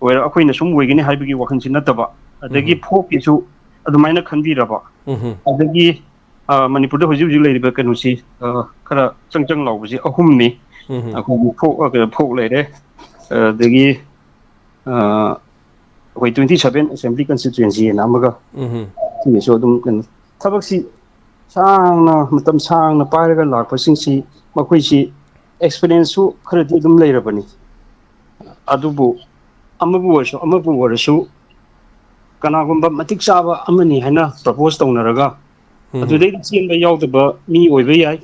ꯑꯣꯏꯔ ꯑꯩꯈꯣꯏꯅ ꯁꯨꯝ ꯑꯣꯏꯒꯅꯤ ꯍꯥꯏꯕꯒꯤ ꯋꯥꯈꯜꯁꯤ ꯅꯠꯇꯕ ꯑꯗꯒꯤ ꯐꯣꯛꯀꯤꯁꯨ ꯑꯗꯨꯃꯥꯏꯅ ꯈꯟꯕꯤꯔꯕ ꯑꯗꯒꯤ ꯃꯅꯤꯄꯨꯔꯗ ꯍꯧꯖꯤꯛ ꯂꯩꯔꯤꯕ ꯀꯩꯅꯣꯁꯤ ꯈꯔ ꯆꯪ ꯂꯥꯎꯕꯁꯤ ꯑꯍꯨꯝꯅꯤ ꯑꯩꯈꯣꯏꯒꯤ ꯐꯣꯛ ꯂꯩꯔꯦ ꯑꯗꯒꯤ ꯑꯩꯈꯣই 27 ꯑꯦꯁꯦꯝꯕ꯭ꯂꯤ ꯀꯟꯁꯇꯤꯇ꯭ꯋꯦꯟꯁꯤꯅ ꯑꯃꯒ ꯁꯤꯒꯤꯁꯨ ꯑꯗꯨꯝ ꯀꯩꯅꯣ ꯊꯕꯛꯁꯤ ꯁꯥꯡꯅ ꯃꯇꯝ ꯁꯥꯡꯅ ꯄꯥꯏꯔꯒ ꯂꯥꯛꯄꯁꯤꯡꯁꯤ ꯃꯈꯣꯏꯁꯤ ꯑꯦꯛꯁꯄꯤꯔꯤꯌꯦꯟꯁꯁꯨ ꯈꯔꯗꯤ ꯑꯗꯨꯝ ꯂꯩꯔꯕꯅꯤ ꯑꯗꯨꯕꯨ ꯑꯃꯕꯨ ꯑꯣꯏꯔꯁꯨ ꯀꯅꯥꯒꯨꯝꯕ ꯃꯇꯤꯛ ꯆꯥꯕ ꯑꯃꯅꯤ ꯍꯥꯏꯅ ꯄ꯭ꯔꯄꯣꯁ ꯇꯧꯅꯔꯒ ꯑꯗꯨꯗꯩ ꯆꯦꯟꯕ ꯌꯥꯎꯗꯕ ꯃꯤ ꯑꯣꯏꯕ ꯌꯥꯏ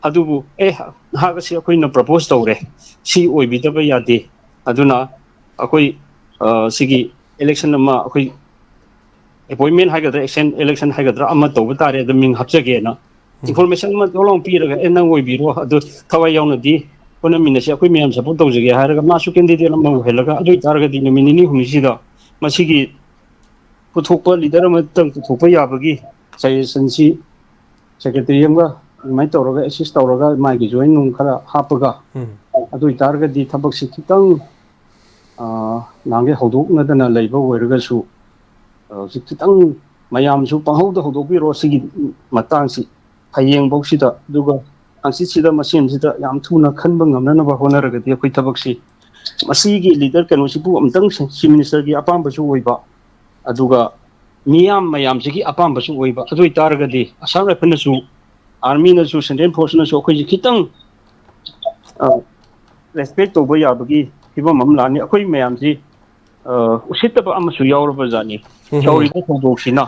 ꯑꯗꯨꯕꯨ ꯅꯍꯥꯛ ꯑꯁꯤ ꯑꯩꯈꯣꯏꯅ ꯄ꯭ꯔꯄꯣꯁ ꯇꯧꯔꯦ ꯁꯤ ꯑꯣꯏꯕꯤꯗꯕ ꯌꯥꯗꯦ ꯑꯗꯨꯅ ꯑꯩꯈꯣꯏ ꯁꯤꯒꯤ election ama akoi appointment hagadra election hagadra ama tawba tare adu ming hapjage na information ma tolong piraga nang oi biro adu thawai yauna di kona minase akoi miyam support tawjage haraga masu candidate ama helaga adu targa di nominee humisida masigi puthokpa leader ama tang puthokpa yabagi suggestion si secretary amga mai tawraga assist tawraga magi join nung khara hapaga adu targa di thabak si kitang nange hodoknadana leiba oiragasu kitang mayamsu panghauda hodokbiro sigi matangsi hayeng boksida duga angsi sida machine sida yam thuna khanba ngamna ba honaragadi akoi thabaksi masigi leader kanosi pu amtang chief minister gi apambasu oiba aduga miyam mayamsigi apambasu oiba adoi taragadi asam rafnasu army na su central force na su akoi kitang respect to boya bagi kiba mamlani akoi mayamsi usitaba amasu yawraba jani chawri thongdoksina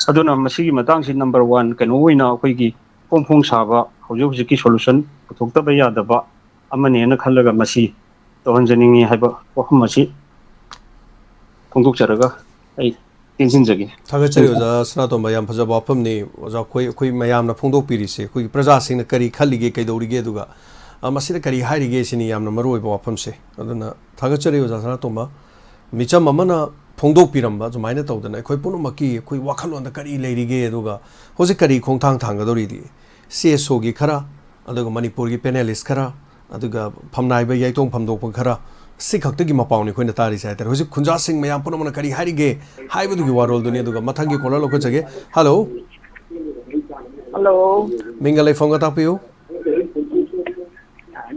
aduna masigi matangsi number 1 kano oina akoi gi pongphong saba hojik ki solution puthokta yadaba amane na khallaga masi tohanjaningi haiba waham masi phongdok charaga ai tension jagi thagachari oja sanatomba yam phajaba wafamni oja koi mayamna phongdok pirise koi praja singna kari khallige kaidorige duga masida kari hairige sini yamna maroiba wafamse aduna thagachari oja sanatomba micham amana phongdok piramba jumaina tawdana koi punumaki koi wakhalonda kari leirige duga hoje kari khongthang thangadori di CSO gi khara aduga manipur gi panelist khara aduga phamnaiba yaitong phamdok khara sikhaktagi mapawni khoina tari saiter hoje khunja sing mayam punamana kari hairige haibudu gi warol duni aduga mathangi kola loko jage hello mingalai phonga tapiyo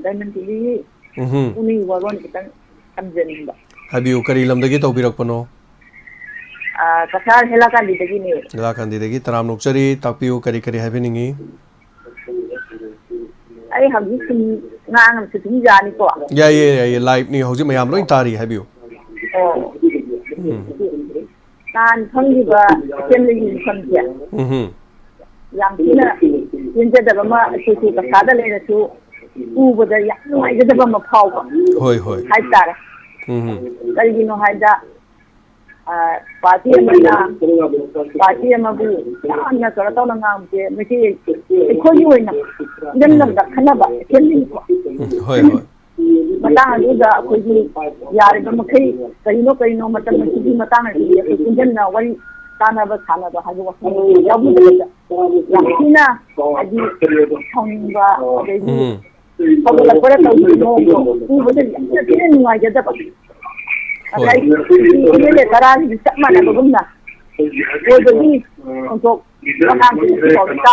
Diamond uni waron kitang amjaninba habiu kari lamdagi tawbirakpano kasar helakandi dagi ni helakandi dagi taram nokchari tapiyo kari kari habiningi ai hagi sim ngang siting jani ko ya live ni hoji mayam loi tari habiu kan thongiba assembly samje yam kina inja da ma su kasada le su ubada ya mai da ba ma phawba hoi hai tara kali no haida party amabu na kara taw na ngam je meki khoi hoina dem da khanaba kelli ko hoi mata aduga khoi yar da makai kai no mata meki mata na ji ko kunjan na wari tana ba sana ba hajo wa ya bu da ya kina aji thongba de pagla pora taw no ubada ya kina ni wa jada ba Ay, ini lebaran bisa mana bagumna. Jadi untuk orang kita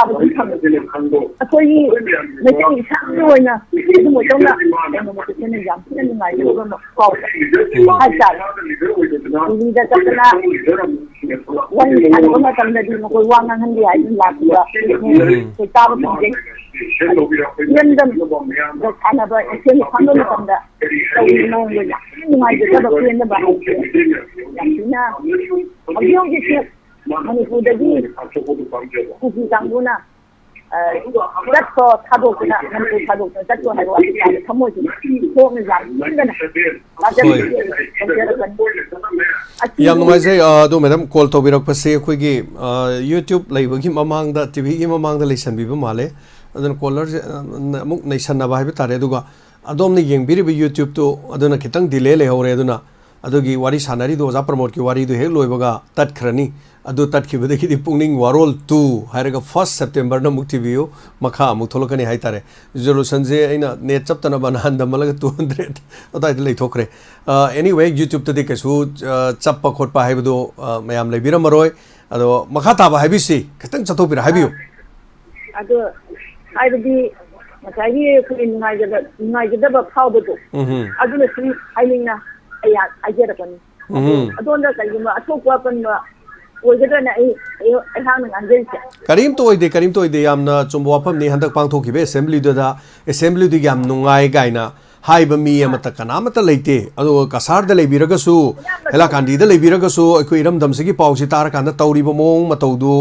aku ini mesti satu aja. Itu macam mana? Macam ni jam ni mai juga kau. Hajar. Ini dah terkena. Wanita ada macam tadi nak uang dengan dia ini lagi. Kita berjaya. Yandam. Anak ber, ini kandung kanda. Ini nongnya. Ini mai juga berpindah bahasa. Yang ini, abiong kita. Manipur dagi kusi tangguna jatso thadokna manipur thadokna jatso haiwa thamoi ko me jam indana yam ngai do madam call to birak pase khoi gi YouTube laibagi mamang da TV gi mamang da lesan bi ba male adun caller amuk naisan na ba hai tare duga adom ne yeng biri bi YouTube to aduna kitang delay le hore aduna adugi wari sanari do za promote ki wari do he loibaga tat khrani adu tat ki bede ki pungning warol 2 hairaga 1st September na mukti bio makha amuk tholokani hai tare resolution je aina net chaptana banan da malaga 200 otai lei thokre anyway YouTube to de kesu chappa khotpa hai do mayam lei biram maroi ado makha ta ba hai bi si kitang chato pira hai bio ado ai bi makai ku ngai jada ba phau do adu na si ai lingna aya ajera kan adonda kalima atokwa kan oigana ai hang nang anjense karim to ide yamna chumbo wafam ni handak pang thoki be assembly da assembly di yam nungai gaina हाइब मी अमत कनामत लेते अदो कसार द लेबिरगसु हेलाकांडी द लेबिरगसु अखो इरमदम सिगी पाउसी तारकांद तौरिब मोंग मतौदु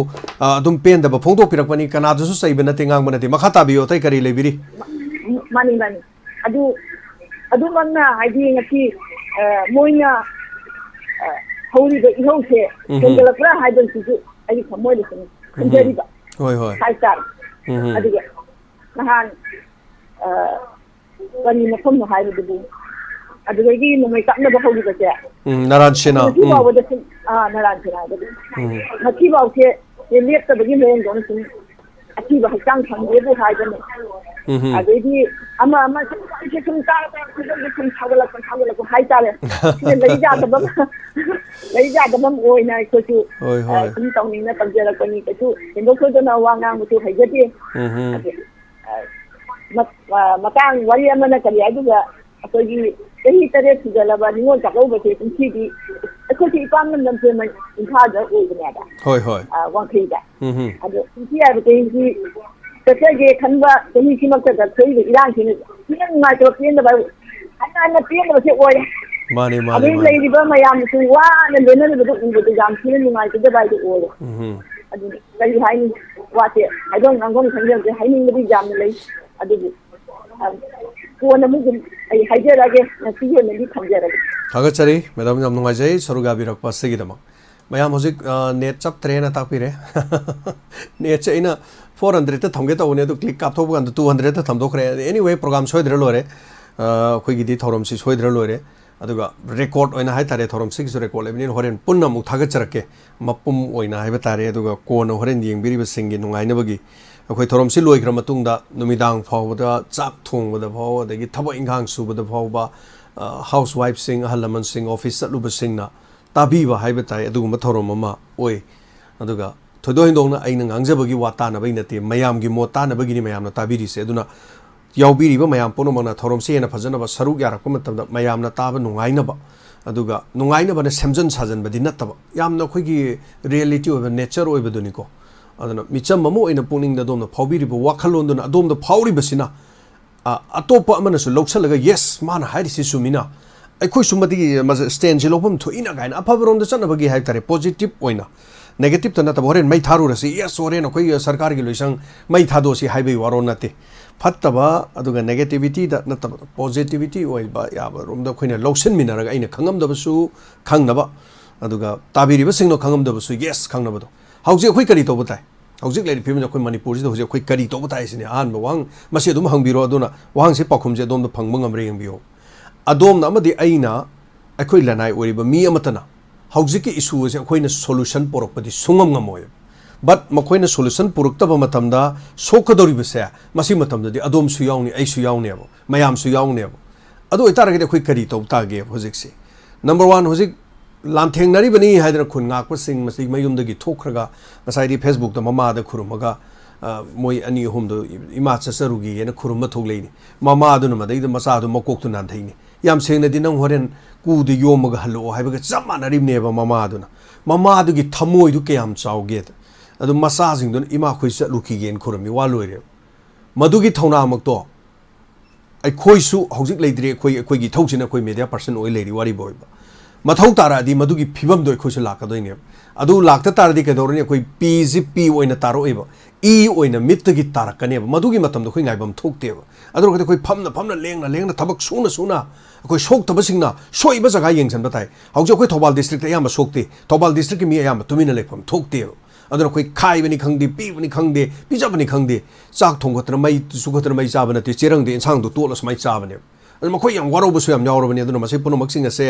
अदुम पेंदब फोंदो पिरकपनी कनादसु सैब नते ngang बनते मखा ताबियो तै करी लेबिरी mani adu manna haidi ngati moina holi da ihose kendala kra haidan su ai khamoi da sun kendari ba hoi sai tar adu nahan bani mafam no haidu du adu gi no mai kapna ba holi da ya naran shina ba wa da naran shina da ngati ba ke ye lep ta bagi men don sun ati ba hang khang ye bu haidan अभी अमा अमा से तुम तार तुम छागला को हाई ताले ले जा दबम ओइ ना को तू तुम तौनी ना तंजेला को नी को तू हिंदो को ना वांगा मुतु हाइजती मतांग वरी अमना करी आदुगा अकोगी कही तरह सुजलबा निगो जागौ बसे तुमसीदी अकोगी पाम नम से मन इंथा द ओइबनेदा होय वांखैदा अदो तुमसी आबते तसेगे खनबा तनी सिमक्ता थोई इरान सिने सिन मा तो पेन द अन्ना पेन द से ओय माने अबे लेदिबा मयाम सु वा न लेन न द जाम सिन नुंगाइ द बाय द ओय अदु कई हाइन वाते अदों अंगों खंजे जे हाइनिंग द जाम ले अदु कोन मु आई हाइजरागे नसियो नदि खंजरागे थागचरी मैडम जाम नुंगाइ जै सरुगा बिरक पासेगी दम मैम हजिक नेट चप्तरेना तापीरे नेट से इन 400 थमगे तौने तो क्लिक कापथोब गन 200 थमदोखरे एनीवे प्रोग्राम सोइद्र लोरे अखोइगिदी थौरम सि सोइद्र लोरे अदुगा रेकॉर्ड ओइना हाय तारे थौरम सिक रेकॉर्ड लेबिन होरेन पुन्ना मु थागचरके मपुम ओइना हाय तारे अदुगा कोन होरेन येंबिरिबे सिंगी नुंगाइनबगी अखोइ थौरम सि लोइग्र मतुंगदा नुमिदांग फावदा चाक थोंगबदा फाव अदगी थबक इंगांग सुबदा फावबा हाउस वाइफ सिंग हलमन सिंग ऑफिस चलुब सिंगना ताबीबा हाइबे ताई अदुगुम थौरम अमा ओइ अदुगा थोदो हिंदोंना आइना ngangjabagi wa tanabai nate mayamgi mo tanabagi ni mayamna tabiri se aduna yaubiriba mayam punomana thorom se na phajana ba saruk yarak matamda mayamna taba nungaina ba aduga nungaina ba na semjan sajan badi nataba yamna khoigi reality oba nature oba duni ko aduna micham mamu ina puning da domna phawbiriba wakhalon duna domda phawri basina atopa amana su loksalaga yes man hairi si sumina aikhoi sumadi stand je lopam thoina gaina aphabarom da chanabagi hai tare positive oina negative तो नतब होरेन मई थारू रसी यस होरेन कोई सरकार की लोइसंग मई थादो सी हाइबे वारो नते फत्तबा अदुगा नेगेटिविटी द नतब पॉजिटिविटी ओइबा याब रोम द खोइना लौसन मिनरग आइना खंगम दबसु खंगनबा अदुगा ताबिरिबा सिंगनो खंगम दबसु यस खंगनबदो हाउजे खोइ करी तो बताय हाउजे लेरि फिम खोइ मणिपुर जी होजे खोइ करी तो बताय सिने आन बवांग मसे दुम हंगबिरो अदुना वांग से पखुम जे दोम द फंगब ngमरे यंबियो अदोम न अमदि आइना अखोइ लनाय ओरिबा मी अमतना हौजिक इशू से अखोइना सोल्यूशन पोरकपदि सुंगम ngमोय बट मखोइना सोल्यूशन पुरक्तब मतमदा सोकदोरिबसे मसी मतमदि अदोम सु याउनी आई सु याउनेबो मयाम सु याउनेबो अदो इतारगदि अखोइ करी तौतागे हौजिकसे नंबर 1 हौजिक लांथेंगनरिबनि हाइदर खुन ngakpa sing masi mayumdagi thokraga ngasai Facebook da mama da khurumaga moi ani hum do ima chasarugi yena khurumma thogleini mama aduna madai da masa adu makok tu nan thaini yam sengna di nang horen ku de yomaga halo haibaga chamana ribneba mama aduna mama adugi thamoi du kayam chawge adu masa sing dun ima khoi cha luki gen khurumi wa loire madugi thona mak to ai khoi su hojik leidre khoi gi thauchina khoi media person oi leiri wari boy mathau tara di madugi phibam do khoi su laka doine adu lakta tar di kedorni khoi pgp oina taro eba e oina mittagi tarakane madugi matam do khoi ngaibam thokteba adu khoi famna lengna thabak suna अखोई सोक्तब सिंगना सोइब जगह यंगसन बताय हौजे अखोई थौबाल डिस्ट्रिक्ट याम सोक्ते थौबाल डिस्ट्रिक्ट मी याम तुमिना लेफम थोक्ते अदन अखोई खाइबनि खंगदे पीबनि खंगदे पिजबनि खंगदे चाक थोंगतन मई सुगतन मई चाबनते चेरंगदे इंसांग दो तोलस मई चाबने अदन मखोई याम वारोबसु याम यावरबनि अदन मसे पुनो मक्सिंग से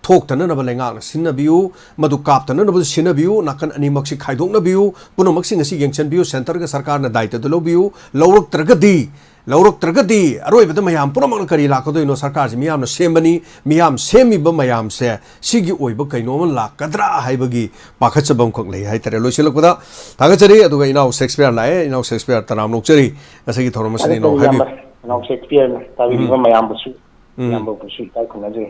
थोक्तन नब लेंगाक सिनबियु मदु काप्तन नब सिनबियु नाकन अनि मक्सि खाइदोंनबियु पुनो मक्सिंग सि यंगसनबियु सेंटर का सरकार न दायित्व दलोबियु लौरक्त्रगदी लौरक्त्रगदी अरोइबद मयाम पुनमक करी लाकदोइनो सरकार जी मियाम सेमबनी मियाम सेमिब मयाम से सिगी ओइब कैनोम लाकद्रा हाइबगी पाखचबम खक ले हाइतरे लोइसिलकदा थागचरी अदुगा इनाउ शेक्सपियर लाए इनाउ शेक्सपियर तराम नोकचरी असगी थोरमसनि नो हाइबि इनाउ शेक्सपियर ताबिबा मयाम बसु याम बसु ताइ खनजे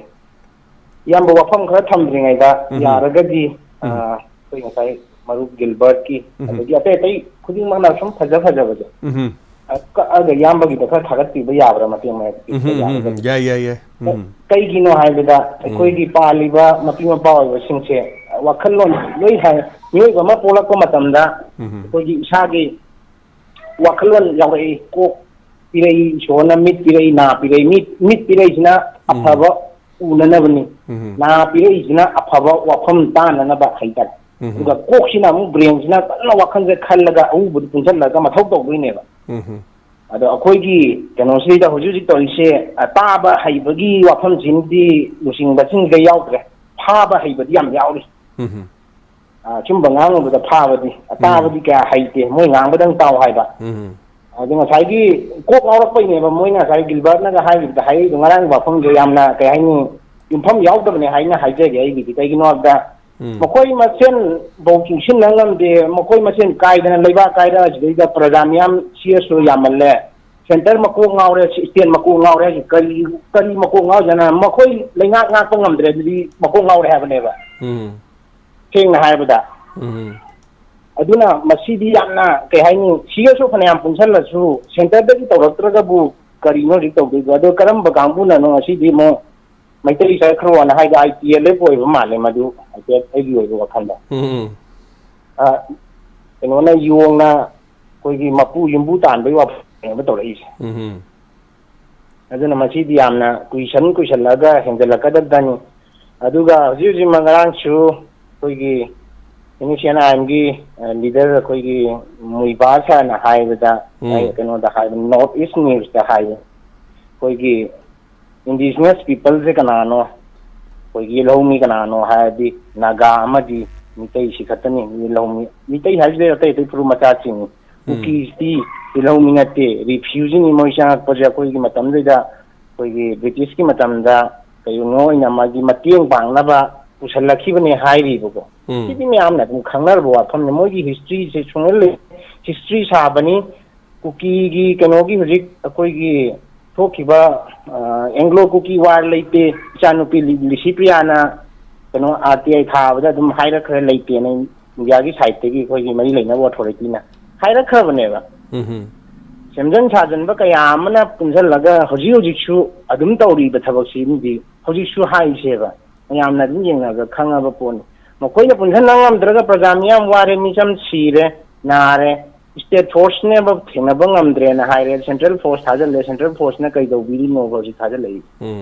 याम वफम खरा थमद्रिङैदा यारगदी कोइ नसाइ मरु गिलबर्ट की अदगी अते खुदिङ मना सम फजा बजे ꯀꯛꯑꯒ ꯏꯌꯥꯝꯕꯒꯤꯗ ꯈꯔ ꯊꯥꯒꯠꯄꯤꯕ ꯌꯥꯕ꯭ꯔꯥ ꯃꯇꯦꯡ ꯌꯥꯏ ꯌꯥꯏ ꯌꯥꯏ ꯀꯩꯒꯤꯅꯣ ꯍꯥꯏꯕꯗ ꯑꯩꯈꯣꯏꯒꯤ ꯄꯥꯜꯂꯤꯕ ꯃꯄꯤ ꯃꯄꯥ ꯑꯣꯏꯕꯁꯤꯡꯁꯦ ꯋꯥꯈꯜꯂꯣꯟ ꯂꯣꯏ ꯍꯥꯏ ꯃꯤꯑꯣꯏꯕ ꯑꯃ ꯄꯣꯛꯂꯛꯄ ꯃꯇꯝꯗ ꯑꯩꯈꯣꯏꯒꯤ ꯏꯁꯥꯒꯤ ꯋꯥꯈꯜꯂꯣꯟ ꯌꯥꯎꯔꯛꯏ ꯀꯣꯛ ꯄꯤꯔꯛꯏ ꯏꯁꯣꯔꯅ ꯃꯤꯠ ꯄꯤꯔꯛꯏ ꯅꯥ ꯄꯤꯔꯛꯏ ꯃꯤꯠ ꯄꯤꯔꯛꯏꯁꯤꯅ ꯑꯐꯕ ꯎꯅꯅꯕꯅꯤ ꯅꯥ ꯄꯤꯔꯛꯏꯁꯤꯅ ꯑꯐꯕ ꯋꯥꯐꯝ ꯇꯥꯅꯅꯕ ꯍꯥꯏꯇꯥꯔꯦ ꯑꯗꯨꯒ ꯀꯣꯛꯁꯤꯅ ꯑꯃꯨꯛ ꯕ꯭ꯔꯦꯟꯁꯤꯅ ꯀꯟꯅ ꯋꯥꯈꯜꯁꯦ ꯈꯜꯂꯒ ꯑꯎꯕꯗꯨ ꯄꯨꯟꯁꯤꯜꯂꯒ ꯃꯊꯧ ꯇꯧꯗꯣꯏꯅꯦꯕ ꯑꯗꯣ ꯑꯩꯈꯣꯏꯒꯤ ꯀꯩꯅꯣꯁꯤꯗ ꯍꯧꯖꯤꯛ ꯍꯧꯖꯤꯛ ꯇꯧꯔꯤꯁꯦ ꯇꯥꯕ ꯍꯩꯕꯒꯤ ꯋꯥꯐꯝꯁꯤꯡꯗꯤ ꯂꯨꯆꯤꯡꯕꯁꯤꯡꯗ ꯌꯥꯎꯗ꯭ꯔꯦ ꯐꯥꯕ ꯍꯩꯕꯗꯤ ꯌꯥꯝ ꯌꯥꯎꯔꯤ ꯁꯨꯝꯕ ꯉꯥꯡꯉꯨꯕꯗ ꯐꯥꯕꯗꯤ ꯇꯥꯕꯗꯤ ꯀꯌꯥ ꯍꯩꯇꯦ ꯃꯣꯏ ꯉꯥꯡꯕꯗꯪ ꯇꯥꯎ ꯍꯥꯏꯕ ꯑꯗꯨ ꯉꯁꯥꯏꯒꯤ ꯀꯣꯛ ꯉꯥꯎꯔꯛꯄꯩꯅꯦꯕ ꯃꯣꯏꯅ ꯉꯁꯥꯏ ꯒꯤꯜꯕꯔꯠꯅꯒ ꯍꯥꯏꯈꯤꯕꯗ ꯍꯥꯏꯔꯛꯏꯗꯣ ꯉꯔꯥꯡꯒꯤ ꯋꯥꯐꯝꯗꯣ ꯌꯥꯝꯅ ꯀꯩ ꯍꯥꯏꯅꯤ ꯌꯨꯝꯐꯝ ꯌꯥꯎꯗꯕꯅꯦ ꯍꯥꯏꯅ ꯍꯥꯏꯖꯒꯦ ꯑꯩꯒꯤꯗꯤ ꯀꯩꯒꯤꯅꯣ ꯍꯥꯏꯕꯗ ꯃꯈꯣꯏ ꯃꯁꯦꯟ ꯕꯧ ꯆꯨꯡꯁꯤꯟꯅ ꯉꯝꯗꯦ ꯃꯈꯣꯏ ꯃꯁꯦꯟ ꯀꯥꯏꯗꯅ ꯂꯩꯕꯥꯛ ꯀꯥꯏꯗꯅ ꯁꯤꯗꯩꯗ ꯄ꯭ꯔꯖꯥ ꯃꯤꯌꯥꯝ ꯁꯤꯑꯁꯨ ꯌꯥꯝꯃꯜꯂꯦ ꯁꯦꯟꯇꯔ ꯃꯀꯣꯛ ꯉꯥꯎꯔꯦ ꯏꯁꯇꯦꯠ ꯃꯀꯣꯛ ꯉꯥꯎꯔꯦ ꯍꯥꯏꯁꯦ ꯀꯔꯤ ꯃꯀꯣꯛ ꯉꯥꯎꯖꯅ ꯃꯈꯣꯏ ꯂꯩꯉꯥꯛ ꯉꯥꯛꯄ ꯉꯝꯗ꯭ꯔꯦ ꯑꯗꯨꯗꯤ ꯃꯀꯣꯛ ꯉꯥꯎꯔꯦ ꯍꯥꯏꯕꯅꯦꯕ ꯁꯦꯡꯅ ꯍꯥꯏꯕꯗ ꯑꯗꯨꯅ ꯃꯁꯤꯗꯤ ꯌꯥꯝꯅ ꯀꯩ ꯍꯥꯏꯅꯤ ꯁꯤꯒꯁꯨ ꯐꯅꯌꯥꯝ ꯄꯨꯟꯁꯤꯜꯂꯁꯨ ꯁꯦꯟꯇꯔꯗꯒꯤ ꯇꯧꯔꯛꯇ꯭ꯔꯒꯕꯨ ꯀꯔꯤꯅꯣ ꯍꯧꯖꯤक ꯇꯧꯗꯣꯏꯗꯣ ꯑꯗꯣ ꯀꯔꯝꯕ ꯀꯥꯡꯕꯨꯅꯅꯣ ꯉꯁꯤꯗꯤ ꯑꯃꯨꯛ ꯃꯩꯇꯩ ꯆꯠꯈ꯭ꯔꯣꯅ ꯍꯥꯏꯗꯣ ITLF ꯑꯣꯏꯕ ꯃꯥꯜꯂꯦ ꯃꯗꯨ ꯍꯥꯏꯐꯦꯠ ꯑꯩꯒꯤ ꯑꯣꯏꯕ ꯋꯥꯈꯜꯗ ꯀꯩꯅꯣꯅ ꯌꯣꯡꯅ ꯑꯩꯈꯣꯏꯒꯤ ꯃꯄꯨ ꯌꯨꯝꯕꯨ ꯇꯥꯟꯕꯒꯤ ꯋꯥꯐꯝ ꯇꯧꯔꯛꯏꯁꯦ ꯑꯗꯨꯅ ꯃꯁꯤꯗꯤ ꯌꯥꯝꯅ ꯀꯨꯏꯁꯜꯂꯒ ꯍꯦꯟꯖꯜꯂꯛꯀꯗꯕꯅꯤ ꯑꯗꯨꯒ ꯍꯧꯖꯤꯛ ꯉꯔꯥꯡꯁꯨ ꯑꯩꯈꯣꯏꯒꯤ NUCNIMꯒꯤ ꯂꯤꯗꯔ ꯑꯩꯈꯣꯏꯒꯤ ꯃꯨꯏꯕꯥꯁꯅ ꯍꯥꯏꯕꯗ ꯀꯩꯅꯣꯗ ꯍꯥꯏꯕ ꯅꯣꯔꯠ ꯏꯁ ꯅ꯭ꯌꯨꯁꯇ ꯍꯥꯏꯕ ꯑꯩꯈꯣꯏꯒꯤ ꯏꯟꯗꯤꯖꯤꯅꯁ ꯄꯤꯄꯜꯁꯦ ꯀꯅꯥꯅꯣ ꯑꯩꯈꯣꯏꯒꯤ ꯂꯧꯃꯤ ꯀꯅꯥꯅꯣ ꯍꯥꯏꯔꯗꯤ ꯅꯥꯒꯥ ꯑꯃꯗꯤ ꯃꯤꯇꯩꯁꯤ ꯈꯛꯇꯅꯤ ꯂꯧꯃꯤ ꯃꯤꯇꯩ ꯍꯥꯏꯁꯤꯗꯤ ꯑꯇꯩ ꯐꯨꯔꯨꯞ ꯃꯆꯥꯁꯤꯡꯅꯤ ꯀꯨꯀꯤꯁꯇꯤ ꯂꯧꯃꯤ ꯅꯠꯇꯦ ꯔꯤꯐ꯭ꯌꯨꯖꯤꯅꯤ ꯃꯣꯏ ꯆꯪꯉꯛꯄꯁꯦ ꯑꯩꯈꯣꯏꯒꯤ ꯃꯇꯝꯗꯨꯗ ꯑꯩꯈꯣꯏꯒꯤ ꯕ꯭ꯔꯤꯇꯤꯁꯀꯤ ꯃꯇꯝꯗ ꯀꯩꯅꯣ ꯑꯣꯏꯅ ꯃꯥꯒꯤ ꯃꯇꯦꯡ ꯄꯥꯡꯅꯕ ꯄꯨꯁꯜꯂꯛꯈꯤꯕꯅꯦ ꯍꯥꯏꯔꯤꯕꯀꯣ ꯁꯤꯗꯤ ꯃꯌꯥꯝꯅ ꯑꯗꯨꯝ ꯈꯪꯅꯔꯕ ꯋꯥꯐꯝꯅꯤ ꯃꯣꯏꯒꯤ ꯍꯤꯁꯇ꯭ꯔꯤꯁꯦ ꯁꯨꯡꯍꯜꯂꯤ ꯍꯤꯁꯇ꯭ꯔꯤ ꯁꯥꯕꯅꯤ ꯀꯨꯀꯤꯒꯤ ꯀꯩꯅꯣꯒꯤ ꯍꯧꯖꯤꯛ ꯑꯩꯈꯣꯏꯒꯤ ꯊꯣꯛꯈꯤꯕ ꯑꯦꯡꯒ꯭ꯂꯣ ꯀꯨꯀꯤ ꯋꯥꯔ ꯂꯩꯇꯦ ꯏꯆꯥꯅꯨꯄꯤ ꯂꯤꯁꯤꯄ꯭ꯔꯤꯌꯥꯅ ꯀꯩꯅꯣ RTI ꯊꯥꯕꯗ ꯑꯗꯨꯝ ꯍꯥꯏꯔꯛꯈ꯭ꯔ ꯂꯩꯇꯦꯅ ꯏꯟꯗꯤꯌꯥꯒꯤ ꯁꯥꯏꯠꯇꯒꯤ ꯑꯩꯈꯣꯏꯒꯤ ꯃꯔꯤ ꯂꯩꯅꯕ ꯑꯣꯊꯣꯔꯤꯇꯤꯅ ꯍꯥꯏꯔꯛꯈ꯭ꯔꯕꯅꯦꯕ ꯁꯦꯝꯖꯤꯟ ꯁꯥꯖꯤꯟꯕ ꯀꯌా ꯑꯃꯅ ꯄꯨꯟꯁꯤꯜꯂꯒ ꯍꯧꯖꯤꯛꯁꯨ ꯑꯗꯨꯝ ꯇꯧꯔꯤꯕ ꯊꯕꯛꯁꯤꯗꯤ ꯍꯧꯖꯤꯛꯁꯨ ꯍꯥꯏꯁꯦꯕ ꯃꯌꯥꯝꯅ ꯑꯗꯨꯝ ꯌꯦꯡꯉꯒ ꯈꯪꯉꯕ ꯄꯣꯠꯅꯤ ꯃꯈꯣꯏꯅ ꯄꯨꯟꯁꯤꯟꯕ ꯉꯝꯗ꯭ꯔꯒ ꯄ꯭ꯔꯖꯥ ꯃꯤꯌꯥꯝ ꯋꯥꯔꯦ ꯃꯤꯆꯝ ꯁꯤꯔꯦ ꯅꯥꯔꯦ ꯁ꯭ꯇꯦꯠ ꯐꯣꯔꯁꯅꯦꯕ ꯊꯦꯡꯅꯕ ꯉꯝꯗ꯭ꯔꯦꯅ ꯍꯥꯏꯔꯦ ꯁꯦꯟꯇ꯭ꯔꯦꯜ ꯐꯣꯔꯁ ꯊꯥꯖꯤꯜꯂꯦ ꯁꯦꯟꯇ꯭ꯔꯦꯜ ꯐꯣꯔꯁꯅ ꯀꯩꯗꯧꯕꯤꯔꯤꯅꯣꯕ ꯍꯧꯖꯤꯛ ꯊꯥꯖꯤꯜꯂꯛꯏ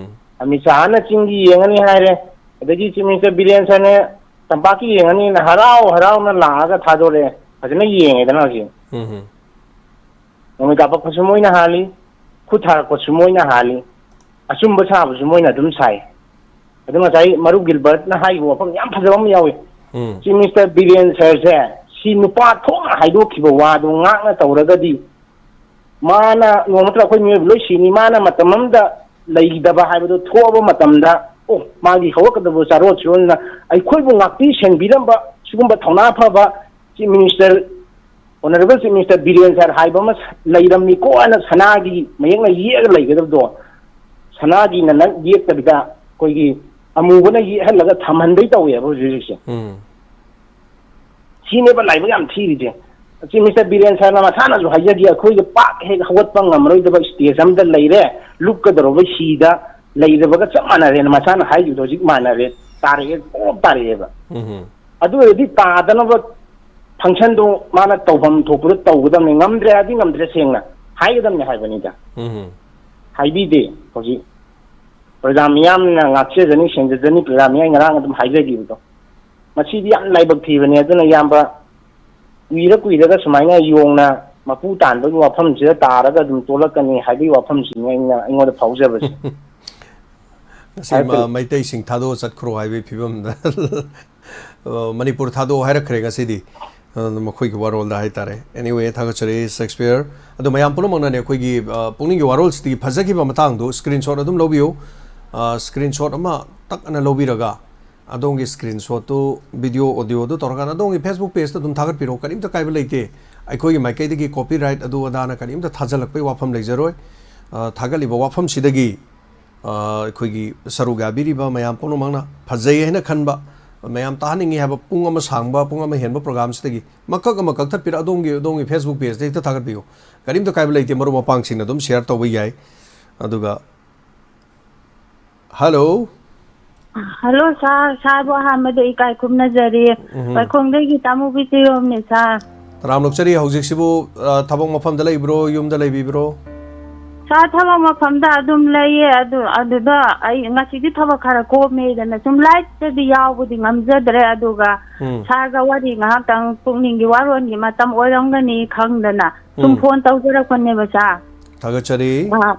ꯑꯃꯤꯠ ꯁꯥꯍꯅ ꯆꯤꯡꯒꯤ ꯌꯦꯡꯉꯅꯤ ꯍꯥꯏꯔꯦ ꯑꯗꯒꯤ ꯆꯤꯐ ꯃꯤꯅꯤꯁꯇꯔ ꯕꯤꯔꯦꯟ ꯁꯔꯅ ꯇꯝꯄꯥꯛꯀꯤ ꯌꯦꯡꯉꯅꯤꯅ ꯍꯔꯥꯎꯅ ꯂꯥꯛꯑꯒ ꯊꯥꯗꯣꯔꯛꯑꯦ ꯐꯖꯅ ꯌꯦꯡꯉꯦꯗꯅ ꯍꯧꯖꯤꯛ ꯅꯣꯡꯃꯩ ꯀꯥꯞꯄꯛꯄꯁꯨ ꯃꯣꯏꯅ ꯍꯥꯜꯂꯤ ꯈꯨꯠ ꯊꯥꯔꯛꯄꯁꯨ ꯃꯣꯏꯅ ꯍꯥꯜꯂꯤ ꯑꯆꯨꯝꯕ ꯁꯥꯕꯁꯨ ꯃꯣꯏꯅ ꯑꯗꯨꯝ ꯁꯥꯏ ꯑꯗꯨ ꯉꯁꯥꯏ ꯃꯔꯨꯞ ꯒꯤꯜꯕꯔꯠꯅ ꯍꯥꯏꯈꯤꯕ ꯋꯥꯐꯝ ꯌꯥꯝ ꯐꯖꯕ ꯑꯃ ꯌꯥꯎꯏ ꯆꯤꯐ ꯃꯤꯅꯤꯁꯇꯔ ꯕꯤꯔꯦꯟ ꯁꯔꯁꯦ ꯁꯤ ꯅꯨꯄꯥ ꯊꯣꯛꯅ ꯍꯥꯏꯗꯣꯛꯈꯤꯕ ꯋꯥꯗꯨ ꯉꯥꯛꯅ ꯇꯧꯔꯒꯗꯤ ꯃꯥꯅ ꯅꯣꯡꯃꯇ ꯑꯩꯈꯣꯏ ꯃꯤꯑꯣꯏꯕ ꯂꯣꯏ ꯁꯤꯅꯤ ꯃꯥꯅ ꯃꯇꯝ ꯑꯃꯗ ꯂꯩꯈꯤꯗꯕ ꯍꯥꯏꯕꯗꯨ ꯊꯣꯛꯑꯕ ꯃꯇꯝꯗ ꯃꯥꯒꯤ ꯍꯧꯔꯛꯀꯗꯕ ꯆꯥꯔꯣꯠꯁꯨꯅ ꯑꯩꯈꯣꯏꯕꯨ ꯉꯥꯛꯄꯤ ꯁꯦꯟꯕꯤꯔꯝꯕ ꯁꯤꯒꯨꯝꯕ ꯊꯧꯅꯥ ꯐꯕ chief minister honourable chief minister Biren sir ꯍꯥꯏꯕ ꯑꯃ ꯂꯩꯔꯝꯃꯤꯀꯣ ꯍꯥꯏꯅ ꯁꯅꯥꯒꯤ ꯃꯌꯦꯛꯅ ꯌꯦꯛꯑꯒ ꯂꯩꯒꯗꯕꯗꯣ ꯁꯅꯥꯒꯤꯅ ꯅꯪ ꯌꯦꯛꯇꯕꯤꯗ ꯑꯩꯈꯣꯏꯒꯤ ꯑꯃꯨꯕꯅ ꯌꯦꯛꯍꯜꯂꯒ ꯊꯝꯍꯟꯕꯩ ꯇꯧꯋꯦꯕ ꯍꯧꯖꯤꯛꯁꯦ ꯁꯤꯅꯦꯕ ꯂꯥꯏꯕꯛ ꯌꯥꯝ ꯊꯤꯔꯤꯁꯦ ꯆꯤꯐ ꯃꯤꯅꯤꯁꯇꯔ ꯕꯤꯔꯦꯟ ꯁꯔꯅ ꯃꯁꯥꯅꯁꯨ ꯍꯥꯏꯖꯈꯤ ꯑꯩꯈꯣꯏꯒ ꯄꯥꯛ ꯍꯦꯛ ꯍꯧꯒꯠꯄ ꯉꯝꯃꯔꯣꯏꯗꯕ ꯏꯁꯇꯦꯖ ꯑꯃꯗ ꯂꯩꯔꯦ ꯂꯨꯞꯀꯗꯧꯔꯕ ꯍꯤꯗ ꯂꯩꯔꯕꯒ ꯆꯞ ꯃꯥꯟꯅꯔꯦꯅ ꯃꯁꯥꯅ ꯍꯥꯏꯈꯤꯕꯗꯣ ꯍꯧꯖꯤꯛ ꯃꯥꯟꯅꯔꯦ ꯇꯥꯔꯛꯑꯦ ꯄꯣꯞ ꯇꯥꯔꯛꯑꯦꯕ ꯑꯗꯨ ꯑꯣꯏꯔꯗꯤ ꯇꯥꯗꯅꯕ ꯐꯪꯁꯟꯗꯣ ꯃꯥꯅ ꯇꯧꯐꯝ ꯊꯣꯛꯄꯗ ꯇꯧꯒꯗꯕꯅꯤ ꯉꯝꯗ꯭ꯔꯦ ꯍꯥꯏꯗꯤ ꯉꯝꯗ꯭ꯔꯦ ꯁꯦꯡꯅ ꯍꯥꯏꯒꯗꯕꯅꯤ ꯍꯥꯏꯕꯅꯤꯗ ꯍꯥꯏꯕꯤꯗꯦ ꯍꯧꯖꯤꯛ ꯄ꯭ꯔꯖꯥ ꯃꯤꯌꯥꯝꯅ ꯉꯥꯛꯆꯖꯅꯤ ꯁꯦꯡꯖꯖꯅꯤ ꯄ꯭ꯔꯖꯥ ꯃꯤꯌꯥꯝ ꯉꯔꯥꯡ ꯑꯗꯨꯝ ꯍꯥꯏꯖꯈꯤꯕꯗꯣ ꯃꯁꯤꯗꯤ ꯌꯥꯝ ꯂꯥꯏꯕꯛ ꯊꯤꯕꯅꯤ ꯑꯗꯨꯅ ꯏꯌꯥꯝꯕ ꯀꯨꯏꯔꯒ ꯁꯨꯃꯥꯏꯅ ꯌꯣꯡꯅ ꯃꯄꯨ ꯇꯥꯟꯕꯒꯤ ꯋꯥꯐꯝꯁꯤꯗ ꯇꯥꯔꯒ ꯑꯗꯨꯝ ꯇꯣꯂꯛꯀꯅꯤ ꯍꯥꯏꯕꯒꯤ ꯋꯥꯐꯝꯁꯤꯅꯤ ꯑꯩꯉꯣꯟꯗ ꯐꯥꯎꯖꯕꯁꯦ ꯉꯁꯤ ꯃꯩꯇꯩꯁꯤꯡ ꯊꯥꯗꯣꯛꯑ ꯆꯠꯈ꯭ꯔꯣ ꯍꯥꯏꯕꯒꯤ ꯐꯤꯕꯝꯗ ꯃꯅꯤꯄꯨꯔ ꯊꯥꯗꯣꯛꯑꯣ ꯍꯥꯏꯔꯛꯈ꯭रे ꯉꯁꯤꯗꯤ ꯃꯈꯣꯏꯒꯤ ꯋꯥꯔꯣꯜꯗ ꯍꯥꯏꯇꯥꯔꯦ ꯑꯦꯅꯤꯋꯦ ꯊꯥꯒꯠꯆꯔꯤ ꯁꯦꯛꯁꯄꯤꯌꯔ ꯑꯗꯣ ꯃꯌꯥꯝ ꯄꯨꯝꯅꯃꯛꯅꯅꯦ ꯑꯩꯈꯣꯏꯒꯤ ꯄꯨꯛꯅꯤꯡꯒꯤ ꯋꯥꯔꯣꯜꯁꯤꯗꯒꯤ ꯐꯖꯈꯤꯕ ꯃꯇꯥꯡꯗꯣ ꯁ꯭ꯀ꯭ꯔꯤꯟꯁꯣꯠ ꯑꯗꯨꯝ ꯂꯧꯕꯤꯌꯨ ꯁ꯭ꯀ꯭ꯔꯤꯟꯁꯣꯠ ꯑꯃ ꯇꯛꯅ ꯂꯧꯕꯤꯔꯒ ꯑꯗꯣꯝꯒꯤ ꯁ꯭ꯀ꯭ꯔꯤꯟꯁꯣꯠꯇꯨ ꯚꯤꯗꯤꯑꯣ ꯑꯣꯗꯤꯑꯣꯗꯨ ꯇꯧꯔꯀꯥꯟꯗ ꯑꯗꯣꯝꯒꯤ ꯐꯦꯁꯕꯨꯛ ꯄꯦꯖꯇ ꯑꯗꯨꯝ ꯊꯥꯒꯠꯄꯤꯔꯛꯎ ꯀꯔꯤꯝꯇ ꯀꯥꯏꯕ ꯂꯩꯇꯦ ꯑꯩꯈꯣꯏꯒꯤ ꯃꯥꯏꯀꯩꯗꯒꯤ ꯀꯣꯄꯤꯔꯥꯏꯠ ꯑꯗꯨ ꯑꯗꯥꯅ ꯀꯔꯤꯝꯇ ꯊꯥꯖꯜꯂꯛꯄꯒꯤ ꯋꯥꯐꯝ ꯂꯩꯖꯔꯣꯏ ꯊꯥꯒꯠꯂꯤꯕ ꯋꯥꯐꯝꯁꯤꯗꯒꯤ ꯑꯩꯈꯣꯏꯒꯤ ꯁꯔꯨꯛ ꯌꯥꯕꯤꯔꯤꯕ ꯃꯌꯥꯝ ꯄꯨꯝꯅꯃꯛꯅ ꯐꯖꯩ ꯍꯥꯏꯅ ꯈꯟꯕ ꯃꯌꯥꯝ ꯇꯥꯍꯟꯅꯤꯡꯉꯤ ꯍꯥꯏꯕ ꯄꯨꯡ ꯑꯃ ꯁꯥꯡꯕ ꯄꯨꯡ ꯑꯃ ꯍꯦꯟꯕ ꯄ꯭ꯔꯣꯒ꯭ꯔꯥꯝꯁꯤꯗꯒꯤ ꯃꯀꯛ ꯑꯃ ꯀꯛꯊꯠꯄꯤꯔ ꯑꯗꯣꯝꯒꯤ ꯐꯦꯁꯕꯨꯛ ꯄꯦꯖꯇ ꯍꯦꯛꯇ ꯊꯥꯒꯠꯄꯤꯌꯨ ꯀꯔꯤꯝꯇ ꯀꯥꯏꯕ ꯂꯩꯇꯦ ꯃꯔꯨꯞ ꯃꯄꯥꯡꯁꯤꯡꯅ ꯑꯗꯨꯝ ꯁꯦꯌꯔ ꯇꯧꯕ ꯌꯥꯏ ꯑꯗꯨꯒ ꯍꯜꯂꯣ ꯍꯜꯂꯣ ꯁꯥꯔ ꯁꯥꯔꯕꯨ ꯑꯍꯥꯟꯕꯗ ꯏꯀꯥꯏ ꯈꯨꯝꯅꯖꯔꯤ ꯄꯥꯏꯈꯣꯡꯗꯒꯤ ꯇꯥꯃꯨꯕꯤ ꯆꯤꯔꯣꯝꯅꯤ ꯁꯥꯔ ꯇꯔꯥꯝ ꯅꯣꯛꯆꯔꯤ ꯍꯧꯖꯤꯛꯁꯤꯕꯨ ꯊꯕꯛ ꯃꯐꯝꯗ ꯂꯩꯕ꯭ꯔꯣ ꯌꯨꯝꯗ ꯂꯩꯕꯤꯕ꯭ꯔꯣ ꯁꯥꯔ ꯊꯕꯛ ꯃꯐꯝꯗ ꯑꯗꯨꯝ ꯂꯩꯌꯦ ꯑꯗꯨꯗ ꯑꯩ ꯉꯁꯤꯗꯤ ꯊꯕꯛ ꯈꯔ ꯀꯣꯝꯃꯦꯗꯅ ꯁꯨꯝ ꯂꯥꯏꯐꯇꯗꯤ ꯌꯥꯎꯕꯗꯤ ꯉꯝꯖꯗ꯭रे ꯑꯗꯨꯒ ꯁꯥꯔꯒ ꯋꯥꯔꯤ ꯉꯥꯏꯍꯥꯛꯇꯪ ꯄꯨꯛꯅꯤꯡꯒꯤ ꯋꯥꯔꯣꯜꯒꯤ ꯃꯇꯝ ꯑꯣꯏꯔꯝꯒꯅꯤ ꯈꯪꯗꯅ ꯁꯨꯝ ꯐꯣꯟ ꯇꯧꯖꯔꯛꯄꯅꯦꯕ ꯁꯥꯔ ꯊꯥꯒꯠꯆꯔꯤ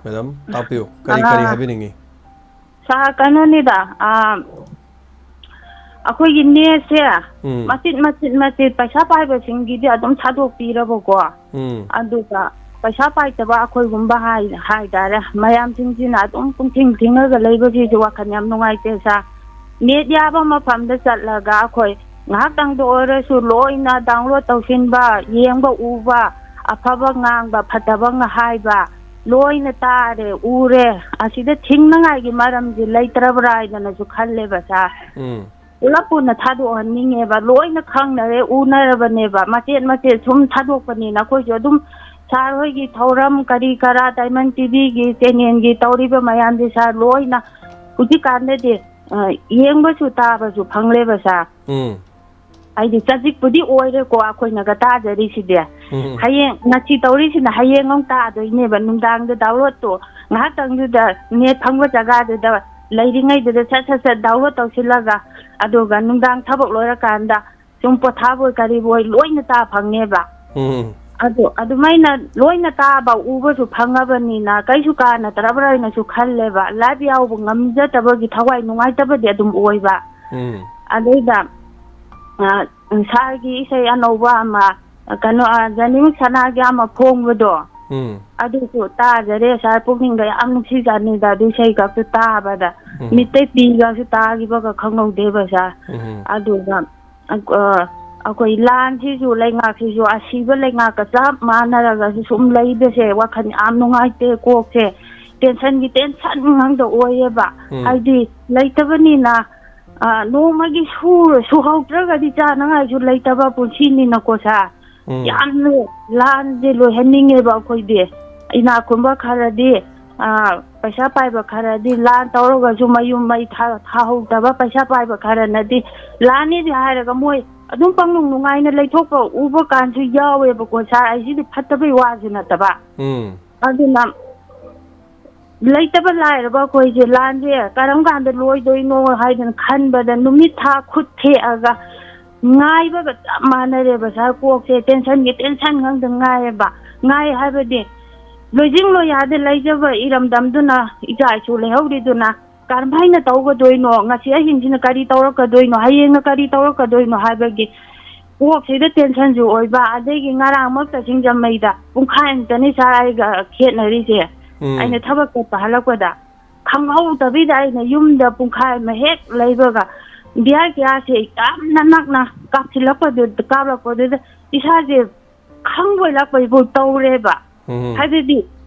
ꯃꯦꯗꯥꯝ ꯇꯥꯛꯄꯤꯌꯨ ꯀꯔꯤ ꯍꯥꯏꯕꯤꯅꯤꯡꯉꯤ ꯁꯥꯔ ꯀꯩꯅꯣꯅꯤꯗ ꯑꯩꯈꯣꯏꯒꯤ ꯅꯦꯠꯁꯦ ꯃꯆꯤꯠ ꯄꯩꯁꯥ ꯄꯥꯏꯕꯁꯤꯡꯒꯤꯗꯤ ꯑꯗꯨꯝ ꯊꯥꯗꯣꯛꯄꯤꯔꯕꯀꯣ ꯑꯗꯨꯒ ꯄꯩꯁꯥ ꯄꯥꯏꯗꯕ ꯑꯩꯈꯣꯏꯒꯨꯝꯕ ꯍꯥꯏꯇꯥꯔꯦ ꯃꯌꯥꯝꯁꯤꯡꯁꯤꯅ ꯑꯗꯨꯝ ꯊꯤꯡꯉꯒ ꯂꯩꯕꯁꯤꯁꯨ ꯋꯥꯈꯜ ꯌꯥꯝ ꯅꯨꯡꯉꯥꯏꯇꯦ ꯁꯥꯔ ꯅꯦꯠ ꯌꯥꯕ ꯃꯐꯝꯗ ꯆꯠꯂꯒ ꯑꯩꯈꯣꯏ ꯉꯥꯏꯍꯥꯛꯇꯪꯗ ꯑꯣꯏꯔꯁꯨ ꯂꯣꯏꯅ ꯗꯥꯎꯟꯂꯣꯗ ꯇꯧꯁꯤꯟꯕ ꯌꯦꯡꯕ ꯎꯕ ꯑꯐꯕ ꯉꯥꯡꯕ ꯐꯠꯇꯕ ꯍꯥꯏꯕ ꯂꯣꯏꯅ ꯇꯥꯔꯦ ꯎꯔꯦ ꯑꯁꯤꯗ ꯊꯤꯡꯅꯉꯥꯏꯒꯤ ꯃꯔꯝꯁꯤ ꯂꯩꯇ꯭ꯔꯕ꯭ꯔꯥ ꯍꯥꯏꯗꯅꯁꯨ ꯈꯜꯂꯦꯕ ꯁꯥꯔ ꯄꯨꯂꯞ ꯄꯨꯟꯅ ꯊꯥꯗꯣꯛꯍꯟꯅꯤꯡꯉꯦꯕ ꯂꯣꯏꯅ ꯈꯪꯅꯔꯦ ꯎꯅꯔꯕꯅꯦꯕ ꯃꯆꯦꯠ ꯁꯨꯝ ꯊꯥꯗꯣꯛꯄꯅꯤꯅ ꯑꯩꯈꯣꯏꯁꯨ ꯑꯗꯨꯝ ꯁꯥꯔ ꯍꯣꯏꯒꯤ ꯊꯧꯔꯝ ꯀꯔꯤ ꯀꯔꯥ ꯗꯥꯏꯃꯟ ꯇꯤꯚꯤꯒꯤ ꯆꯦꯅꯦꯜꯒꯤ ꯇꯧꯔꯤꯕ ꯃꯌꯥꯝꯁꯤ ꯁꯥꯔ ꯂꯣꯏꯅ ꯍꯧꯖꯤꯛꯀꯥꯟꯗꯗꯤ ꯌꯦꯡꯕꯁꯨ ꯇꯥꯕꯁꯨ ꯐꯪꯂꯦꯕ ꯁꯥꯔ ꯍꯥꯏꯗꯤ ꯆꯖꯤꯛꯄꯨꯗꯤ ꯑꯣꯏꯔꯦꯀꯣ ꯑꯩꯈꯣꯏꯅꯒ ꯇꯥꯖꯔꯤꯁꯤꯗꯤ ꯍꯌꯦꯡ ꯉꯁꯤ ꯇꯧꯔꯤꯁꯤꯅ ꯍꯌꯦꯡ ꯑꯃꯨꯛ ꯇꯥꯗꯣꯏꯅꯦꯕ ꯅꯨꯡꯗꯥꯡꯗ ꯗꯥꯎꯟꯂꯣꯗꯇꯣ ꯉꯥꯏꯍꯥꯛꯇꯪꯗꯨꯗ ꯅꯦꯠ ꯐꯪꯕ ꯖꯒꯥꯗꯨꯗ ꯂꯩꯔꯤꯉꯩꯗꯨꯗ ꯁꯠ ꯗꯥꯎꯟꯂꯣꯗ ꯇꯧꯁꯤꯜꯂꯒ ꯑꯗꯨꯒ ꯅꯨꯡꯗꯥꯡ ꯊꯕꯛ ꯂꯣꯏꯔꯀꯥꯟꯗ ꯁꯨꯝ ꯄꯣꯊꯥꯕꯣꯏ ꯀꯔꯤꯕꯣꯏ ꯂꯣꯏꯅ ꯇꯥ ꯐꯪꯉꯦꯕ ꯑꯗꯨꯃꯥꯏꯅ ꯂꯣꯏꯅ ꯇꯥꯕ ꯎꯕꯁꯨ ꯐꯪꯉꯕꯅꯤꯅ ꯀꯩꯁꯨ ꯀꯥꯟꯅꯗ꯭ꯔꯕ꯭ꯔꯥ ꯍꯥꯏꯅꯁꯨ ꯈꯜꯂꯦꯕ ꯂꯥꯏꯚ ꯌꯥꯎꯕ ꯉꯝꯖꯗꯕꯒꯤ ꯊꯋꯥꯏ ꯅꯨꯡꯉꯥꯏꯇꯕꯗꯤ ꯑꯗꯨꯝ ꯑꯣꯏꯕ ꯑꯗꯩꯗ ꯁꯥꯔꯒꯤ ꯏꯁꯩ ꯑꯅꯧꯕ ꯑꯃ ꯀꯩꯅꯣ ꯖꯅꯤꯡ ꯁꯅꯥꯒꯤ ꯑꯃ ꯐꯣꯡꯕꯗꯣ ꯑꯗꯨꯁꯨ ꯇꯥꯖꯔꯦ ꯁꯥꯔ ꯄꯨꯛꯅꯤꯡꯒ ꯌꯥꯝ ꯅꯨꯡꯁꯤꯖꯅꯤꯗ ꯑꯗꯨ ꯏꯁꯩꯒꯁꯨ ꯇꯥꯕꯗ ꯃꯤꯠꯇꯩ ꯄꯤꯒꯁꯨ ꯇꯥꯈꯤꯕꯒ ꯈꯪꯍꯧꯗꯦꯕ ꯁꯥꯔ ꯑꯗꯨꯒ ꯑꯩꯈꯣꯏ ꯂꯥꯟꯁꯤꯁꯨ ꯂꯩꯉꯥꯛꯁꯤꯁꯨ ꯑꯁꯤꯕ ꯂꯩꯉꯥꯛꯀ ꯆꯞ ꯃꯥꯟꯅꯔꯒꯁꯨ ꯁꯨꯝ ꯂꯩꯕꯁꯦ ꯋꯥꯈꯜ ꯌꯥꯝ ꯅꯨꯡꯉꯥꯏꯇꯦ ꯀꯣꯛꯁꯦ ꯇꯦꯟꯁꯟ ꯉꯥꯛꯇ ꯑꯣꯏꯌꯦꯕ ꯍꯥꯏꯗꯤ ꯂꯩꯇꯕꯅꯤꯅ ꯅꯣꯡꯃꯒꯤ ꯁꯨꯍꯧꯗ꯭ꯔꯒꯗꯤ ꯆꯥꯅꯉꯥꯏꯁꯨ ꯂꯩꯇꯕ ꯄꯨꯟꯁꯤꯅꯤꯅꯀꯣ ꯁꯥꯔ ꯌꯥꯝꯅ ꯂꯥꯟꯁꯦ ꯂꯣꯏꯍꯟꯅꯤꯡꯉꯦꯕ ꯑꯩꯈꯣꯏꯗꯤ ꯏꯅꯥꯛ ꯈꯨꯟꯕ ꯈꯔꯗꯤ ꯄꯩꯁా ꯄꯥꯏꯕ ꯈꯔꯗꯤ ꯂꯥꯟ ꯇꯧꯔꯒꯁꯨ ꯃꯌꯨꯝ ꯃꯩ ꯊꯥꯍꯧꯗꯕ ꯄꯩꯁా ꯄꯥꯏꯕ ꯈꯔꯅꯗꯤ ꯂꯥꯟꯅꯤꯗꯤ ꯍꯥꯏꯔꯒ ꯃꯣꯏ ꯑꯗꯨꯝ ꯄꯪꯅꯨꯡ ꯅꯨꯡꯉꯥꯏꯅ ꯂꯩꯊꯣꯛꯄ ꯎꯕ ꯀꯥꯟꯁꯨ ꯌꯥꯎꯋꯦꯕꯀꯣ ꯁꯥꯔ ꯑꯩꯁꯤꯗꯤ ꯐꯠꯇꯕꯩ ꯋꯥꯁꯨ ꯅꯠꯇꯕ ꯑꯗꯨꯅ ꯂꯩꯇꯕ ꯂꯥꯏꯔꯕ ꯑꯩꯈꯣꯏꯁꯦ ꯂꯥꯟꯁꯦ ꯀꯔꯝ ꯀꯥꯟꯗ ꯂꯣꯏꯗꯣꯏꯅꯣ ꯍꯥꯏꯗꯅ ꯈꯟꯕꯗ ꯅꯨꯃꯤꯠ ꯊꯥ ꯈꯨꯠ ꯊꯦꯛꯑꯒ ꯉꯥꯏꯕꯒ ꯆꯞ ꯃꯥꯟꯅꯔꯦꯕ ꯁꯥꯔ ꯀꯣꯛꯁꯦ ꯇꯦꯟꯁꯟ ꯉꯥꯛꯇ ꯉꯥꯏ ꯍꯥꯏꯕꯗꯤ ꯂꯣꯏ ꯌꯥꯗꯦ ꯂꯩꯖꯕ ꯏꯔꯝꯗꯝꯗꯨꯅ ꯏꯆꯥ ꯏꯁꯨ ꯂꯩꯍꯧꯔꯤꯗꯨꯅ ꯀꯔꯝꯍꯥꯏꯅ ꯇꯧꯒꯗꯣꯏꯅꯣ ꯉꯁꯤ ꯑꯍꯤꯡꯁꯤꯅ ꯀꯔꯤ ꯇꯧꯔꯛꯀꯗꯣꯏꯅೋ ꯍꯌꯦꯡꯅ ꯀꯔꯤ ꯇꯧꯔꯛꯀꯗꯣꯏꯅೋ ꯍꯥꯏꯕꯒꯤ ꯀꯣꯛꯁꯤꯗ ꯇꯦꯟꯁꯟꯁꯨ ꯑꯣꯏꯕ ꯑꯗꯒꯤ ꯉꯔꯥꯡꯃꯛꯇ ꯁꯤꯡꯖꯃꯩꯗ ꯄꯨꯡꯈꯥꯏꯃꯨꯛꯇꯅꯤ ꯁꯥꯔ ꯑꯩꯒ ꯈꯦꯠꯅꯔꯤꯁꯦ ꯑꯩꯅ ꯊꯕꯛ ꯆꯠꯄ ꯍꯜꯂꯛꯄꯗ ꯈꯪꯍꯧꯗꯕꯤꯗ ꯑꯩꯅ ꯌꯨꯝꯗ ꯄꯨꯡꯈꯥꯏ ꯑꯃ ꯍꯦꯛ ꯂꯩꯕꯒ ꯕꯤꯌꯥꯔ ꯒ꯭ꯌꯥꯁꯁꯦ ꯌꯥꯝꯅ ꯅꯛꯅ ꯀꯥꯞꯂꯛꯄꯗꯨꯗ ꯏꯁꯥꯁꯦ ꯈꯪꯕꯣꯏ ꯂꯥꯛꯄꯣꯏ ꯇꯧꯔꯦꯕ ꯍꯥꯏꯕꯗꯤ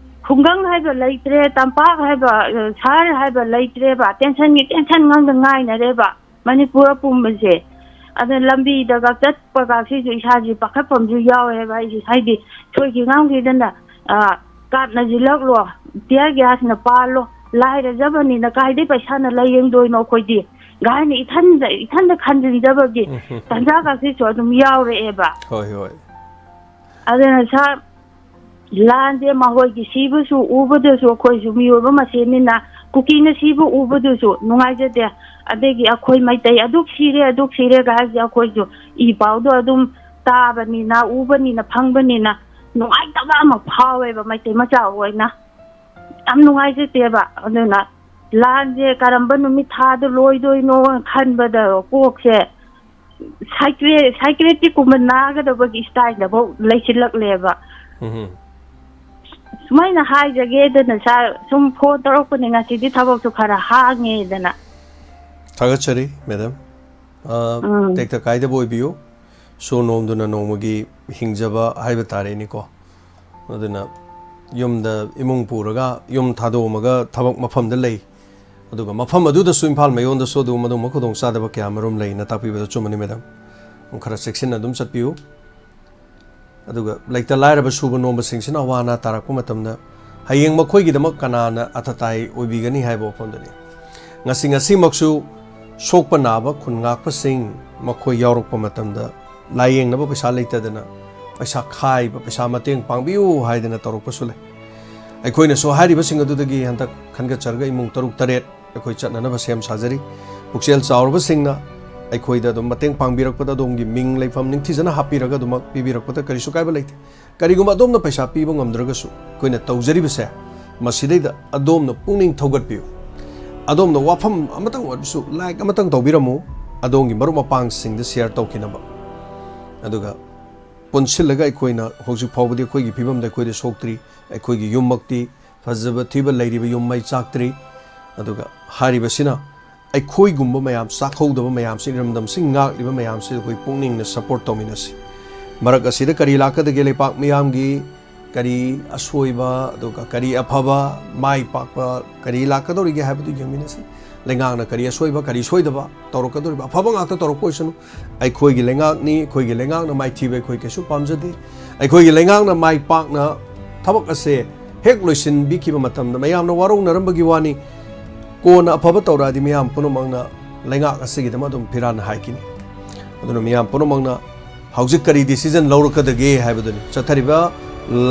ꯈꯨꯡꯒꯪ ꯍꯥꯏꯕ ꯂꯩꯇ꯭ꯔꯦ ꯇꯝꯄꯥꯛ ꯍꯥꯏꯕ ꯁꯍꯔ ꯍꯥꯏꯕ ꯂꯩꯇ꯭ꯔꯦꯕ ꯇꯦꯟꯁꯟ ꯉꯥꯛꯇ ꯉꯥꯏꯅꯔꯦꯕ ꯃꯅꯤꯄꯨꯔ ꯄꯨꯝꯕꯁꯦ ꯑꯗ ꯂꯝꯕꯤꯗꯒ ꯆꯠꯄꯒꯁꯤꯁꯨ ꯏꯁꯥꯁꯦ ꯄꯥꯈꯠꯐꯝꯁꯨ ꯌꯥꯎꯋꯦꯕ ꯑꯩꯁꯦ ꯍꯥꯏꯗꯤ ꯁꯣꯏꯈꯤ ꯉꯥꯝꯈꯤꯗꯅ ꯀꯥꯞꯅꯁꯤꯜꯂꯛꯂꯣ ꯇꯤꯌꯔ ꯒ꯭ꯌꯥꯁꯅ ꯄꯥꯜꯂꯣ ꯂꯥꯏꯔꯖꯕꯅꯤꯅ ꯀꯥꯏꯗꯩ ꯄꯩꯁꯥꯅ ꯂꯥꯏꯌꯦꯡꯗꯣꯏꯅꯣ ꯑꯩꯈꯣꯏꯗꯤ ꯒꯥꯏꯅ ꯏꯊꯟꯗ ꯈꯟꯖꯤꯟꯖꯕꯒꯤ ꯇꯟꯖꯥꯒꯁꯤꯁꯨ ꯑꯗꯨꯝ ꯌꯥꯎꯔꯛꯑꯦꯕ ꯑꯗꯨꯅ ꯁꯥꯔ ꯂꯥꯟꯁꯦ ꯃꯈꯣꯏꯒꯤ ꯁꯤꯕꯁꯨ ꯎꯕꯗꯁꯨ ꯑꯩꯈꯣꯏꯁꯨ ꯃꯤꯑꯣꯏꯕ ꯃꯁꯦꯟꯅꯤꯅ ꯀꯨꯀꯤꯅ ꯁꯤꯕ ꯎꯕꯗꯨꯁꯨ ꯅꯨꯡꯉꯥꯏꯖꯗꯦ ꯑꯗꯒꯤ ꯑꯩꯈꯣꯏ ꯃꯩꯇꯩ ꯑꯗꯨꯛ ꯁꯤꯔꯦ ꯍꯥꯏꯁꯦ ꯑꯩꯈꯣꯏꯁꯨ ꯏ ꯄꯥꯎꯗꯣ ꯑꯗꯨꯝ ꯇꯥꯕꯅꯤꯅ ꯎꯕꯅꯤꯅ ꯐꯪꯕꯅꯤꯅ ꯅꯨꯡꯉꯥꯏꯇꯕ ꯑꯃ ꯐꯥꯎꯋꯦꯕ ꯃꯩꯇꯩ ꯃꯆꯥ ꯑꯣꯏꯅ ꯌꯥꯝ ꯅꯨꯡꯉꯥꯏꯖꯗꯦꯕ ꯑꯗꯨꯅ ꯂꯥꯟꯁꯦ ꯀꯔꯝꯕ ꯅꯨꯃꯤꯠ ꯊꯥꯗ ꯂꯣꯏꯗꯣꯏꯅꯣ ꯈꯟꯕꯗ ꯀꯣꯛꯁꯦ ꯁꯥꯏꯀ꯭ꯔꯦꯇꯤꯛꯀꯨꯝꯕ ꯅꯥꯒꯗꯕꯒꯤ ꯁ꯭ꯇꯥꯏꯜꯗꯐꯥꯎ ꯂꯩꯁꯤꯜꯂꯛꯂꯦꯕ ꯁꯨꯃꯥꯏꯅ ꯍꯥꯏꯖꯒꯦꯗꯅ ꯁꯥꯔ ꯁꯨꯝ ꯐꯣꯟ ꯇꯧꯔꯛꯄꯅꯤ ꯉꯁꯤꯗꯤ ꯊꯕꯛꯁꯨ ꯈꯔ ꯍꯥꯡꯉꯦꯗꯅ ꯊꯥꯒꯠꯆꯔꯤ ꯃꯦꯗꯥꯝ ꯇꯦꯛꯇ ꯀꯥꯏꯗꯕ ꯑꯣꯏꯕꯤꯌꯨ ꯁꯣ ꯅꯣꯝꯗꯨꯅ ꯅꯣꯡꯃꯒꯤ ꯍꯤꯡꯖꯕ ꯍꯥꯏꯕ ꯇꯥꯔꯦꯅꯦꯀꯣ ꯑꯗꯨꯅ ꯌꯨꯝꯗ ꯏꯃꯨꯡ ꯄꯨꯔꯒ ꯌꯨꯝ ꯊꯥꯗꯣꯛꯑꯝꯃꯒ ꯊꯕꯛ ꯃꯐꯝꯗ ꯂꯩ ꯑꯗꯨꯒ ꯃꯐꯝ ꯑꯗꯨꯗꯁꯨ ꯏꯝꯐꯥꯜ ꯃꯌꯣꯟꯗꯁꯨ ꯑꯗꯨꯒꯨꯝꯕ ꯈꯨꯗꯣꯡꯆꯥꯗꯕ ꯀꯌꯥ ꯃꯔꯨꯝ ꯂꯩꯅ ꯇꯥꯛꯄꯤꯕꯗ ꯆꯨꯝꯕꯅꯤ ꯃꯦꯗꯥꯝ ꯈꯔ ꯆꯦꯛꯁꯤꯟꯅ ꯑꯗꯨꯝ ꯆꯠꯄꯤꯌꯨ ꯑꯗꯨꯒ ꯂꯩꯇ ꯂꯥꯏꯔꯕ ꯁꯨꯕ ꯅꯣꯝꯕꯁꯤꯡꯁꯤꯅ ꯑꯋꯥ ꯑꯅꯥ ꯇꯥꯔꯛꯄ ꯃꯇꯝꯗ ꯍꯌꯦꯡ ꯃꯈꯣꯏꯒꯤꯗꯃꯛ ꯀꯅꯥꯅ ꯑꯊꯥꯇꯥꯏ ꯑꯣꯏꯕꯤꯒꯅꯤ ꯍꯥꯏꯕ ꯋꯥꯐꯝꯗꯨꯅꯤ ꯉꯁꯤꯃꯛꯁꯨ ꯁꯣꯛꯄ ꯅꯥꯕ ꯈꯨꯟ ꯉꯥꯛꯄꯁꯤꯡ ꯃꯈꯣꯏ ꯌꯥꯎꯔꯛꯄ ꯃꯇꯝꯗ ꯂꯥꯏꯌꯦꯡꯅꯕ ꯄꯩꯁꯥ ꯂꯩꯇꯗꯅ ꯄꯩꯁꯥ ꯈꯥꯏꯕ ꯄꯩꯁꯥ ꯃꯇꯦꯡ ꯄꯥꯡꯕꯤꯌꯨ ꯍꯥꯏꯗꯅ ꯇꯧꯔꯛꯄꯁꯨ ꯂꯩ ꯑꯩꯈꯣꯏꯅꯁꯨ ꯍꯥꯏꯔꯤꯕꯁꯤꯡ ꯑꯗꯨꯗꯒꯤ ꯍꯟꯗꯛ ꯈꯟꯒꯠꯆꯔꯒ ꯏꯃꯨꯡ 6-7 ꯑꯩꯈꯣꯏ ꯆꯠꯅꯅꯕ ꯁꯦꯝ ꯁꯥꯖꯔꯤ ꯄꯨꯛꯆꯦꯜ ꯆꯥꯎꯔꯕꯁꯤꯡꯅ ꯑꯩꯈꯣꯏꯗ ꯑꯗꯨꯝ ꯃꯇꯦꯡ ꯄꯥꯡꯕꯤꯔꯛꯄꯗ ꯑꯗꯣꯝꯒꯤ ꯃꯤꯡ ꯂꯩꯐꯝ ꯅꯤꯡꯊꯤꯖꯅ ꯍꯥꯞꯄꯤꯔꯒ ꯑꯗꯨꯃꯛ ꯄꯤꯕꯤꯔꯛꯄꯗ ꯀꯔꯤꯁꯨ ꯀꯥꯏꯕ ꯂꯩꯇꯦ ꯀꯔꯤꯒꯨꯝꯕ ꯑꯗꯣꯝꯅ ꯄꯩꯁꯥ ꯄꯤꯕ ꯉꯝꯗ꯭ꯔꯒꯁꯨ ꯑꯩꯈꯣꯏꯅ ꯇꯧꯖꯔꯤꯕꯁꯦ ꯃꯁꯤꯗꯩꯗ ꯑꯗꯣꯝꯅ ꯄꯨꯛꯅꯤꯡ ꯊꯧꯒꯠꯄꯤꯌꯨ ꯑꯗꯣꯝꯅ ꯋꯥꯐꯝ ꯑꯃꯇꯪ ꯑꯣꯏꯔꯁꯨ ꯂꯥꯏꯛ ꯑꯃꯇꯪ ꯇꯧꯕꯤꯔꯝꯃꯨ ꯑꯗꯣꯝꯒꯤ ꯃꯔꯨꯞ ꯃꯄꯥꯡꯁꯤꯡꯗ ꯁꯦꯌꯔ ꯇꯧꯈꯤꯅꯕ ꯑꯗꯨꯒ ꯄꯨꯟꯁꯤꯜꯂꯒ ꯑꯩꯈꯣꯏꯅ ꯍꯧꯖꯤꯛ ꯐꯥꯎꯕꯗꯤ ꯑꯩꯈꯣꯏꯒꯤ ꯐꯤꯕꯝꯗ ꯑꯩꯈꯣꯏꯗ ꯁꯣꯛꯇ꯭ꯔꯤ ꯑꯩꯈꯣꯏꯒꯤ ꯌꯨꯝꯃꯛꯇꯤ ꯐꯖꯕ ꯊꯤꯕ ꯂꯩꯔꯤꯕ ꯌꯨꯝ ꯃꯩ ꯆꯥꯛꯇ꯭ꯔꯤ ꯑꯗꯨꯒ ꯍꯥꯏꯔꯤꯕꯁꯤꯅ ꯑꯩꯈꯣꯏꯒꯨꯝꯕ ꯃꯌꯥꯝ ꯆꯥꯛꯍꯧꯗꯕ ꯃꯌꯥꯝꯁꯤ ꯏꯔꯝꯗꯝꯁꯤ ꯉꯥꯛꯂꯤꯕ ꯃꯌꯥꯝꯁꯤ ꯑꯩꯈꯣꯏ ꯄꯨꯛꯅꯤꯡꯅ ꯁꯄꯣꯔꯠ ꯇꯧꯃꯤꯟꯅꯁꯤ ꯃꯔꯛ ꯑꯁꯤꯗ ꯀꯔꯤ ꯂꯥꯛꯀꯗꯒꯦ ꯂꯩꯄꯥꯛ ꯃꯤꯌꯥꯝꯒꯤ ꯀꯔꯤ ꯑꯁꯣꯏꯕ ꯑꯗꯨꯒ ꯀꯔꯤ ꯑꯐꯕ ꯃꯥꯏ ꯄꯥꯛꯄ ꯀꯔꯤ ꯂꯥꯛꯀꯗꯧꯔꯤꯒꯦ ꯍꯥꯏꯕꯗꯨ ꯌꯦꯡꯃꯤꯟꯅꯁꯤ ꯂꯩꯉꯥꯛꯅ ꯀꯔꯤ ꯑꯁꯣꯏꯕ ꯀꯔꯤ ꯁꯣꯏꯗꯕ ꯇꯧꯔꯛꯀꯗꯧꯔꯤꯕ ꯑꯐꯕ ꯉꯥꯛꯇ ꯇꯧꯔꯛꯄ ꯑꯣꯏꯁꯅꯨ ꯑꯩꯈꯣꯏꯒꯤ ꯂꯩꯉꯥꯛꯅꯤ ꯑꯩꯈꯣꯏꯒꯤ ꯂꯩꯉꯥꯛꯅ ꯃꯥꯏꯊꯤꯕ ꯑꯩꯈꯣꯏ ꯀꯩꯁꯨ ꯄꯥꯝꯖꯗꯦ ꯑꯩꯈꯣꯏꯒꯤ ꯂꯩꯉꯥꯛꯅ ꯃꯥꯏ ꯄꯥꯛꯅ ꯊꯕꯛ ꯑꯁꯦ ꯍꯦꯛ ꯂꯣꯏꯁꯤꯟꯕꯤꯈꯤꯕ ꯃꯇꯝꯗ ꯃꯌꯥꯝꯅ ꯋꯥꯔꯧꯅꯔꯝꯕꯒꯤ ꯋꯥꯅꯤ ꯀꯣꯟꯅ ꯑꯐꯕ ꯇꯧꯔꯛꯑꯗꯤ ꯃꯤꯌꯥꯝ ꯄꯨꯝꯅꯃꯛꯅ ꯂꯩꯉꯥꯛ ꯑꯁꯤꯒꯤꯗꯃꯛ ꯑꯗꯨꯝ ꯐꯤꯔꯥꯟꯅ ꯍꯥꯏꯈꯤꯅꯤ ꯑꯗꯨꯅ ꯃꯤꯌꯥꯝ ꯄꯨꯝꯅꯃꯛꯅ ꯍꯧꯖꯤꯛ ꯀꯔꯤ ꯗꯤꯁꯤꯖꯟ ꯂꯧꯔꯛꯀꯗꯒꯦ ꯍꯥꯏꯕꯗꯨꯅꯤ ꯆꯠꯊꯔꯤꯕ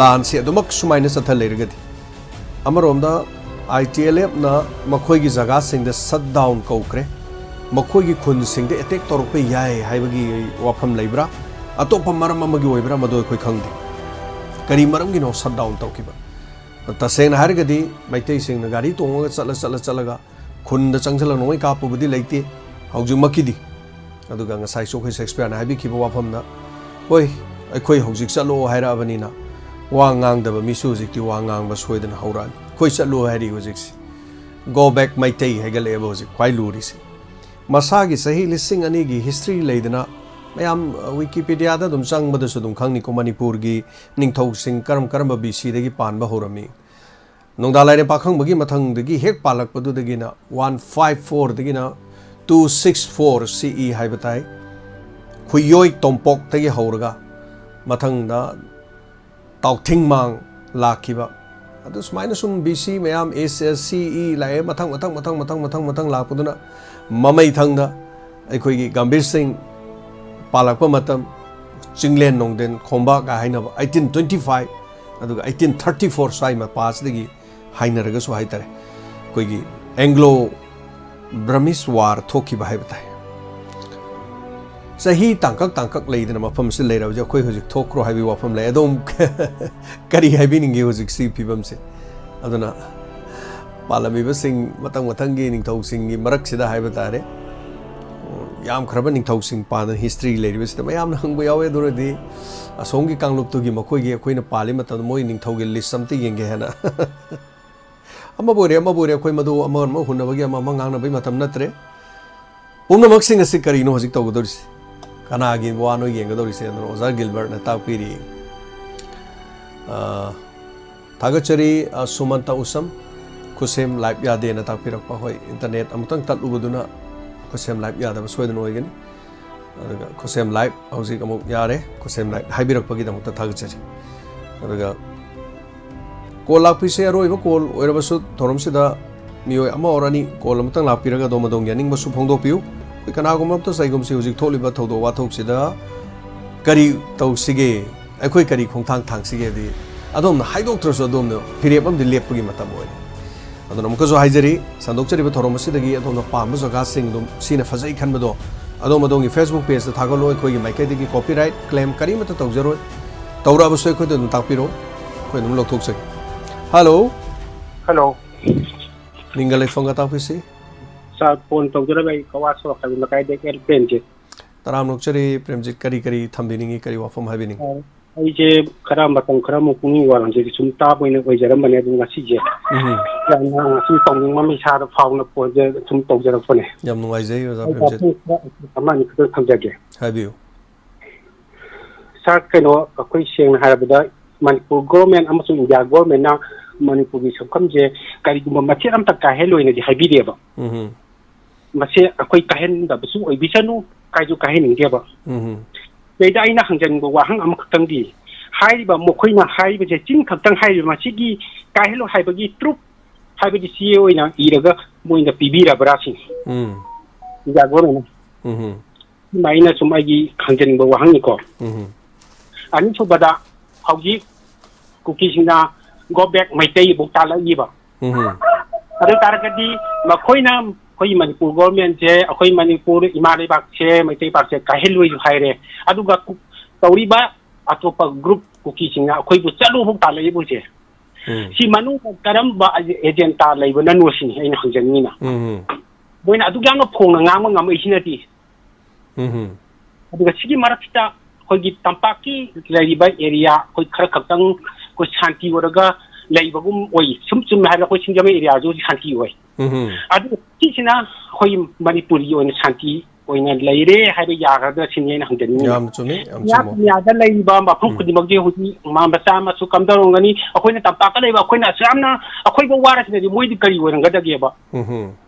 ꯂꯥꯟꯁꯤ ꯑꯗꯨꯃꯛ ꯁꯨꯃꯥꯏꯅ ꯆꯠꯊ ꯂꯩꯔꯒꯗꯤ ꯑꯃꯔꯣꯝꯗ ITLF-ꯅ ꯃꯈꯣꯏꯒꯤ ꯖꯒꯥꯁꯤꯡꯗ ꯁꯠ ꯗꯥꯎꯟ ꯀꯧꯈ꯭ꯔꯦ ꯃꯈꯣꯏꯒꯤ ꯈꯨꯟꯁꯤꯡꯗ ꯑꯦꯇꯦꯛ ꯇꯧꯔꯛꯄ ꯌꯥꯏ ꯍꯥꯏꯕꯒꯤ ꯋꯥꯐꯝ ꯂꯩꯕ꯭ꯔꯥ ꯑꯇꯣꯞꯄ ꯃꯔꯝ ꯑꯃꯒꯤ ꯑꯣꯏꯕ꯭ꯔꯥ ꯃꯗꯨ ꯑꯩꯈꯣꯏ ꯈꯪꯗꯦ ꯀꯔꯤ ꯃꯔꯝꯒꯤꯅꯣ ꯁꯠ ꯗꯥꯎꯟ ꯇꯧꯈꯤꯕ ꯇꯁꯦꯡꯅ ꯍꯥꯏꯔꯒꯗꯤ ꯃꯩꯇꯩꯁꯤꯡꯅ ꯒꯥꯔꯤ ꯇꯣꯡꯉꯒ ꯆꯠꯂꯒ ꯈꯨꯟꯗ ꯆꯪꯁꯤꯜꯂꯒ ꯅꯣꯡꯃꯩ ꯀꯥꯞꯄꯕꯨꯗꯤ ꯂꯩꯇꯦ ꯍꯧꯖꯤꯛꯃꯛꯀꯤꯗꯤ ꯑꯗꯨꯒ ꯉꯁꯥꯏꯁꯨ ꯑꯩꯈꯣꯏ ꯁꯦꯛꯁꯄꯤꯌꯔꯅ ꯍꯥꯏꯕꯤꯈꯤꯕ ꯋꯥꯐꯝꯗ ꯍꯣꯏ ꯑꯩꯈꯣꯏ ꯍꯧꯖꯤꯛ ꯆꯠꯂꯣ ꯍꯥꯏꯔꯛꯑꯕꯅꯤꯅ ꯋꯥ ꯉꯥꯡꯗꯕ ꯃꯤꯁꯨ ꯍꯧꯖꯤꯛꯇꯤ ꯋꯥ ꯉꯥꯡꯕ ꯁꯣꯏꯗꯅ ꯍꯧꯔꯛꯑꯅꯤ ꯑꯩꯈꯣꯏ ꯆꯠꯂꯣ ꯍꯥꯏꯔꯤ ꯍꯧꯖꯤꯛꯁꯤ ꯒꯣ ꯕꯦꯛ ꯃꯩꯇꯩ ꯍꯥꯏꯒꯠꯂꯛꯑꯦꯕ ꯍꯧꯖꯤꯛ ꯈ꯭ꯋꯥꯏ ꯂꯨꯔꯤꯁꯤ ꯃꯁꯥꯒꯤ ꯆꯍꯤ 2000ꯒꯤ ꯍꯤꯁꯇ꯭ꯔꯤ ꯂꯩꯗꯅ ꯃꯌꯥꯝ ꯋꯤꯀꯤꯄꯤꯗꯤꯌꯥꯗ ꯑꯗꯨꯝ ꯆꯪꯕꯗꯁꯨ ꯑꯗꯨꯝ ꯈꯪꯅꯤꯀꯣ ꯃꯅꯤꯄꯨꯔꯒꯤ ꯅꯤꯡꯊꯧꯁꯤꯡ ꯀꯔꯝꯕ BC-ꯗꯒꯤ ꯄꯥꯟꯕ ꯍꯧꯔꯝꯃꯤ ꯅꯣꯡꯗꯥ ꯂꯥꯏꯔꯦꯟ ꯄꯥꯈꯪꯕꯒꯤ ꯃꯊꯪꯗꯒꯤ ꯍꯦꯛ ꯄꯥꯜꯂꯛꯄꯗꯨꯗꯒꯤꯅ 154ꯗꯒꯤꯅ 264 CE ꯍꯥꯏꯕ ꯇꯥꯏ ꯈꯨꯌꯣꯏ ꯇꯣꯝꯄꯣꯛꯇꯒꯤ ꯍꯧꯔꯒ ꯃꯊꯪꯗ ꯇꯥꯎꯊꯤꯡꯃꯥꯡ ꯂꯥꯛꯈꯤꯕ ꯑꯗꯨ ꯁꯨꯃꯥꯏꯅ ꯁꯨꯝ BC ꯃꯌꯥꯝ CE ꯂꯥꯛꯑꯦ ꯃꯊꯪ ꯂꯥꯛꯄꯗꯨꯅ ꯃꯃꯩ ꯊꯪꯗ ꯑꯩꯈꯣꯏꯒꯤ ꯒꯝꯚꯤꯔ ꯁꯤꯡ ꯄꯥꯜꯂꯛꯄ ꯃꯇꯝ ꯆꯤꯡꯂꯦꯟ ꯅꯣꯡꯗꯦꯟ ꯈꯣꯝꯕꯥꯒ ꯍꯥꯏꯅꯕ 1825 ꯑꯗꯨꯒ 1834 ꯁ꯭ꯋꯥꯏ ꯃꯄꯥꯁꯤꯗꯒꯤ ꯍꯥꯏꯅꯔꯒꯁꯨ ꯍꯥꯏꯇꯥꯔꯦ ꯑꯩꯈꯣꯏꯒꯤ ꯑꯦꯡꯒ꯭ꯂꯣ ꯕ꯭ꯔꯃꯤꯁ ꯋꯥꯔ ꯊꯣꯛꯈꯤꯕ ꯍꯥꯏꯕ ꯇꯥꯏ ꯆꯍꯤ ꯇꯥꯡꯀꯛ ꯂꯩꯗꯅ ꯃꯐꯝꯁꯤ ꯂꯩꯔꯕꯁꯦ ꯑꯩꯈꯣꯏ ꯍꯧꯖꯤꯛ ꯊꯣꯛꯈ꯭ꯔꯣ ꯍꯥꯏꯕꯒꯤ ꯋꯥꯐꯝ ꯂꯩ ꯑꯗꯣꯝ ꯀꯔꯤ ꯍꯥꯏꯕꯤꯅꯤꯡꯒꯦ ꯍꯧꯖꯤꯛ ꯁꯤ ꯐꯤꯕꯝꯁꯦ ꯑꯗꯨꯅ ꯄꯥꯜꯂꯝꯃꯤꯕꯁꯤꯡ ꯃꯊꯪꯒꯤ ꯅꯤꯡꯊꯧꯁꯤꯡꯒꯤ ꯃꯔꯛꯁꯤꯗ ꯍꯥꯏꯕ ꯇꯥꯔꯦ ꯌꯥꯝꯈ꯭ꯔꯕ ꯅꯤꯡꯊꯧꯁꯤꯡ ꯄꯥꯟꯗꯅ ꯍꯤꯁꯇ꯭ꯔꯤ ꯂꯩꯔꯤꯕꯁꯤꯗ ꯃꯌꯥꯝꯅ ꯍꯪꯕ ꯌꯥꯎꯋꯦ ꯑꯗꯨꯔꯗꯤ ꯑꯁꯣꯝꯒꯤ ꯀꯥꯡꯂꯨꯞꯇꯨꯒꯤ ꯃꯈꯣꯏꯒꯤ ꯑꯩꯈꯣꯏꯅ ꯄꯥꯜꯂꯤ ꯃꯇꯝꯗ ꯃꯣꯏ ꯅꯤꯡꯊꯧꯒꯤ ꯂꯤꯁ ꯑꯝꯇ ꯌꯦꯡꯒꯦ ꯍꯥꯏꯅ ꯑꯃꯕꯨ ꯑꯣꯏꯔꯦ ꯑꯩꯈꯣꯏ ꯃꯗꯨ ꯑꯃ ꯍꯨꯟꯅꯕꯒꯤ ꯑꯃ ꯉꯥꯡꯅꯕꯒꯤ ꯃꯇꯝ ꯅꯠꯇ꯭ꯔꯦ ꯄꯨꯝꯅꯃꯛꯁꯤꯡ ꯑꯁꯤ ꯀꯔꯤꯅꯣ ꯍꯧꯖꯤꯛ ꯇꯧꯒꯗꯧꯔꯤꯁꯤ ꯀꯅꯥꯒꯤ ꯋꯥꯅꯣ ꯌꯦꯡꯒꯗꯧꯔꯤꯁꯦ ꯑꯗꯨꯅ ꯑꯣꯖꯥ ꯒꯤꯜꯕꯔꯠꯅ ꯇꯥꯛꯄꯤꯔꯤ ꯊꯥꯒꯠꯆꯔꯤ ꯁꯨꯃꯟꯇ ꯎꯁꯝ ꯈꯨꯁꯦꯝ ꯂꯥꯏꯞ ꯌꯥꯗꯦꯅ ꯇꯥꯛꯄꯤꯔꯛꯄ ꯍꯣꯏ ꯏꯟꯇꯔꯅꯦꯠ ꯑꯃꯨꯛꯇꯪ ꯇꯠꯂꯨꯕꯗꯨꯅ ꯈꯨꯁꯦꯝ ꯂꯥꯏꯞ ꯌꯥꯗꯕ ꯁꯣꯏꯗꯅ ꯑꯣꯏꯒꯅꯤ ꯑꯗꯨꯒ ꯈꯨꯁꯦꯝ ꯂꯥꯏꯞ ꯍꯧꯖꯤꯛ ꯑꯃꯨꯛ ꯌꯥꯔꯦ ꯈꯨꯁꯦꯝ ꯂꯥꯏꯞ ꯍꯥꯏꯕꯤꯔꯛꯄꯒꯤꯗꯃꯛꯇ ꯊꯥꯒꯠꯆꯔꯤ ꯑꯗꯨꯒ ꯀꯣꯜ ꯂꯥꯛꯄꯤꯁꯦ ꯑꯔꯣꯏꯕ ꯀꯣꯜ ꯑꯣꯏꯔꯕꯁꯨ ꯊꯧꯔꯝꯁꯤꯗ ꯃꯤꯑꯣꯏ ꯑꯃ ꯑꯣꯔ ꯑꯅꯤ ꯀꯣꯜ ꯑꯃꯇꯪ ꯂꯥꯛꯄꯤꯔꯒ ꯑꯗꯣꯝꯒꯤ ꯑꯅꯤꯡꯕꯁꯨ ꯐꯣꯡꯗꯣꯛꯄꯤꯌꯨ ꯑꯩꯈꯣꯏ ꯀꯅꯥꯒꯨꯝꯕ ꯑꯝꯇ ꯆꯩꯒꯨꯝꯁꯤ ꯍꯧꯖꯤꯛ ꯊꯣꯛꯂꯤꯕ ꯊꯧꯗꯣꯛ ꯋꯥꯊꯣꯛꯁꯤꯗ ꯀꯔꯤ ꯇꯧꯁꯤꯒꯦ ꯑꯩꯈꯣꯏ ꯀꯔꯤ ꯈꯣꯡꯊꯥꯡ ꯊꯥꯡꯁꯤꯒꯦꯗꯤ ꯑꯗꯣꯝꯅ ꯍꯥꯏꯗꯣꯛꯇ꯭ꯔꯁꯨ ꯑꯗꯣꯝꯅ ꯐꯤꯔꯦꯞ ꯑꯃꯗꯤ ꯂꯦꯞꯄꯒꯤ ꯃꯇꯝ ꯑꯣꯏꯔꯦ ꯑꯗꯨꯅ ꯑꯃꯨꯛꯀꯁꯨ ꯍꯥꯏꯖꯔꯤ ꯁꯟꯗꯣꯛꯆꯔꯤꯕ ꯊꯧꯔꯝ ꯑꯁꯤꯗꯒꯤ ꯑꯗꯣꯝꯅ ꯄꯥꯝꯕ ꯖꯒꯥꯁꯤꯡ ꯑꯗꯨꯝ ꯁꯤꯅ ꯐꯖꯩ ꯈꯟꯕꯗꯣ ꯑꯗꯣꯝꯒꯤ ꯐꯦꯁꯕꯨꯛ ꯄꯦꯖꯇ ꯊꯥꯒꯠꯂꯣ ꯑꯩꯈꯣꯏꯒꯤ ꯃꯥꯏꯀꯩꯗꯒꯤ ꯀꯣꯄꯤꯔꯥꯏꯠ ꯀ꯭ꯂꯦꯝ ꯀꯔꯤꯃꯠꯇ ꯇꯧꯖꯔꯣꯏ ꯇꯧꯔꯛꯑꯕꯁꯨ ꯑꯩꯈꯣꯏꯗ ꯑꯗꯨꯝ ꯇꯥꯛꯄꯤꯔꯣ ꯑꯩꯈꯣꯏ ꯑꯗꯨꯝ ꯂꯧꯊꯣꯛꯆꯒꯦ ꯍꯜꯂꯣ ꯃꯤꯡꯒ ꯂꯩꯐꯝꯒ ꯇꯥꯛꯄꯤꯁꯤ ꯐꯣꯟ ꯇꯧꯖꯔꯒ ꯑꯩ ꯀꯋꯥ ꯁꯣꯔꯣꯛ ꯍꯥꯏꯕ ꯂꯩꯀꯥꯏꯗꯒꯤ ꯄ꯭ꯔꯦꯝꯖꯤꯠ ꯇꯔꯥꯝ ꯅꯣꯛꯆꯔꯤ ꯄ꯭ꯔꯦꯝꯖꯤꯠ ꯀꯔꯤ ꯊꯝꯕꯤꯅꯤꯡꯉꯤ ꯀꯔꯤ ꯋꯥꯐꯝ ꯍꯥꯏꯕꯤꯅꯤꯡꯉꯤ ꯑꯩꯁꯦ ꯈꯔ ꯃꯇꯝ ꯈꯔꯃꯨꯛ ꯄꯨꯛꯅꯤꯡ ꯋꯥꯔꯝꯁꯦ ꯁꯨꯝ ꯇꯥꯕ ꯑꯣꯏꯅ ꯑꯣꯏꯖꯔꯝꯕꯅꯦ ꯑꯗꯨ ꯉꯁꯤꯁꯦ ꯌꯥꯝꯅ ꯉꯁꯤ ꯇꯧꯅꯤꯡꯕ ꯑꯃ ꯏꯁꯥꯗ ꯐꯥꯎꯅ ꯁꯨꯝ ꯇꯧꯖꯔꯛꯄꯅꯦ ꯌꯥꯝ ꯅꯨꯡꯉꯥꯏꯖꯩ ꯑꯣꯖꯥ ꯄ꯭ꯔꯦꯝꯖꯤꯠ ꯑꯃ ꯑꯅꯤ ꯈꯛꯇ ꯊꯝꯖꯒꯦ ꯍꯥꯏꯕꯤꯌꯨ ꯁꯥꯔ ꯑꯩꯈꯣꯏ ꯁꯦꯡꯅ ꯍꯥꯏꯔꯕꯗ ꯃꯅꯤꯄꯨꯔ ꯒꯣꯔꯃꯦꯟ ꯑꯃꯁꯨꯡ ꯏꯟꯗꯤꯌꯥ ꯒꯣꯔꯃꯦꯟꯅ ꯃꯅꯤꯄꯨꯔꯒꯤ ꯁꯛꯐꯝꯁꯦ ꯀꯔꯤꯒꯨꯝꯕ ꯃꯆꯦꯠ ꯑꯃꯇ ꯀꯥꯏꯍꯜꯂꯣꯏꯅꯗꯤ ꯍꯥꯏꯕꯤꯔꯦꯕ ꯃꯁꯤ ꯑꯩꯈꯣꯏ ꯀꯥꯏꯍꯟꯗꯕꯁꯨ ꯑꯣꯏꯕꯤꯁꯅꯨ ꯀꯥꯏꯁꯨ ꯀꯥꯏꯍꯟꯅꯤꯡꯗꯦꯕ ꯁꯤꯗꯩꯗ ꯑꯩꯅ ꯍꯪꯖꯅꯤꯡꯕ ꯋꯥꯍꯪ ꯑꯃꯈꯛꯇꯪꯗꯤ ꯍꯥꯏꯔꯤꯕ ꯃꯈꯣꯏꯅ ꯍꯥꯏꯔꯤꯕꯁꯦ ꯆꯤꯟ ꯈꯛꯇꯪ ꯍꯥꯏꯔꯤꯕ ꯃꯁꯤꯒꯤ ꯀꯥꯏꯍꯜꯂꯣ ꯍꯥꯏꯕꯒꯤ ꯇ꯭ꯔꯨꯞ ꯍꯥꯏꯕꯗꯤ ꯆꯦ ꯑꯣꯏꯅ ꯏꯔꯒ ꯃꯣꯏꯅ ꯄꯤꯕꯤꯔꯕ꯭ꯔꯥ ꯁꯤꯅꯤ ꯏꯟꯗꯤꯌꯥ ꯒꯣꯔꯃꯦꯟꯅ ꯑꯩꯅ ꯁꯨꯝ ꯑꯩꯒꯤ ꯈꯪꯖꯅꯤꯡꯕ ꯋꯥꯍꯪꯅꯤꯀꯣ ꯑꯅꯤꯁꯨꯕꯗ ꯍꯧꯖꯤꯛ ꯀꯨꯀꯤꯁꯤꯡꯅ ꯒꯣ ꯕꯦꯛ ꯃꯩꯇꯩꯕꯨꯛ ꯇꯥꯜꯂꯛꯏꯕ ꯑꯗꯨ ꯇꯥꯔꯒꯗꯤ ꯃꯈꯣꯏꯅ ꯑꯩꯈꯣꯏ ꯃꯅꯤꯄꯨꯔ ꯒꯣꯔꯃꯦꯟꯁꯦ ꯑꯩꯈꯣꯏ ꯃꯅꯤꯄꯨꯔ ꯏꯃꯥ ꯂꯩꯕꯥꯛꯁꯦ ꯃꯩꯇꯩ ꯄꯥꯛꯁꯦ ꯀꯥꯏꯍꯜꯂꯣꯏꯁꯨ ꯍꯥꯏꯔꯦ ꯑꯗꯨꯒ ꯇꯧꯔꯤꯕ ꯑꯇꯣꯞꯄ ꯒ꯭ꯔꯨꯞ ꯀꯨꯀꯤꯁꯤꯡꯅ ꯑꯩꯈꯣꯏꯕꯨ ꯆꯠꯂꯨꯕꯨꯛ ꯇꯥꯜꯂꯛꯏꯕꯁꯦ ꯁꯤ ꯃꯅꯨꯡꯗ ꯀꯔꯝꯕ ꯑꯦꯖꯦꯟꯇꯥ ꯂꯩꯕꯅꯅꯣ ꯁꯤꯅꯤ ꯑꯩꯅ ꯍꯪꯖꯅꯤꯡꯉꯤꯅ ꯃꯣꯏꯅ ꯑꯗꯨꯛ ꯌꯥꯝꯅ ꯐꯣꯡꯅ ꯉꯥꯡꯕ ꯉꯝꯃꯛꯏꯁꯤꯅꯗꯤ ꯑꯗꯨꯒ ꯁꯤꯒꯤ ꯃꯔꯛꯁꯤꯗ ꯑꯩꯈꯣꯏꯒꯤ ꯇꯝꯄꯥꯛꯀꯤ ꯂꯩꯔꯤꯕ ꯑꯦꯔꯤꯌꯥ ꯑꯩꯈꯣꯏ ꯈꯔ ꯈꯛꯇꯪ ꯑꯩꯈꯣꯏ ꯁꯥꯟꯇꯤ ꯑꯣꯏꯔꯒ ꯂꯩꯕꯒꯨꯝ ꯑꯣꯏ ꯁꯨꯝ ꯆꯨꯝꯅ ꯍꯥꯏꯔꯒ ꯑꯩꯈꯣꯏ ꯁꯤꯡꯖꯃꯩ ꯑꯦꯔꯤꯌꯥꯁꯨ ꯍꯧꯖꯤꯛ ꯁꯥꯟꯇꯤ ꯑꯣꯏ ꯑꯗꯨ ꯁꯤꯁꯤꯅ ꯑꯩꯈꯣꯏ ꯃꯅꯤꯄꯨꯔꯒꯤ ꯑꯣꯏꯅ ꯁꯥꯟꯇꯤ ꯑꯣꯏꯅ ꯂꯩꯔꯦ ꯍꯥꯏꯕ ꯌꯥꯒꯗ꯭ꯔꯥ ꯁꯤꯅꯤ ꯑꯩꯅ ꯍꯪꯖꯅꯤꯡꯉꯤ ꯗꯨꯅꯤꯌꯥꯗ ꯂꯩꯔꯤꯕ ꯃꯐꯝ ꯈꯨꯗꯤꯡꯃꯛꯁꯦ ꯍꯧꯖꯤꯛ ꯃꯆꯥ ꯃꯁꯨ ꯀꯝꯗꯧꯔꯝꯒꯅꯤ ꯑꯩꯈꯣꯏꯅ ꯇꯝꯄꯥꯛꯇ ꯂꯩꯕ ꯑꯩꯈꯣꯏꯅ ꯑꯁꯨꯛ ꯌꯥꯝꯅ ꯑꯩꯈꯣꯏꯕꯨ ꯋꯥꯔꯁꯤꯅꯗꯤ ꯃꯣꯏꯗꯤ ꯀꯔꯤ ꯑꯣꯏꯔꯝꯒꯗꯒꯦꯕ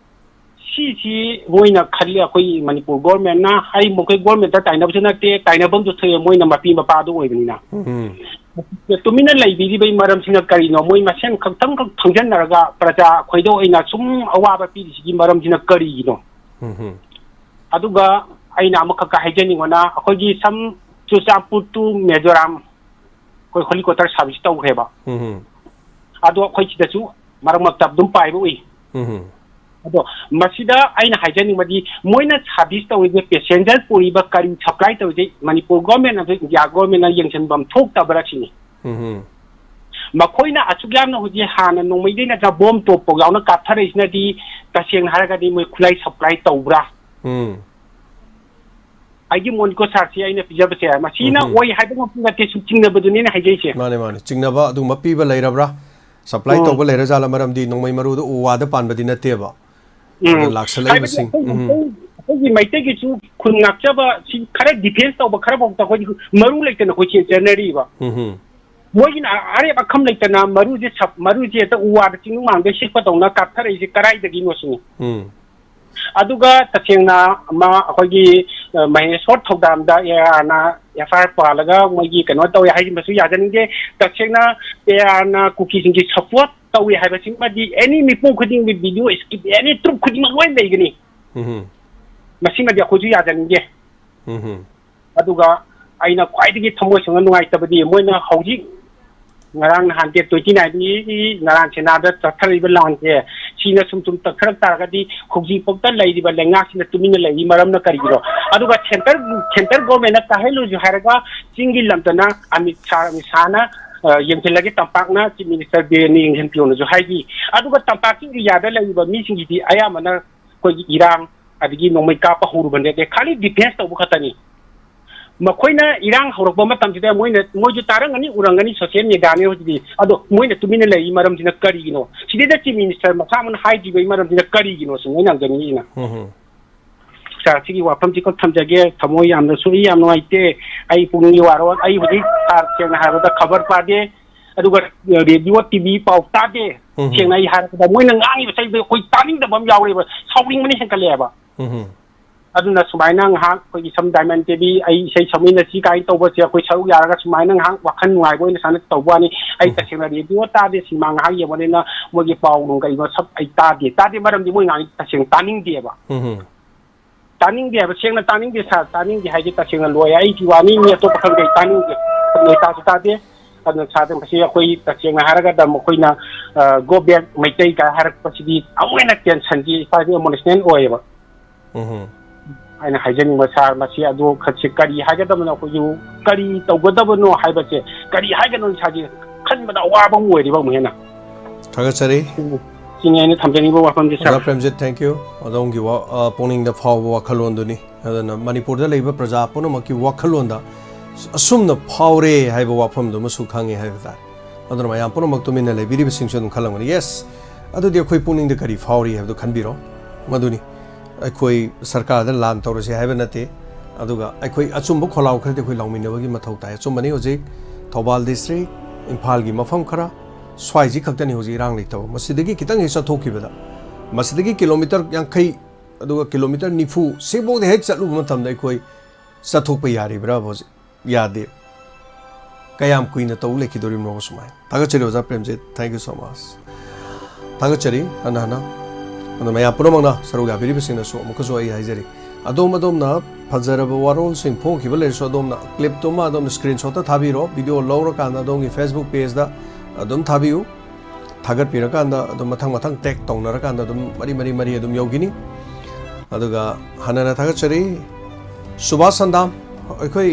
ꯁꯤꯁꯤ ꯃꯣꯏꯅ ꯈꯜꯂꯤ ꯑꯩꯈꯣꯏ ꯃꯅꯤꯄꯨꯔ ꯒꯣꯔꯃꯦꯟꯅ ꯑꯩ ꯃꯈꯣꯏ ꯒꯣꯔꯃꯦꯟꯇ ꯇꯥꯏꯅꯕꯁꯨ ꯅꯠꯇꯦ ꯇꯥꯏꯅꯐꯝꯁꯨ ꯊꯣꯛꯑꯦ ꯃꯣꯏꯅ ꯃꯄꯤ ꯃꯄꯥꯗꯨ ꯑꯣꯏꯕꯅꯤ나 ꯇꯨꯃꯤꯟꯅ ꯂꯩꯕꯤꯔꯤꯕꯒꯤ ꯃꯔꯝꯁꯤꯅ ꯀꯔꯤꯅꯣ ꯃꯣꯏ ꯃꯁꯦꯟ ꯈꯛꯇꯪꯈꯛ ꯈꯪꯖꯟꯅꯔꯒ ꯄ꯭ꯔꯖꯥ ꯑꯩꯈꯣꯏꯗ ꯑꯣꯏꯅ ꯁꯨꯝ ꯑꯋꯥꯕ ꯄꯤꯔꯤꯁꯤꯒꯤ ꯃꯔꯝꯁꯤꯅ ꯀꯔꯤꯒꯤꯅꯣ ꯑꯗꯨꯒ ꯑꯩꯅ ꯑꯃꯈꯛꯀ ꯍꯥꯏꯖꯅꯤꯡꯕꯅ ꯑꯩꯈꯣꯏꯒꯤ ꯁꯝ ꯆꯨꯔꯆꯥꯟꯄꯨꯔ ꯇꯨ ꯃꯤꯖꯣꯔꯥꯝ ꯑꯩꯈꯣꯏ ꯍꯣꯂꯤꯀꯣꯞꯇꯔ ꯁꯥꯔꯚꯤꯁ ꯇꯧꯈ꯭ꯔꯦꯕ ꯑꯗꯣ ꯑꯩꯈꯣꯏ ꯁꯤꯗꯁꯨ ꯃꯔꯛ ꯃꯔꯛꯇ ꯑꯗꯨꯝ ꯄꯥꯏꯕ ꯎꯏ ꯑꯗꯣ ꯃꯁꯤꯗ ꯑꯩꯅ ꯍꯥꯏꯖꯅꯤꯡꯕꯗꯤ ꯃꯣꯏꯅ ꯁꯥꯔꯚꯤꯁ ꯇꯧꯔꯤꯕ ꯄꯦꯁꯦꯟꯖꯔ ꯄꯨꯔꯤꯕ ꯀꯔꯤ ꯁꯄ꯭ꯂꯥꯏ ꯇꯧꯔꯤꯁꯦ ꯃꯅꯤꯄꯨꯔ ꯒꯣꯔꯃꯦꯟ ꯑꯃꯁꯨꯡ ꯏꯟꯗꯤꯌꯥ ꯒꯣꯔꯃꯦꯟꯅ ꯌꯦꯡꯁꯤꯟꯐꯝ ꯊꯣꯛꯇꯕ꯭ꯔꯥ ꯁꯤꯅꯤ ꯃꯈꯣꯏꯅ ꯑꯁꯨꯛ ꯌꯥꯝꯅ ꯍꯧꯖꯤꯛ ꯍꯥꯟꯅ ꯅꯣꯡꯃꯩꯗꯩ ꯅꯠꯇ꯭ꯔꯒ ꯕꯣꯝ ꯇꯣꯞꯄꯥꯎ ꯌꯥꯎꯅ ꯀꯥꯞꯊꯔꯛꯏꯁꯤꯅꯗꯤ ꯇꯁꯦꯡꯅ ꯍꯥꯏꯔꯒꯗꯤ ꯃꯣꯏ ꯈꯨꯠꯂꯥꯏ ꯁꯄ꯭ꯂꯥꯏ ꯇꯧꯕ꯭ꯔꯥ ꯑꯩꯒꯤ ꯃꯣꯅꯤꯀꯣ ꯁꯥꯔꯁꯤ ꯑꯩꯅ ꯄꯤꯖꯕꯁꯦ ꯃꯁꯤꯅ ꯑꯣꯏ ꯍꯥꯏꯕ ꯉꯝꯕ ꯅꯠꯇꯦ ꯁꯨꯝ ꯆꯤꯡꯅꯕꯗꯨꯅꯤꯅ ꯍꯥꯏꯖꯩꯁꯦ ꯃꯥꯅꯦ ꯆꯤꯡꯅꯕ ꯑꯗꯨꯒꯨꯝꯕ ꯄꯤꯕ ꯂꯩꯔꯕ꯭ꯔꯥ ꯁꯄ꯭ꯂꯥꯏ ꯇꯧꯕ ꯂꯩꯔꯖꯥꯠꯂ ꯃꯔꯝꯗꯤ ꯅꯣꯡꯃꯩ ꯃꯔꯨꯗ ꯎ ꯋꯥꯗ ꯄꯥꯟꯕꯗꯤ ꯅꯠꯇꯦꯕ ꯂꯥꯛꯁꯜꯂꯛꯏꯕꯁꯤꯡ ꯑꯩꯈꯣꯏꯒꯤ ꯃꯩꯇꯩꯒꯤꯁꯨ ꯈꯨꯟ ꯉꯥꯛꯆꯕ ꯁꯤ ꯈꯔ ꯗꯤꯐꯦꯟꯁ ꯇꯧꯕ ꯈꯔꯐꯥꯎꯗ ꯑꯩꯈꯣꯏꯒꯤ ꯃꯔꯨ ꯂꯩꯇꯅ ꯑꯩꯈꯣꯏ ꯆꯦꯟꯅꯔꯤꯕ ꯃꯣꯏꯒꯤꯅ ꯑꯔꯦꯞ ꯑꯈꯝ ꯂꯩꯇꯅ ꯃꯔꯨꯁꯦ ꯍꯦꯛꯇ ꯎ ꯋꯥꯗ ꯆꯤꯡꯅꯨꯡ ꯃꯥꯡꯗ ꯁꯤꯠꯄꯗꯧꯅ ꯀꯥꯞꯊꯔꯛꯏꯁꯦ ꯀꯗꯥꯏꯗꯒꯤꯅꯣ ꯁꯤꯅꯤ ꯑꯗꯨꯒ ꯇꯁꯦꯡꯅ ꯑꯃ ꯑꯩꯈꯣꯏꯒꯤ ꯃꯍꯦꯁꯣꯔ ꯊꯧꯗꯥꯝꯗ ꯑꯦꯑꯥꯔꯅ FIR ꯄꯥꯜꯂꯒ ꯃꯣꯏꯒꯤ ꯀꯩꯅꯣ ꯇꯧꯋꯦ ꯍꯥꯏꯕꯁꯨ ꯌꯥꯖꯅꯤꯡꯗꯦ ꯇꯁꯦꯡꯅ ꯑꯦꯑꯥꯔꯅ ꯀꯨꯀꯤꯁꯤꯡꯒꯤ ꯁꯄꯣꯔꯠ ꯇꯧꯋꯦ ꯍꯥꯏꯕꯁꯤꯃꯗꯤ ꯑꯦꯅꯤ ꯃꯤꯄꯨꯝ ꯈꯨꯗꯤꯡꯒꯤ ꯚꯤꯗꯤꯑꯣ ꯏꯁꯀꯤꯞ ꯑꯦꯅꯤ ꯇ꯭ꯔꯨꯞ ꯈꯨꯗꯤꯡꯃꯛ ꯂꯣꯏ ꯂꯩꯒꯅꯤ ꯃꯁꯤꯃꯗꯤ ꯑꯩꯈꯣꯏꯁꯨ ꯌꯥꯖꯅꯤꯡꯗꯦ ꯑꯗꯨꯒ ꯑꯩꯅ ꯈ꯭ꯋꯥꯏꯗꯒꯤ ꯊꯃꯣꯏ ꯁꯦꯡꯅ ꯅꯨꯡꯉꯥꯏꯇꯕꯗꯤ ꯃꯣꯏꯅ ꯍꯧꯖꯤꯛ ꯉꯔꯥꯡ ꯅꯍꯥꯟ ꯗꯦꯠ 29ꯒꯤ ꯅꯔꯥꯟ ꯁꯦꯅꯥꯗ ꯆꯠꯊꯔꯤꯕ ꯂꯥꯟꯁꯦ ꯁꯤꯅ ꯁꯨꯝ ꯇꯛꯊꯔꯛ ꯇꯥꯔꯒꯗꯤ ꯍꯧꯖꯤꯛꯐꯥꯎꯗ ꯂꯩꯔꯤꯕ ꯂꯩꯉꯥꯛꯁꯤꯅ ꯇꯨꯃꯤꯟꯅ ꯂꯩꯔꯤ ꯃꯔꯝꯅ ꯀꯔꯤꯒꯤꯅꯣ ꯑꯗꯨꯒ ꯁꯦꯟꯇꯔ ꯒꯣꯔꯃꯦꯟꯅ ꯀꯥꯏꯍꯜꯂꯣꯏꯁꯨ ꯍꯥꯏꯔꯒ ꯆꯤꯡꯒꯤ ꯂꯝꯗꯅ ꯑꯃꯤꯠ ꯁꯥꯍꯅ ꯌꯦꯡꯁꯤꯜꯂꯒꯦ ꯇꯝꯄꯥꯛꯅ ꯆꯤꯐ ꯃꯤꯅꯤꯁꯇꯔ ꯕꯦꯟꯅ ꯌꯦꯡꯁꯤꯟꯄꯤꯌꯣꯅꯁꯨ ꯍꯥꯏꯕꯤ ꯑꯗꯨꯒ ꯇꯝꯄꯥꯛꯀꯤ ꯑꯦꯔꯤꯌꯥꯗ ꯂꯩꯔꯤꯕ ꯃꯤꯁꯤꯡꯒꯤꯗꯤ ꯑꯌꯥꯝꯕꯅ ꯑꯩꯈꯣꯏꯒꯤ ꯏꯔꯥꯡ ꯑꯗꯒꯤ ꯅꯣꯡꯃꯩ ꯀꯥꯞꯄ ꯍꯧꯔꯨꯕ ꯅꯠꯇꯦ ꯈꯥꯂꯤ ꯗꯤꯐꯦꯟꯁ ꯇꯧꯕ ꯈꯛꯇꯅꯤ ꯃꯈꯣꯏꯅ ꯏꯔꯥꯡ ꯍꯧꯔꯛꯄ ꯃꯇꯝꯁꯤꯗ ꯃꯣꯏꯁꯨ ꯇꯥꯔꯝꯒꯅꯤ ꯎꯔꯝꯒꯅꯤ ꯁꯣꯁꯤꯌꯦꯜ ꯃꯤडियाꯅꯤ ꯍꯧꯖꯤꯛꯇꯤ ꯑꯗꯣ ꯃꯣꯏꯅ ꯇꯨꯃꯤꯟꯅ ꯂꯩꯔꯤ ꯃꯔꯝꯁꯤꯅ ꯀꯔꯤꯒꯤꯅꯣ ꯁꯤꯗꯩꯗ ꯆꯤꯐ ꯃꯤꯅꯤꯁꯇꯔ ꯃꯁꯥ ꯑꯃꯅ ꯍꯥꯏꯗ꯭ꯔꯤꯕꯒꯤ ꯃꯔꯝꯁꯤꯅ ꯀꯔꯤꯒꯤꯅꯣ ꯁꯤ ꯃꯣꯏꯅ ꯍꯪꯖꯅꯤꯡꯉꯤꯁꯤꯅ ꯁꯥꯔ ꯁꯤꯒꯤ ꯋꯥꯐꯝꯁꯤꯈꯛ ꯊꯝꯖꯒꯦ ꯊꯃꯣꯏ ꯌꯥꯝꯅ ꯁꯣꯛꯏ ꯌꯥꯝ ꯅꯨꯡꯉꯥꯏꯇꯦ ꯑꯩ ꯄꯨꯛꯅꯤꯡꯒꯤ ꯋꯥꯔꯣꯜ ꯑꯩ ꯍꯧꯖꯤꯛ ꯁꯥꯔ ꯁꯦꯡꯅ ꯍꯥꯏꯔꯕꯗ ꯈꯕꯔ ꯄꯥꯗꯦ ꯑꯗꯨꯒ ꯔꯦꯗꯤꯑꯣ ꯇꯤꯚꯤ ꯄꯥꯎ ꯇꯥꯗꯦ ꯁꯦꯡꯅ ꯑꯩ ꯍꯥꯏꯔꯕꯗ ꯃꯣꯏꯅ ꯉꯥꯡꯉꯤꯕ ꯆꯩꯗꯣ ꯑꯩꯈꯣꯏ ꯇꯥꯅꯤꯡꯗꯕ ꯑꯃ ꯌꯥꯎꯔꯦꯕ ꯁꯥꯎꯅꯤꯡꯕꯅ ꯍꯦꯟꯀꯠꯂꯛꯑꯦꯕ ꯑꯗꯨꯅ ꯁꯨꯃꯥꯏꯅ ꯉꯥꯏꯍꯥꯛ ꯑꯩꯈꯣꯏꯒꯤ ꯁꯝ ꯗꯥꯏꯃꯟ ꯇꯤꯚꯤ ꯑꯩ ꯏꯁꯩ ꯁꯛꯃꯤꯟꯅꯁꯤ ꯀꯥꯏꯅ ꯇꯧꯕꯁꯦ ꯑꯩꯈꯣꯏ ꯁꯔꯨꯛ ꯌꯥꯔꯒ ꯁꯨꯃꯥꯏꯅ ꯉꯥꯏꯍꯥꯛ ꯋꯥꯈꯜ ꯅꯨꯡꯉꯥꯏꯕ ꯑꯣꯏꯅ ꯁꯥꯟꯅ ꯇꯧꯕ ꯋꯥꯅꯤ ꯑꯩ ꯇꯁꯦꯡꯅ ꯔꯦꯗꯤꯑꯣ ꯇꯥꯗꯦ ꯁꯤꯅꯦꯃꯥ ꯉꯥꯏꯍꯥꯛ ꯌꯦꯡꯕꯅꯤꯅ ꯃꯣꯏꯒꯤ ꯄꯥꯎ ꯅꯨꯡ ꯀꯩꯅꯣ ꯁꯛ ꯑꯩ ꯇꯥꯗꯦ ꯃꯔꯝꯗꯤ ꯃꯣꯏ ꯉꯥꯡꯉꯤ ꯇꯁꯦꯡꯅ ꯇꯥꯅꯤꯡꯗꯦꯕ ꯇꯥꯅꯤꯡꯗꯦ ꯍꯥꯏꯕ ꯁꯦꯡꯅ ꯇꯥꯅꯤꯡꯗꯦ ꯁꯥꯔ ꯇꯥꯅꯤꯡꯗꯦ ꯍꯥꯏꯗꯤ ꯇꯁꯦꯡꯅ ꯂꯣꯏ ꯑꯩꯒꯤ ꯋꯥꯅꯤ ꯃꯤ ꯑꯇꯣꯞꯄ ꯈꯪꯗꯦ ꯇꯥꯅꯤꯡꯗꯦ ꯂꯣꯏ ꯇꯥꯁꯨ ꯇꯥꯗꯦ ꯑꯗꯨꯅ ꯁꯥꯔ ꯃꯁꯤ ꯑꯩꯈꯣꯏ ꯇꯁꯦꯡꯅ ꯍꯥꯏꯔꯒꯗ ꯃꯈꯣꯏꯅ ꯒꯣ ꯕꯦꯛ ꯃꯩꯇꯩꯒ ꯍꯥꯏꯔꯛꯄꯁꯤꯗꯤ ꯑꯃꯨꯛ ꯍꯦꯟꯅ ꯇꯦꯟꯁꯟꯁꯤ ꯏꯁꯥꯗ ꯏꯃꯣꯁꯅꯦꯜ ꯑꯣꯏꯌꯦꯕ ꯑꯩꯅ ꯍꯥꯏꯖꯅꯤꯡꯕ ꯁꯥꯔ ꯃꯁꯤ ꯑꯗꯨ ꯈꯠꯁꯤ ꯀꯔꯤ ꯍꯥꯏꯒꯗꯕꯅꯣ ꯑꯩꯈꯣꯏꯁꯨ ꯀꯔꯤ ꯇꯧꯒꯗꯕꯅꯣ ꯍꯥꯏꯕꯁꯦ ꯀꯔꯤ ꯍꯥꯏꯒꯅꯣ ꯏꯁꯥꯁꯦ ꯈꯟꯕꯗ ꯑꯋꯥꯕ ꯑꯃ ꯑꯣꯏꯔꯤꯕ ꯑꯃꯨꯛ ꯍꯦꯟꯅ ꯊꯥꯒꯠꯆꯔꯤ ꯁꯤꯅꯤ ꯑꯩꯅ ꯊꯝꯖꯅꯤꯡꯕ ꯋꯥꯐꯝꯁꯦ ꯁꯥꯔ ꯄ꯭ꯔꯦꯝꯖꯤꯠ ꯊꯦꯡꯛ ꯌꯨ ꯑꯗꯣꯝꯒꯤ ꯄꯨꯛꯅꯤꯡꯗ ꯐꯥꯎꯕ ꯋꯥꯈꯜꯂꯣꯟꯗꯨꯅꯤ ꯑꯗꯨꯅ ꯃꯅꯤꯄꯨꯔꯗ ꯂꯩꯕ ꯄ꯭ꯔꯖꯥ ꯄꯨꯝꯅꯃꯛꯀꯤ ꯋꯥꯈꯜꯂꯣꯟꯗ ꯑꯁꯨꯝꯅ ꯐꯥꯎꯔꯦ ꯍꯥꯏꯕ ꯋꯥꯐꯝꯗꯨꯃꯁꯨ ꯈꯪꯉꯦ ꯍꯥꯏꯕ ꯇꯥꯔꯦ ꯑꯗꯨꯅ ꯃꯌꯥꯝ ꯄꯨꯝꯅꯃꯛ ꯇꯨꯃꯤꯟꯅ ꯂꯩꯕꯤꯔꯤꯕꯁꯤꯡꯁꯨ ꯑꯗꯨꯝ ꯈꯜꯂꯝꯒꯅꯤ ꯌꯦꯁ ꯑꯗꯨꯗꯤ ꯑꯩꯈꯣꯏ ꯄꯨꯛꯅꯤꯡꯗ ꯀꯔꯤ ꯐꯥꯎꯔꯤ ꯍꯥꯏꯕꯗꯨ ꯈꯟꯕꯤꯔꯣ ꯃꯗꯨꯅꯤ ꯑꯩꯈꯣꯏ ꯁꯔꯀꯥꯔꯗ ꯂꯥꯟ ꯇꯧꯔꯁꯦ ꯍꯥꯏꯕ ꯅꯠꯇꯦ ꯑꯗꯨꯒ ꯑꯩꯈꯣꯏ ꯑꯆꯨꯝꯕ ꯈꯣꯜꯂꯥꯎ ꯈꯔꯗꯤ ꯑꯩꯈꯣꯏ ꯂꯥꯎꯃꯤꯟꯅꯕꯒꯤ ꯃꯊꯧ ꯇꯥꯏ ꯑꯆꯨꯝꯕꯅꯤ ꯍꯧꯖꯤꯛ ꯊꯧꯕꯥꯜ ꯗꯤꯁꯇ꯭ꯔꯤꯛ ꯏꯝꯐꯥꯜꯒꯤ ꯃꯐꯝ ꯈꯔ स्वाइजी खक्तनी होजी इरांग लेतब मसिदगी खितंग हे चथोखिबदा मसिदगी किलोमीटर यांखै अदुगा किलोमीटर निफु सेबोद हेक चलु मतमदा अखोई चथोक पे यारिब्रा होजी यादे कयाम कुइना तौ लेखिदोरिम नो सुमाय थागचरि ओजा प्रेमजित थैंक यू सो मच थागचरि अनाना अन मया पुरमंगना सरुगा बिरिबसिंगना सो मुखसो आई हाइजरि अदोम अदोमना फजरब वारोल सिंह फोंखिबा लेरसो अदोमना क्लिप तोमा अदोम स्क्रीनशॉट थाबिरो वीडियो लौर कांदा अदोमगी फेसबुक पेज दा अदुम थाबियु थागत पिरकांदा अदुम मथंग मथंग टैग तौनरकांदा अदुम मरी मरी अदुम यौगिनी अदुगा हनना थागचरि सुभाष संदाम अखोई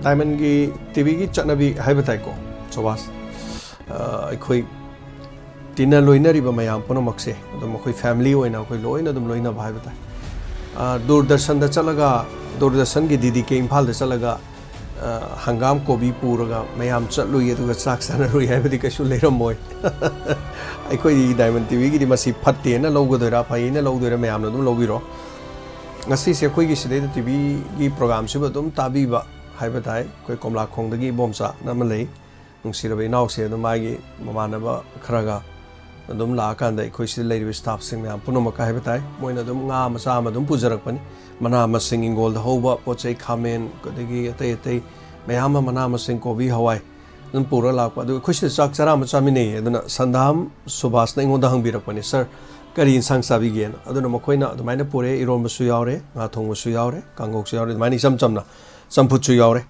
डायमंड की टीवी की चटनबी हाइबताइको सुभाष अखोई तीना लोइनरिबा मयाम पुनमक्से अदुम अखोई फैमिली ओइना अखोई लोइना अदुम लोइना भाइबताइ दूरदर्शन दा चलगा दूरदर्शन की दीदी के इम्फाल दा चलगा हंगाम कोबी पूरगा मयाम चलुई अदुगा चाक सानरुई हाइबदि कशु लेरमोय अखोई डायमंड टीवी की मसी फत्तेना लौगदोरा फाइना लौदोरा मयाम अदुम लौबिरो ngasi se khoi gi sidai tv gi program se ba dum tabiba haiba dai koi komla khong dagi bomsa namalei nungsirabe naw se dum mai gi mamanaba kharaga dum la kan dai khoi si lei staff sing me punoma ka haiba dai moina dum nga masa ma dum pujarak pani mana ma singing gold hoba pochai khamen kodagi atai atai mayama mana ma sing ko bi hawai dum pura la pa du khoi si chak chara ma chami nei aduna sandham subhas na ingoda hangbirak pani sir करी इंसांग साबिगेन अदुना मखोइना अदुमाइना पुरे इरोमबसु यावरे nga thongबसु यावरे कांगोकसु यावरे अदुमाइना इसम चमना चमफुचु यावरे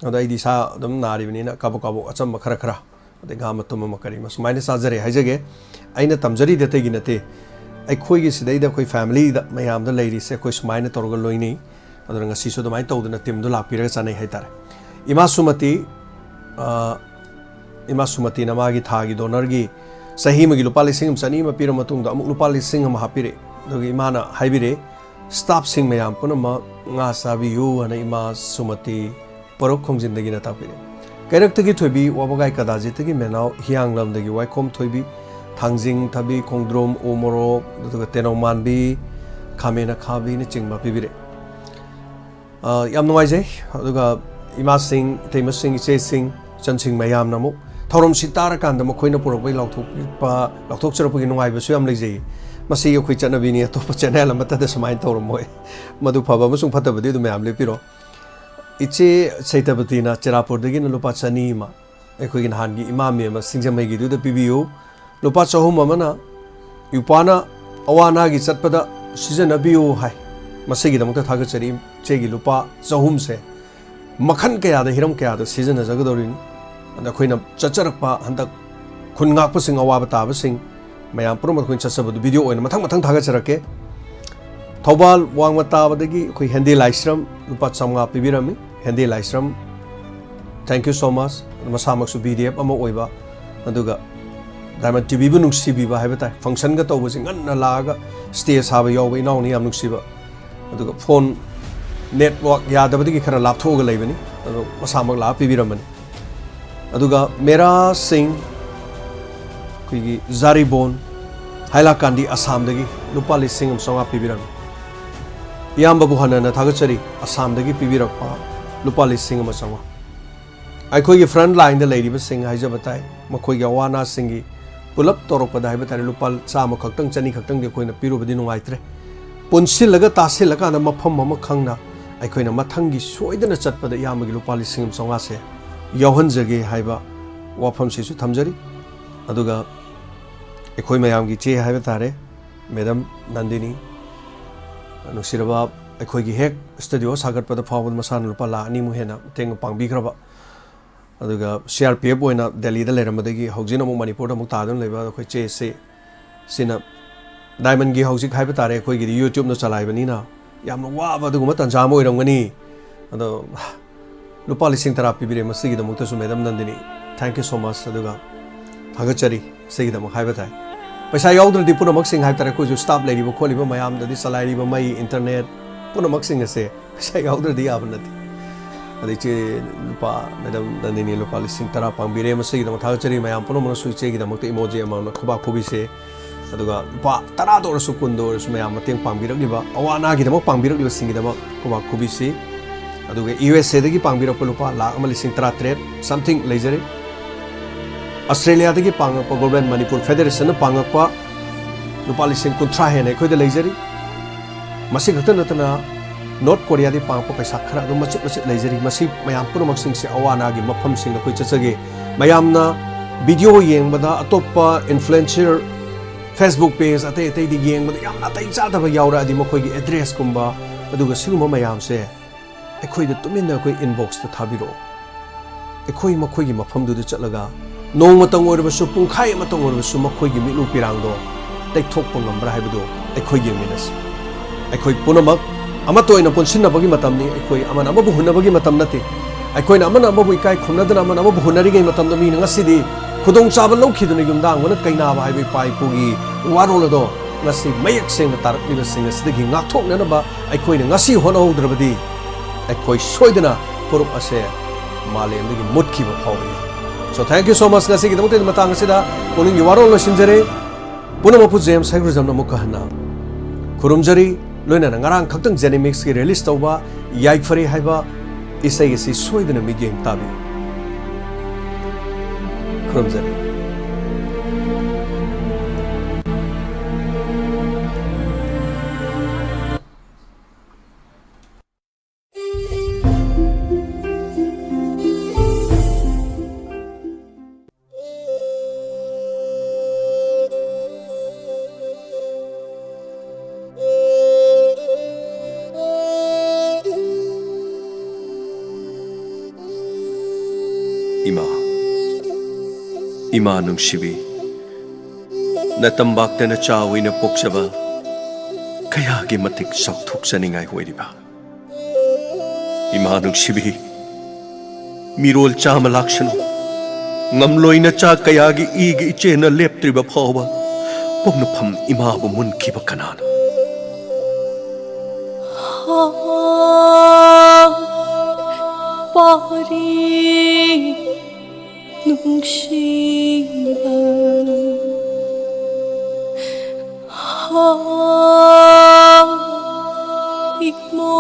अदा इदि सा अदुम नारिबनिना काबो काबो अचम खरा खरा अदे गा मतुम मकरी मसुमाइना साजरे हाइजगे आइना तमजरी देतेगी नते अखोइगी सिदैदा अखोइ फैमिली दा मयाम दा लेरि से अखोइ सुमाइना तोरग लोइनी अदुना ngasi सु दमाइ तौदना टीम दु लापिरग चानै हाइतारे इमा सुमति नमागी थागी डोनरगी सही में लुपा लिंग चनी पीर लुपा लिंग हापीरे इमाना हाइबिरे स्टाफ सिंह मैम पुनम चाबीयू इमा सुमति परोक खोजिंदगी तापीरे कैरक्तगी थोबी वाबगाई कदाजितगी मेनाव हियांगलमदगी वाइकोम थोबी थांजिंग थबी खोंद्रोम ओमोरो तेनौ मानबी खामेना खाबी ने चिंगबा पीबिरे याम नुवाइजे इमा सिंह इतैमा सिंह इचे सिंह चन सिंह मैम नमु थौरम सि तारकांद मखोइना पुरकबै लाउथोकचरपगी नुवाइबसु याम लेजै मसी अखोइ चनबिनी अतोप चैनल अमतदा समाइन तौरमोय मधु फबा अमसुंग फतबदि दु मैम लेपिरो इचे सैतबतीना चेरापुरदगी लुपा चनी मा अखोइ नहानगी इमामी अमा सिंजमैगी दुदा पिबियो लुपा चहुम अमना युपाना अवानागी चटपदा सिजनबियो हाय मसीगी दमता थागचरी चेगी लुपा चहुम से मखन कयादा हिरम कयादा सिजन जगदोरिनी अखोइना चचरकपा हंदक खुनगाकपसिंग अवाब ताबसिंग मयाम पुरम अखोइ चचबदु वीडियो ओइना मथंग मथंग थागचरके थौबाल वांगमा ताबदगी अखोइ हेंदे लाइस्रम लुपा चमगा पिबिरमी Hende Laishram thank you so much मसामकसु बीडीएफ अमा ओइबा अदुगा डायमंड टीवी बु नुंसिबिबा हाइबता फंक्शन गा तौबसिंग गन्ना लागा स्टेज हाबा यावबा इनाउनि याम नुंसिबा अदुगा फोन नेटवर्क यादबदगी खरा लापथोगा लेबनी अदु मसामक ला पिबिरमनी अदुगा मेरा सिंह कुगी जारीबोन हाइलाकांडी असम दगी लुपा लिंग चौगा पीबिरम इयामबु हनना थागचरी असम दगी पीबिरकपा लुपा लिंग चौगा अखोई फ्रंट लाइन द लेरिबा सिंह हाइजबताई मखोई अवाना सिंगी पुलप तोरपदा हाइबताई लुपा चाम खक्तंग चनी खक्तंग अखोइना पिरुबदि नुंगाइत्रे पुनसिलगा तासिलका मफम मम खंगना अखोइना मथंगी सोइदना चटपदा इयामगी लुपा लिंग चौगा से यौहनजगे हाइबा वाफम सिसु थमजरी अदुगा एखोइ मयामगी चे हाइबा तारे मैडम नंदिनी नुसिरबा एखोइगी हेक स्टूडियो सागरपदा फावद मसान लुपा ला अनि मुहेना तेंग पांगबिग्रबा अदुगा सीआरपीएफ ओइना दिल्ली दा लेरमदगी हौजिन अमु मणिपुर दा मुक्तादन लेबा अखोइ चे से सिना डायमंड गी हौजिक हाइबा तारे एखोइगी यूट्यूब न चलाइबनिना याम वाबा दुगुमा तंजाम ओइरंगनी अदो लुपा लिंग तरा पीबिरे मसीगिदमुक्तसु madam Nandini thank you so much अदुगा थागचरी सिगिदमुक हाइबताई पैसा याउद्रदि पुनमक सिंग हाइबतारे कोजु स्टाफ लेरिबो खोलिबो मयाम ददि सलाइरिबो मई इंटरनेट पुनमक सिंग से पैसा याउद्रदि याबनति अदिचे लुपा मैडम नंदिनी लुपा लिंग तरा पांबिरे मसीगिदमुक थागचरी मयाम पुनमक सुइचेगिदमुक इमोजी अमाउंट खुबा खुबिसे अदुगा लुपा तरा दोरसु कुंदोरसु मयाम मतेंग पांबिरकलिबा अवानागिदमुक पांबिरकलिबा सिंगिदमुक खुबा खुबिसे USA दगी पांबिरप लुपा लाख अमा लिंग 13 समथिंग लेजरे ऑस्ट्रेलिया की पांगप गवर्नमेंट मणिपुर फेडरेशन पांगप लुपा लिसिंग कुंथ्रा हेने अखोइद लेजरी मसी खत नतना नॉर्थ कोरिया की पांगप पैसा खरा मचित मचित लेजरी मसी मयाम पुनमक्सिंग से अवानागी मफमसिंग अखोइ चचगे मयामना वीडियो येंबदा अतोप्पा इन्फ्लुएंसर फेसबुक पेज अतै अतै दि येंबदा यामना तै चादबा यावरा दि मखोइगी एड्रेस कुंबा अदुगा सिगुम मयाम से अखोइद तुमिन अखोइ इनबॉक्स ता थाबिरो अखोइ मखोइगी मफमदुदु चलगा नोंमतंग ओरबसु पुंखाय मतंग ओरबसु मखोइगी मिलु पिरांगदो तैथोकप ngambra haibadu अखोइ येमिनस अखोइ पुनमक अमतोइना पुनसिनबगी मतमनि अखोइ अमन अमबु हुनबगी मतम नते अखोइना अमन अमबु इकाय खुमनदना अमन अमबु हुनरिगै मतमदा मी ngasidi खुदों चाबल लौखिदुना युमदांगना कैनाबा हाइबै पाइपुगी वारोलदो ngasi mayak seng tarakliba sing asidagi ngakthoknanaba अखोइना ngasi होनहौद्रबदि अखोइ सोइदना पुरुप असे मालेमदगी मुटखिबा फावै so thank you so much ngasi gidamte matang asida poling warol losinjare पुनमपु जेम्स हाइग्रजमना मुखहना खुरुमजरी लोइना ngarang khaktung Genimix ki release tawba yaifari haiba isai si soidana midiyeng tabi खुरुमजरी इमा नुंगशिबी नतंबाक्तन चाविना पोक्सबा कयागी मतिक सौथोक्सनिंगाय होइरिबा इमा नुंगशिबी मिरोल चाम लाक्षनु ngamloina cha kayagi igi ichena leptriba phawa pomnafam imabu munkhiba kanana pari nungshiba ikmo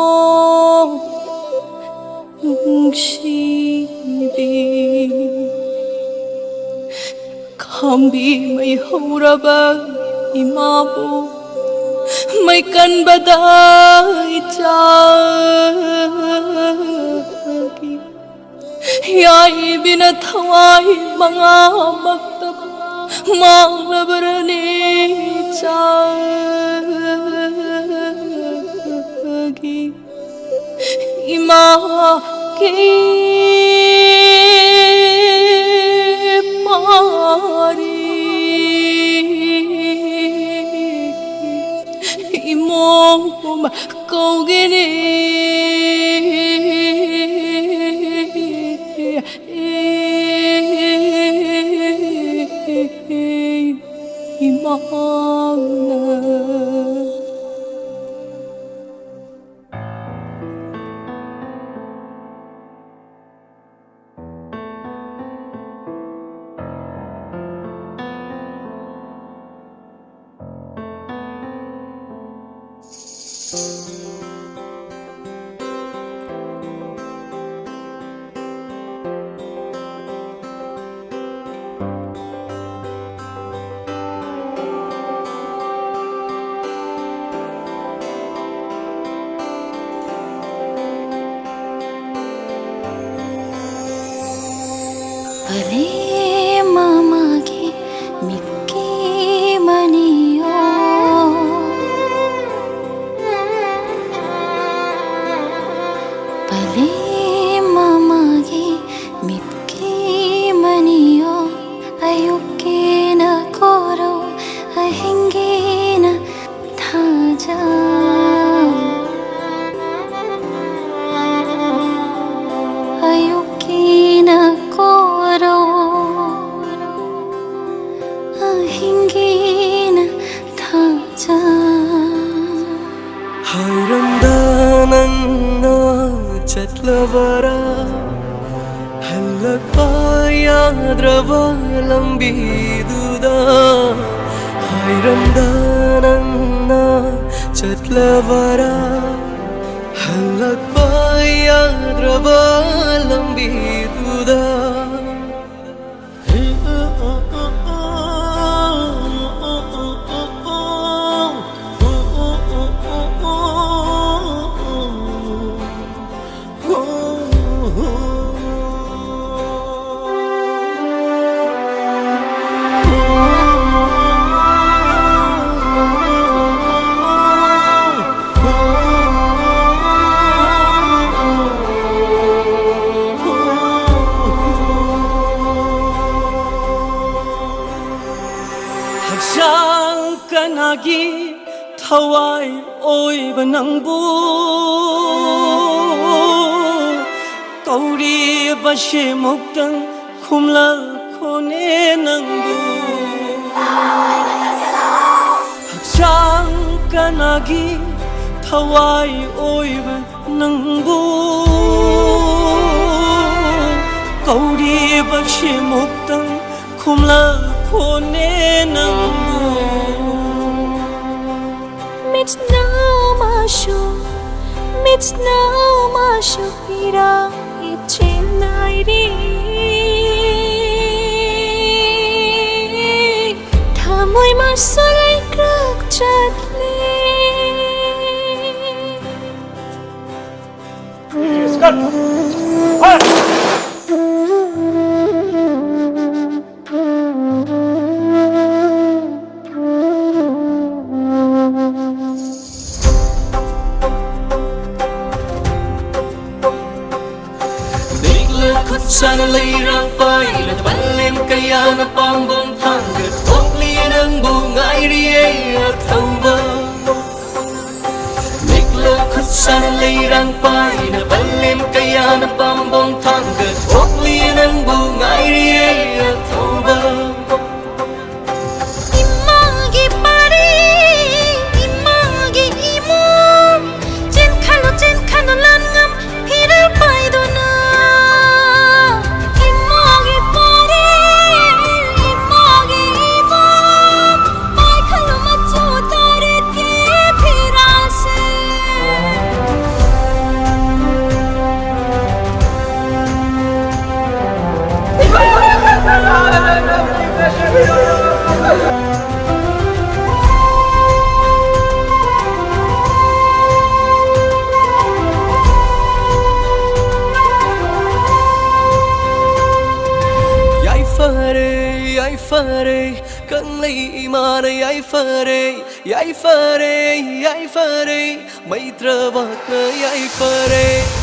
nungshibi kambi may huraba imabu may kanbaday chagi yai binathawai mga magtab manglabarani chagi ima ki pari imong câu gini imana Pale mama ki Mickey maniyo Pale mama ki Mickey maniyo ayuke na koro ahingi na thaja ayuke na ahingina thaja hayrandananna chatlavara hallakpayadrava lambiduda hayrandananna chatlavara hallakpayadrava lambiduda kanaagi thawai oiba nangbu kauri bashe muktang khumla khone nangbu chang kanagi thawai oiba nangbu kauri bashe muktang khumla khone nangbu Mit now mashu pira itchinnairi Thamoi masarai krak chatle Sana leirang pai la balem kaya na pangbong tanggat okli ng bungay riye at tauba Niklo kut sana leirang pai la balem kaya na pangbong tanggat okli ng bungay riye at tauba Imagi pare imagi imom jen khano langam hiral pai do na Fare kang lay imana yai fare mai trabat na yai fare